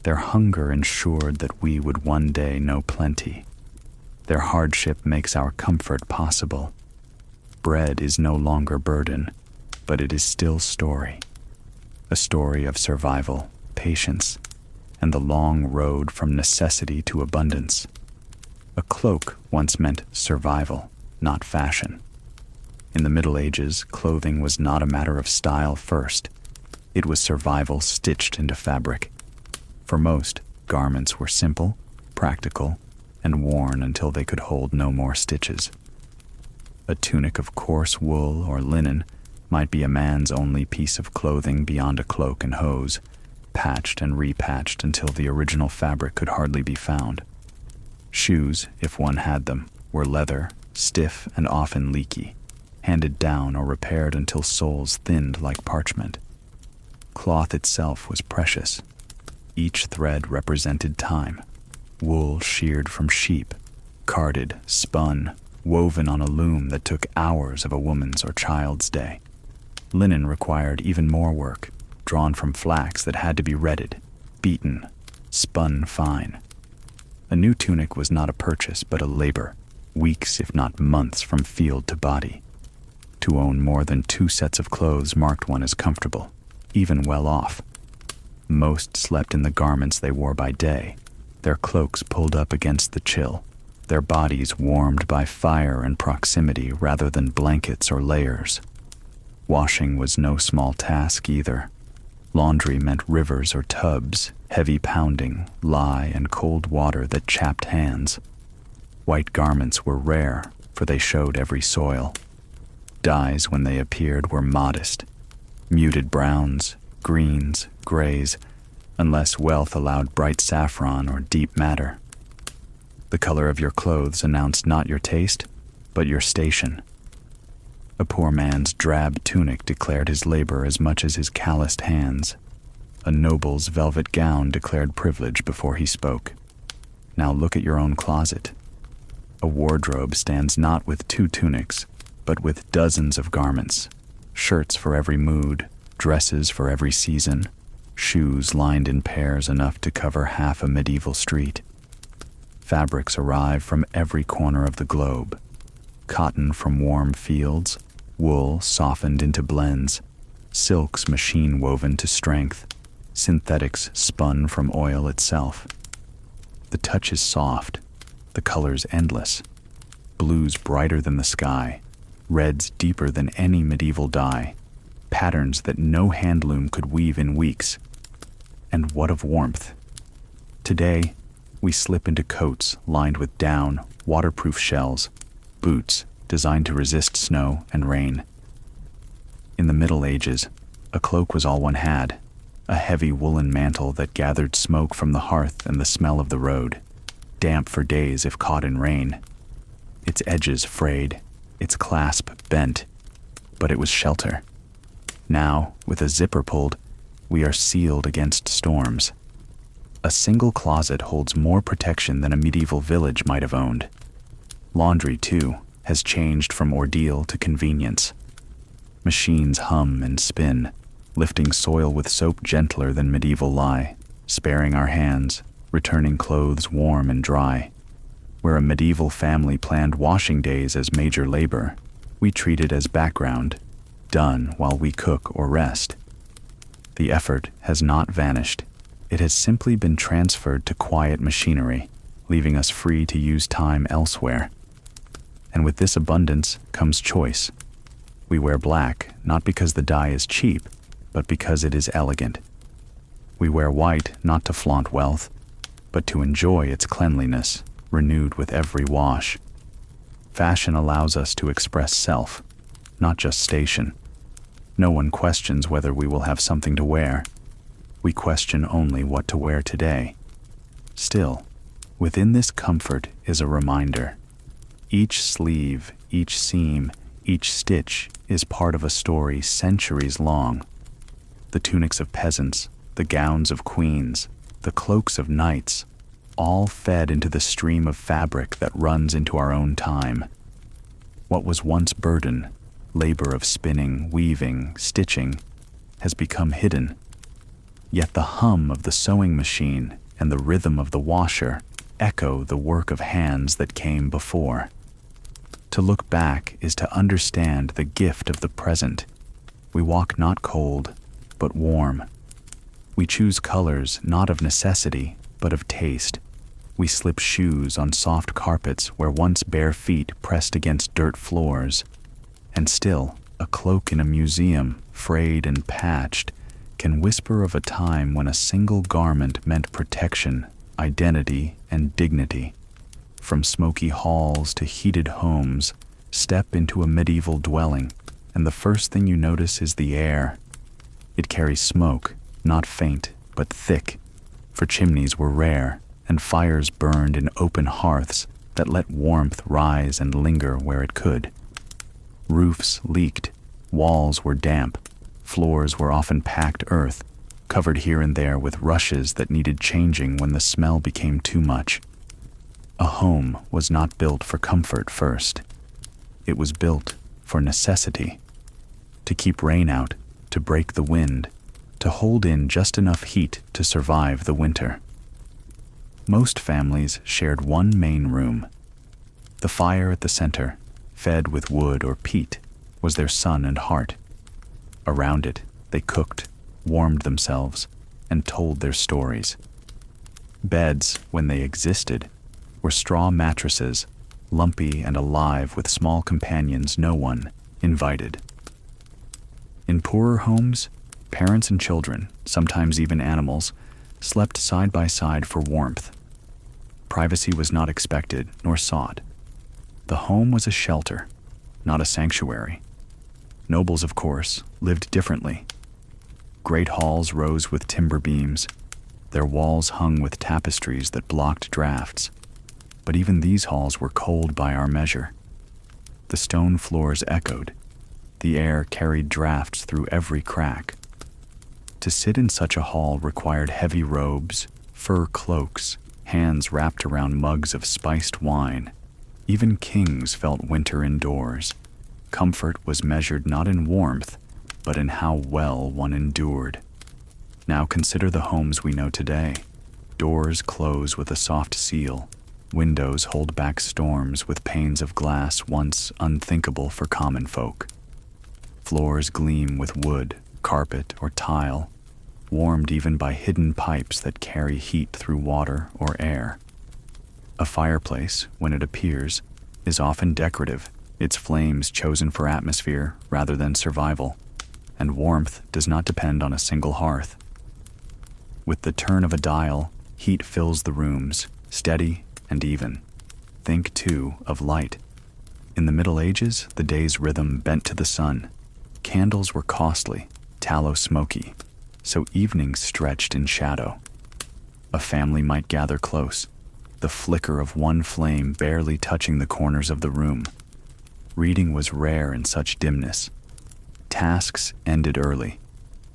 Their hunger ensured that we would one day know plenty. Their hardship makes our comfort possible. Bread is no longer burden, but it is still story. A story of survival, patience, and the long road from necessity to abundance. A cloak once meant survival, not fashion. In the Middle Ages, clothing was not a matter of style first. It was survival stitched into fabric. For most, garments were simple, practical, and worn until they could hold no more stitches. A tunic of coarse wool or linen might be a man's only piece of clothing beyond a cloak and hose, patched and repatched until the original fabric could hardly be found. Shoes, if one had them, were leather, stiff and often leaky, handed down or repaired until soles thinned like parchment. Cloth itself was precious. Each thread represented time. Wool sheared from sheep, carded, spun, woven on a loom that took hours of a woman's or child's day. Linen required even more work, drawn from flax that had to be retted, beaten, spun fine. A new tunic was not a purchase but a labor, weeks if not months from field to body. To own more than 2 sets of clothes marked one as comfortable, even well off. Most slept in the garments they wore by day, their cloaks pulled up against the chill, their bodies warmed by fire and proximity rather than blankets or layers. Washing was no small task either. Laundry meant rivers or tubs, heavy pounding, lye, and cold water that chapped hands. White garments were rare, for they showed every soil. Dyes, when they appeared, were modest. Muted browns, greens, grays, unless wealth allowed bright saffron or deep madder. The color of your clothes announced not your taste, but your station. A poor man's drab tunic declared his labor as much as his calloused hands. A noble's velvet gown declared privilege before he spoke. Now look at your own closet. A wardrobe stands not with 2 tunics, but with dozens of garments, shirts for every mood, dresses for every season, shoes lined in pairs enough to cover half a medieval street. Fabrics arrive from every corner of the globe. Cotton from warm fields, wool softened into blends, silks machine woven to strength, synthetics spun from oil itself. The touch is soft, the colors endless, blues brighter than the sky, reds deeper than any medieval dye, patterns that no handloom could weave in weeks. And what of warmth? Today, we slip into coats lined with down, waterproof shells, boots designed to resist snow and rain. In the Middle Ages, a cloak was all one had, a heavy woolen mantle that gathered smoke from the hearth and the smell of the road, damp for days if caught in rain. Its edges frayed, its clasp bent, but it was shelter. Now, with a zipper pulled, we are sealed against storms. A single closet holds more protection than a medieval village might have owned. Laundry, too, has changed from ordeal to convenience. Machines hum and spin, lifting soil with soap gentler than medieval lye, sparing our hands, returning clothes warm and dry. Where a medieval family planned washing days as major labor, we treat it as background, done while we cook or rest. The effort has not vanished. It has simply been transferred to quiet machinery, leaving us free to use time elsewhere. And with this abundance comes choice. We wear black not because the dye is cheap, but because it is elegant. We wear white not to flaunt wealth, but to enjoy its cleanliness, renewed with every wash. Fashion allows us to express self, not just station. No one questions whether we will have something to wear. We question only what to wear today. Still, within this comfort is a reminder. Each sleeve, each seam, each stitch is part of a story centuries long. The tunics of peasants, the gowns of queens, the cloaks of knights, all fed into the stream of fabric that runs into our own time. What was once burden, labor of spinning, weaving, stitching, has become hidden. Yet the hum of the sewing machine and the rhythm of the washer echo the work of hands that came before. To look back is to understand the gift of the present. We walk not cold, but warm. We choose colors not of necessity, but of taste. We slip shoes on soft carpets where once bare feet pressed against dirt floors. And still, a cloak in a museum, frayed and patched, can whisper of a time when a single garment meant protection, identity, and dignity. From smoky halls to heated homes, step into a medieval dwelling, and the first thing you notice is the air. It carries smoke, not faint, but thick, for chimneys were rare, and fires burned in open hearths that let warmth rise and linger where it could. Roofs leaked, walls were damp, floors were often packed earth, covered here and there with rushes that needed changing when the smell became too much. A home was not built for comfort first. It was built for necessity. To keep rain out, to break the wind, to hold in just enough heat to survive the winter. Most families shared one main room. The fire at the center, fed with wood or peat, was their sun and heart. Around it, they cooked, warmed themselves, and told their stories. Beds, when they existed, were straw mattresses, lumpy and alive with small companions no one invited. In poorer homes, parents and children, sometimes even animals, slept side by side for warmth. Privacy was not expected nor sought. The home was a shelter, not a sanctuary. Nobles, of course, lived differently. Great halls rose with timber beams, their walls hung with tapestries that blocked drafts. But even these halls were cold by our measure. The stone floors echoed. The air carried drafts through every crack. To sit in such a hall required heavy robes, fur cloaks, hands wrapped around mugs of spiced wine. Even kings felt winter indoors. Comfort was measured not in warmth, but in how well one endured. Now consider the homes we know today. Doors close with a soft seal. Windows hold back storms with panes of glass once unthinkable for common folk. Floors gleam with wood, carpet, or tile, warmed even by hidden pipes that carry heat through water or air. A fireplace, when it appears, is often decorative, its flames chosen for atmosphere rather than survival, and warmth does not depend on a single hearth. With the turn of a dial, Heat fills the rooms, steady and even. Think, too, of light. In the Middle Ages, the day's rhythm bent to the sun. Candles were costly, tallow smoky, so evenings stretched in shadow. A family might gather close, the flicker of one flame barely touching the corners of the room. Reading was rare in such dimness. Tasks ended early.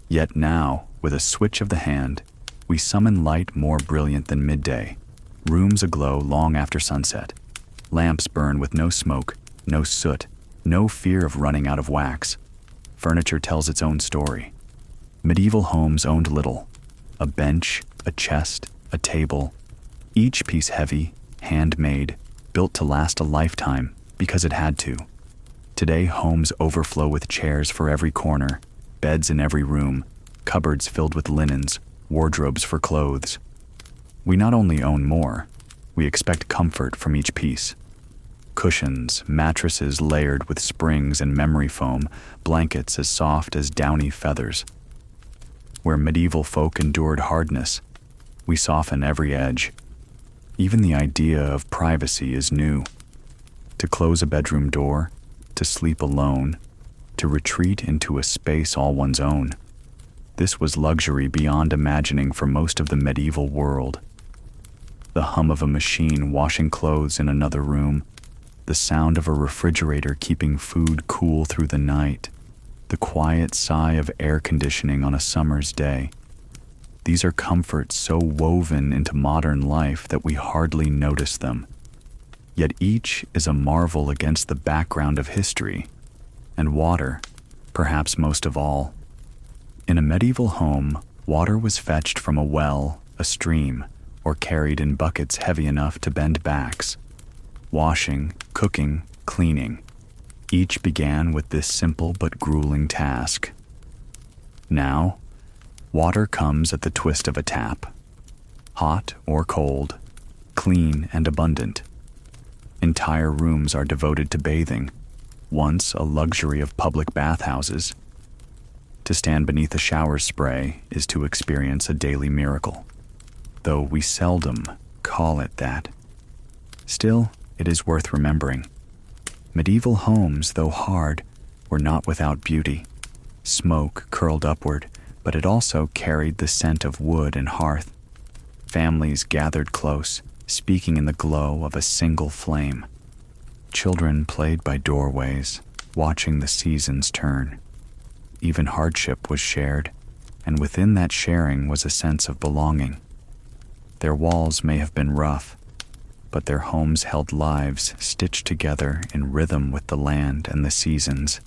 Yet now, with a switch of the hand, we summon light more brilliant than midday. Rooms aglow long after sunset. Lamps burn with no smoke, no soot, no fear of running out of wax. Furniture tells its own story. Medieval homes owned little: a bench, a chest, a table, each piece heavy, handmade, built to last a lifetime because it had to. Today, homes overflow with chairs for every corner, beds in every room, cupboards filled with linens, wardrobes for clothes. We not only own more, we expect comfort from each piece. Cushions, mattresses layered with springs and memory foam, blankets as soft as downy feathers. Where medieval folk endured hardness, we soften every edge. Even the idea of privacy is new. To close a bedroom door, to sleep alone, to retreat into a space all one's own. This was luxury beyond imagining for most of the medieval world. The hum of a machine washing clothes in another room, the sound of a refrigerator keeping food cool through the night, the quiet sigh of air conditioning on a summer's day. These are comforts so woven into modern life that we hardly notice them. Yet each is a marvel against the background of history, and water, perhaps most of all. In a medieval home, water was fetched from a well, a stream, or carried in buckets heavy enough to bend backs. Washing, cooking, cleaning. Each began with this simple but grueling task. Now, water comes at the twist of a tap. Hot or cold, clean and abundant. Entire rooms are devoted to bathing, once a luxury of public bathhouses. To stand beneath a shower spray is to experience a daily miracle, though we seldom call it that. Still, it is worth remembering. Medieval homes, though hard, were not without beauty. Smoke curled upward, but it also carried the scent of wood and hearth. Families gathered close, speaking in the glow of a single flame. Children played by doorways, watching the seasons turn. Even hardship was shared, and within that sharing was a sense of belonging. Their walls may have been rough, but their homes held lives stitched together in rhythm with the land and the seasons.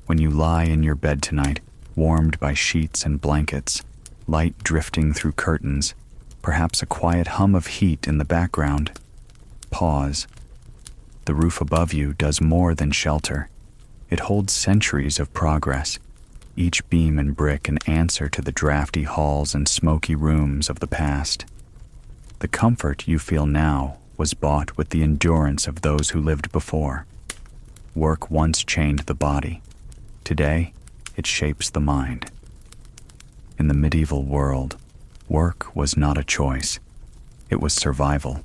When you lie in your bed tonight, warmed by sheets and blankets, light drifting through curtains, perhaps a quiet hum of heat in the background, pause. The roof above you does more than shelter. It holds centuries of progress, each beam and brick an answer to the drafty halls and smoky rooms of the past. The comfort you feel now was bought with the endurance of those who lived before. Work once chained the body. Today, it shapes the mind. In the medieval world, work was not a choice. It was survival.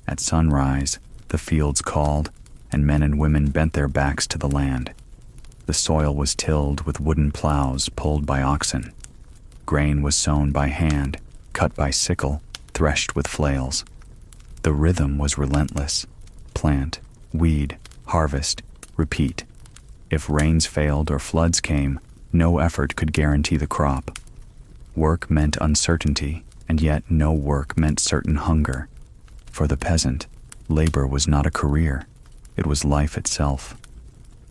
At sunrise, the fields called, and men and women bent their backs to the land. The soil was tilled with wooden plows pulled by oxen. Grain was sown by hand, cut by sickle, threshed with flails. The rhythm was relentless. Plant, weed, harvest, repeat. If rains failed or floods came, no effort could guarantee the crop. Work meant uncertainty, and yet no work meant certain hunger. For the peasant, labor was not a career. It was life itself.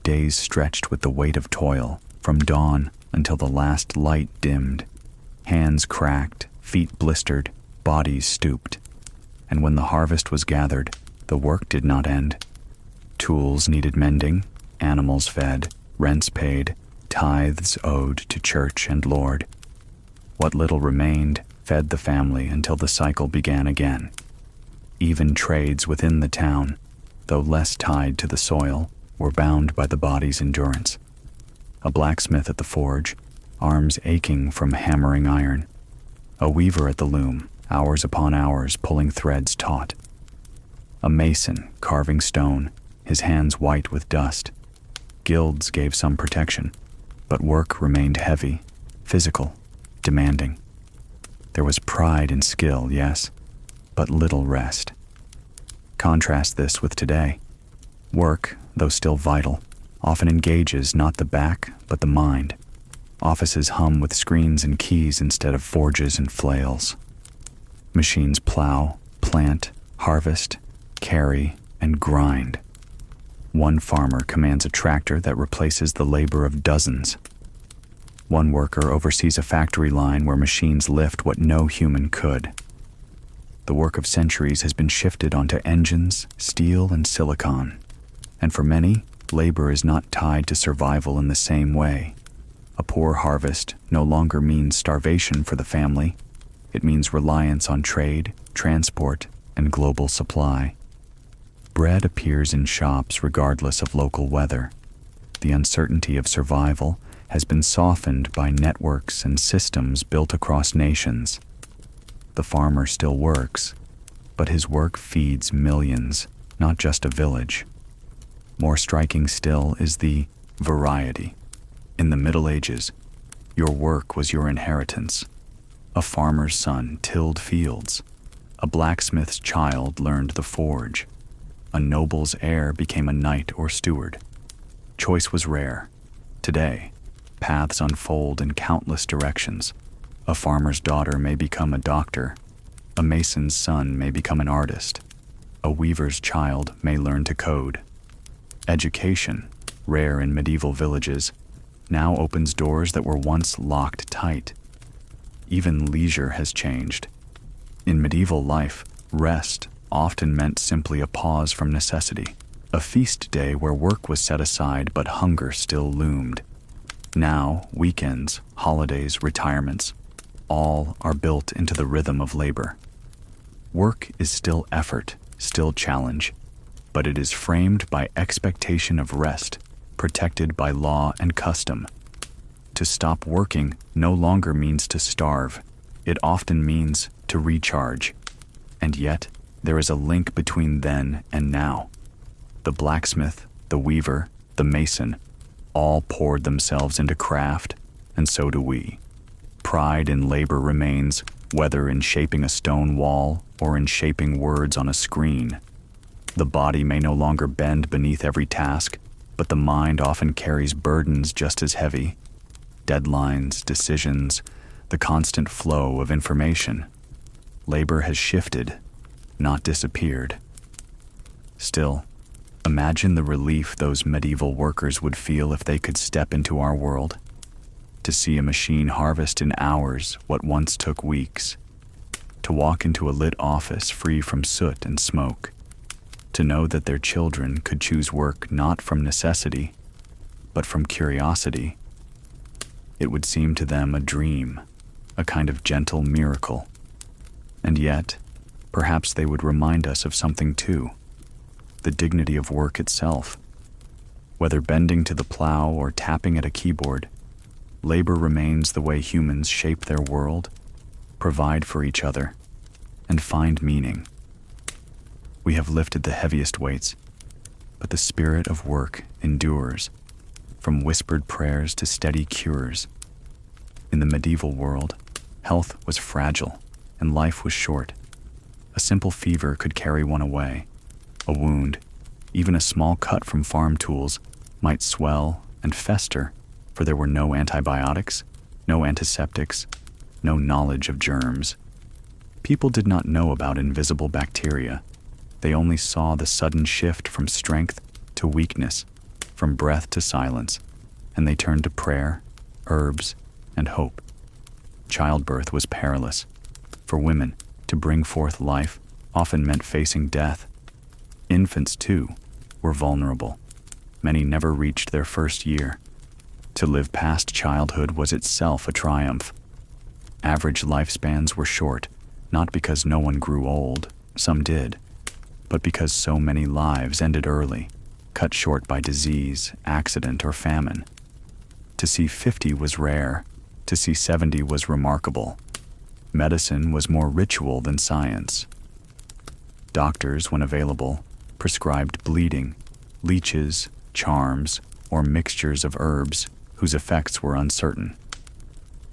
Days stretched with the weight of toil, from dawn until the last light dimmed. Hands cracked, feet blistered, bodies stooped. And when the harvest was gathered, the work did not end. Tools needed mending, animals fed, rents paid, tithes owed to church and Lord. What little remained fed the family until the cycle began again. Even trades within the town, though less tied to the soil, were bound by the body's endurance. A blacksmith at the forge, arms aching from hammering iron. A weaver at the loom, hours upon hours pulling threads taut. A mason carving stone, his hands white with dust. Guilds gave some protection, but work remained heavy, physical, demanding. There was pride in skill, yes, but little rest. Contrast this with today. Work, though still vital, often engages not the back, but the mind. Offices hum with screens and keys instead of forges and flails. Machines plow, plant, harvest, carry, and grind. One farmer commands a tractor that replaces the labor of dozens. One worker oversees a factory line where machines lift what no human could. The work of centuries has been shifted onto engines, steel, and silicon. And for many, labor is not tied to survival in the same way. A poor harvest no longer means starvation for the family. It means reliance on trade, transport, and global supply. Bread appears in shops regardless of local weather. The uncertainty of survival has been softened by networks and systems built across nations. The farmer still works, but his work feeds millions, not just a village. More striking still is the variety. In the Middle Ages, your work was your inheritance. A farmer's son tilled fields. A blacksmith's child learned the forge. A noble's heir became a knight or steward. Choice was rare. Today, paths unfold in countless directions. A farmer's daughter may become a doctor. A mason's son may become an artist. A weaver's child may learn to code. Education, rare in medieval villages, now opens doors that were once locked tight. Even leisure has changed. In medieval life, rest often meant simply a pause from necessity, a feast day where work was set aside but hunger still loomed. Now, weekends, holidays, retirements, all are built into the rhythm of labor. Work is still effort, still challenge, but it is framed by expectation of rest, protected by law and custom. To stop working no longer means to starve. It often means to recharge. And yet, there is a link between then and now. The blacksmith, the weaver, the mason, all poured themselves into craft, and so do we. Pride in labor remains, whether in shaping a stone wall or in shaping words on a screen. The body may no longer bend beneath every task, but the mind often carries burdens just as heavy. Deadlines, decisions, the constant flow of information. Labor has shifted, not disappeared. Still, imagine the relief those medieval workers would feel if they could step into our world. To see a machine harvest in hours what once took weeks. To walk into a lit office free from soot and smoke. To know that their children could choose work not from necessity, but from curiosity. It would seem to them a dream, a kind of gentle miracle. And yet, perhaps they would remind us of something too, the dignity of work itself. Whether bending to the plow or tapping at a keyboard, labor remains the way humans shape their world, provide for each other, and find meaning. We have lifted the heaviest weights, but the spirit of work endures, from whispered prayers to steady cures. In the medieval world, health was fragile and life was short. A simple fever could carry one away. A wound, even a small cut from farm tools, might swell and fester, for there were no antibiotics, no antiseptics, no knowledge of germs. People did not know about invisible bacteria. They only saw the sudden shift from strength to weakness, from breath to silence, and they turned to prayer, herbs, and hope. Childbirth was perilous. For women, to bring forth life often meant facing death. Infants, too, were vulnerable. Many never reached their first year. To live past childhood was itself a triumph. Average lifespans were short, not because no one grew old, some did, but because so many lives ended early, cut short by disease, accident, or famine. To see 50 was rare. To see 70 was remarkable. Medicine was more ritual than science. Doctors, when available, prescribed bleeding, leeches, charms, or mixtures of herbs whose effects were uncertain.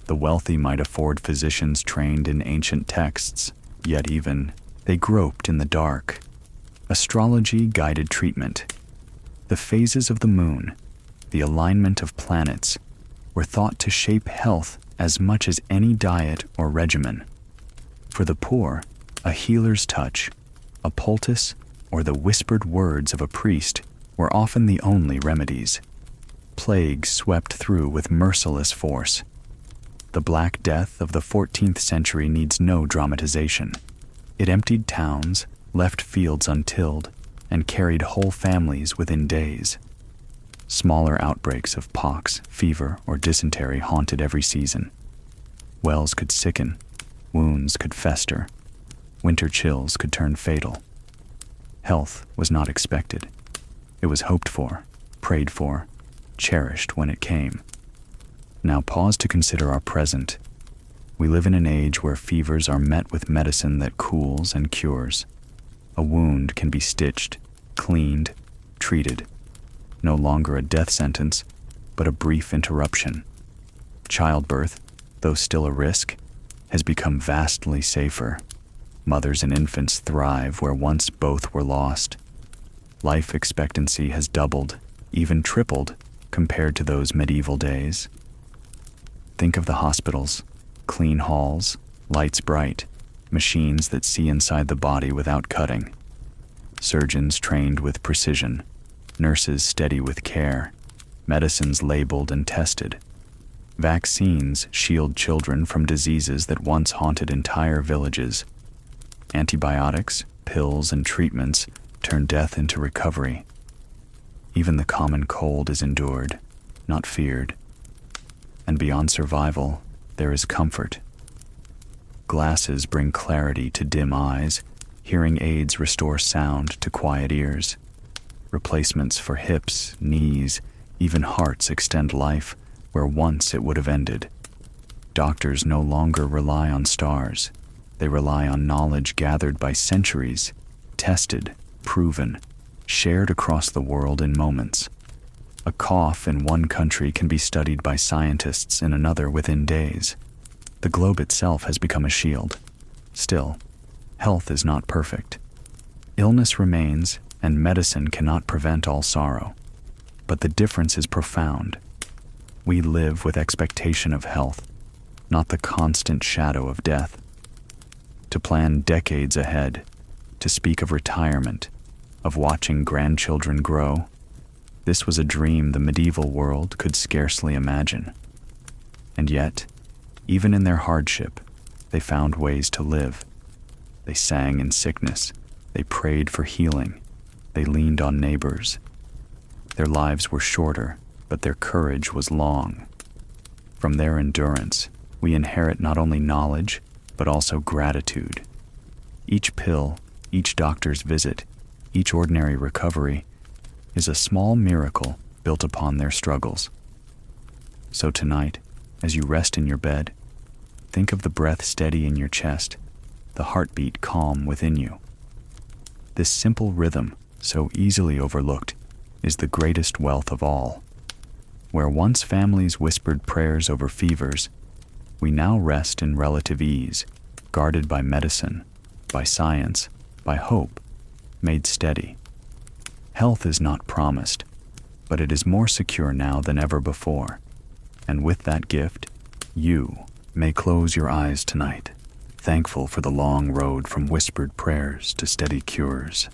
The wealthy might afford physicians trained in ancient texts, yet even they groped in the dark. Astrology guided treatment. The phases of the moon, the alignment of planets, were thought to shape health as much as any diet or regimen. For the poor, a healer's touch, a poultice, or the whispered words of a priest were often the only remedies. Plagues swept through with merciless force. The Black Death of the 14th century needs no dramatization. It emptied towns, left fields untilled, and carried whole families within days. Smaller outbreaks of pox, fever, or dysentery haunted every season. Wells could sicken, wounds could fester, winter chills could turn fatal. Health was not expected. It was hoped for, prayed for, cherished when it came. Now pause to consider our present. We live in an age where fevers are met with medicine that cools and cures. A wound can be stitched, cleaned, treated. No longer a death sentence, but a brief interruption. Childbirth, though still a risk, has become vastly safer. Mothers and infants thrive where once both were lost. Life expectancy has doubled, even tripled, compared to those medieval days. Think of the hospitals, clean halls, lights bright, machines that see inside the body without cutting. Surgeons trained with precision, nurses steady with care, medicines labeled and tested. Vaccines shield children from diseases that once haunted entire villages. Antibiotics, pills, and treatments turn death into recovery. Even the common cold is endured, not feared. And beyond survival, there is comfort. Glasses bring clarity to dim eyes. Hearing aids restore sound to quiet ears. Replacements for hips, knees, even hearts extend life where once it would have ended. Doctors no longer rely on stars. They rely on knowledge gathered by centuries, tested, proven, shared across the world in moments. A cough in one country can be studied by scientists in another within days. The globe itself has become a shield. Still, health is not perfect. Illness remains, and medicine cannot prevent all sorrow. But the difference is profound. We live with expectation of health, not the constant shadow of death. To plan decades ahead, to speak of retirement, of watching grandchildren grow, this was a dream the medieval world could scarcely imagine. And yet, even in their hardship, they found ways to live. They sang in sickness, they prayed for healing, they leaned on neighbors. Their lives were shorter, but their courage was long. From their endurance, we inherit not only knowledge, but also gratitude. Each pill, each doctor's visit, each ordinary recovery is a small miracle built upon their struggles. So tonight, as you rest in your bed, think of the breath steady in your chest, the heartbeat calm within you. This simple rhythm, so easily overlooked, is the greatest wealth of all. Where once families whispered prayers over fevers, we now rest in relative ease, guarded by medicine, by science, by hope, made steady. Health is not promised, but it is more secure now than ever before. And with that gift, you may close your eyes tonight, thankful for the long road from whispered prayers to steady cures.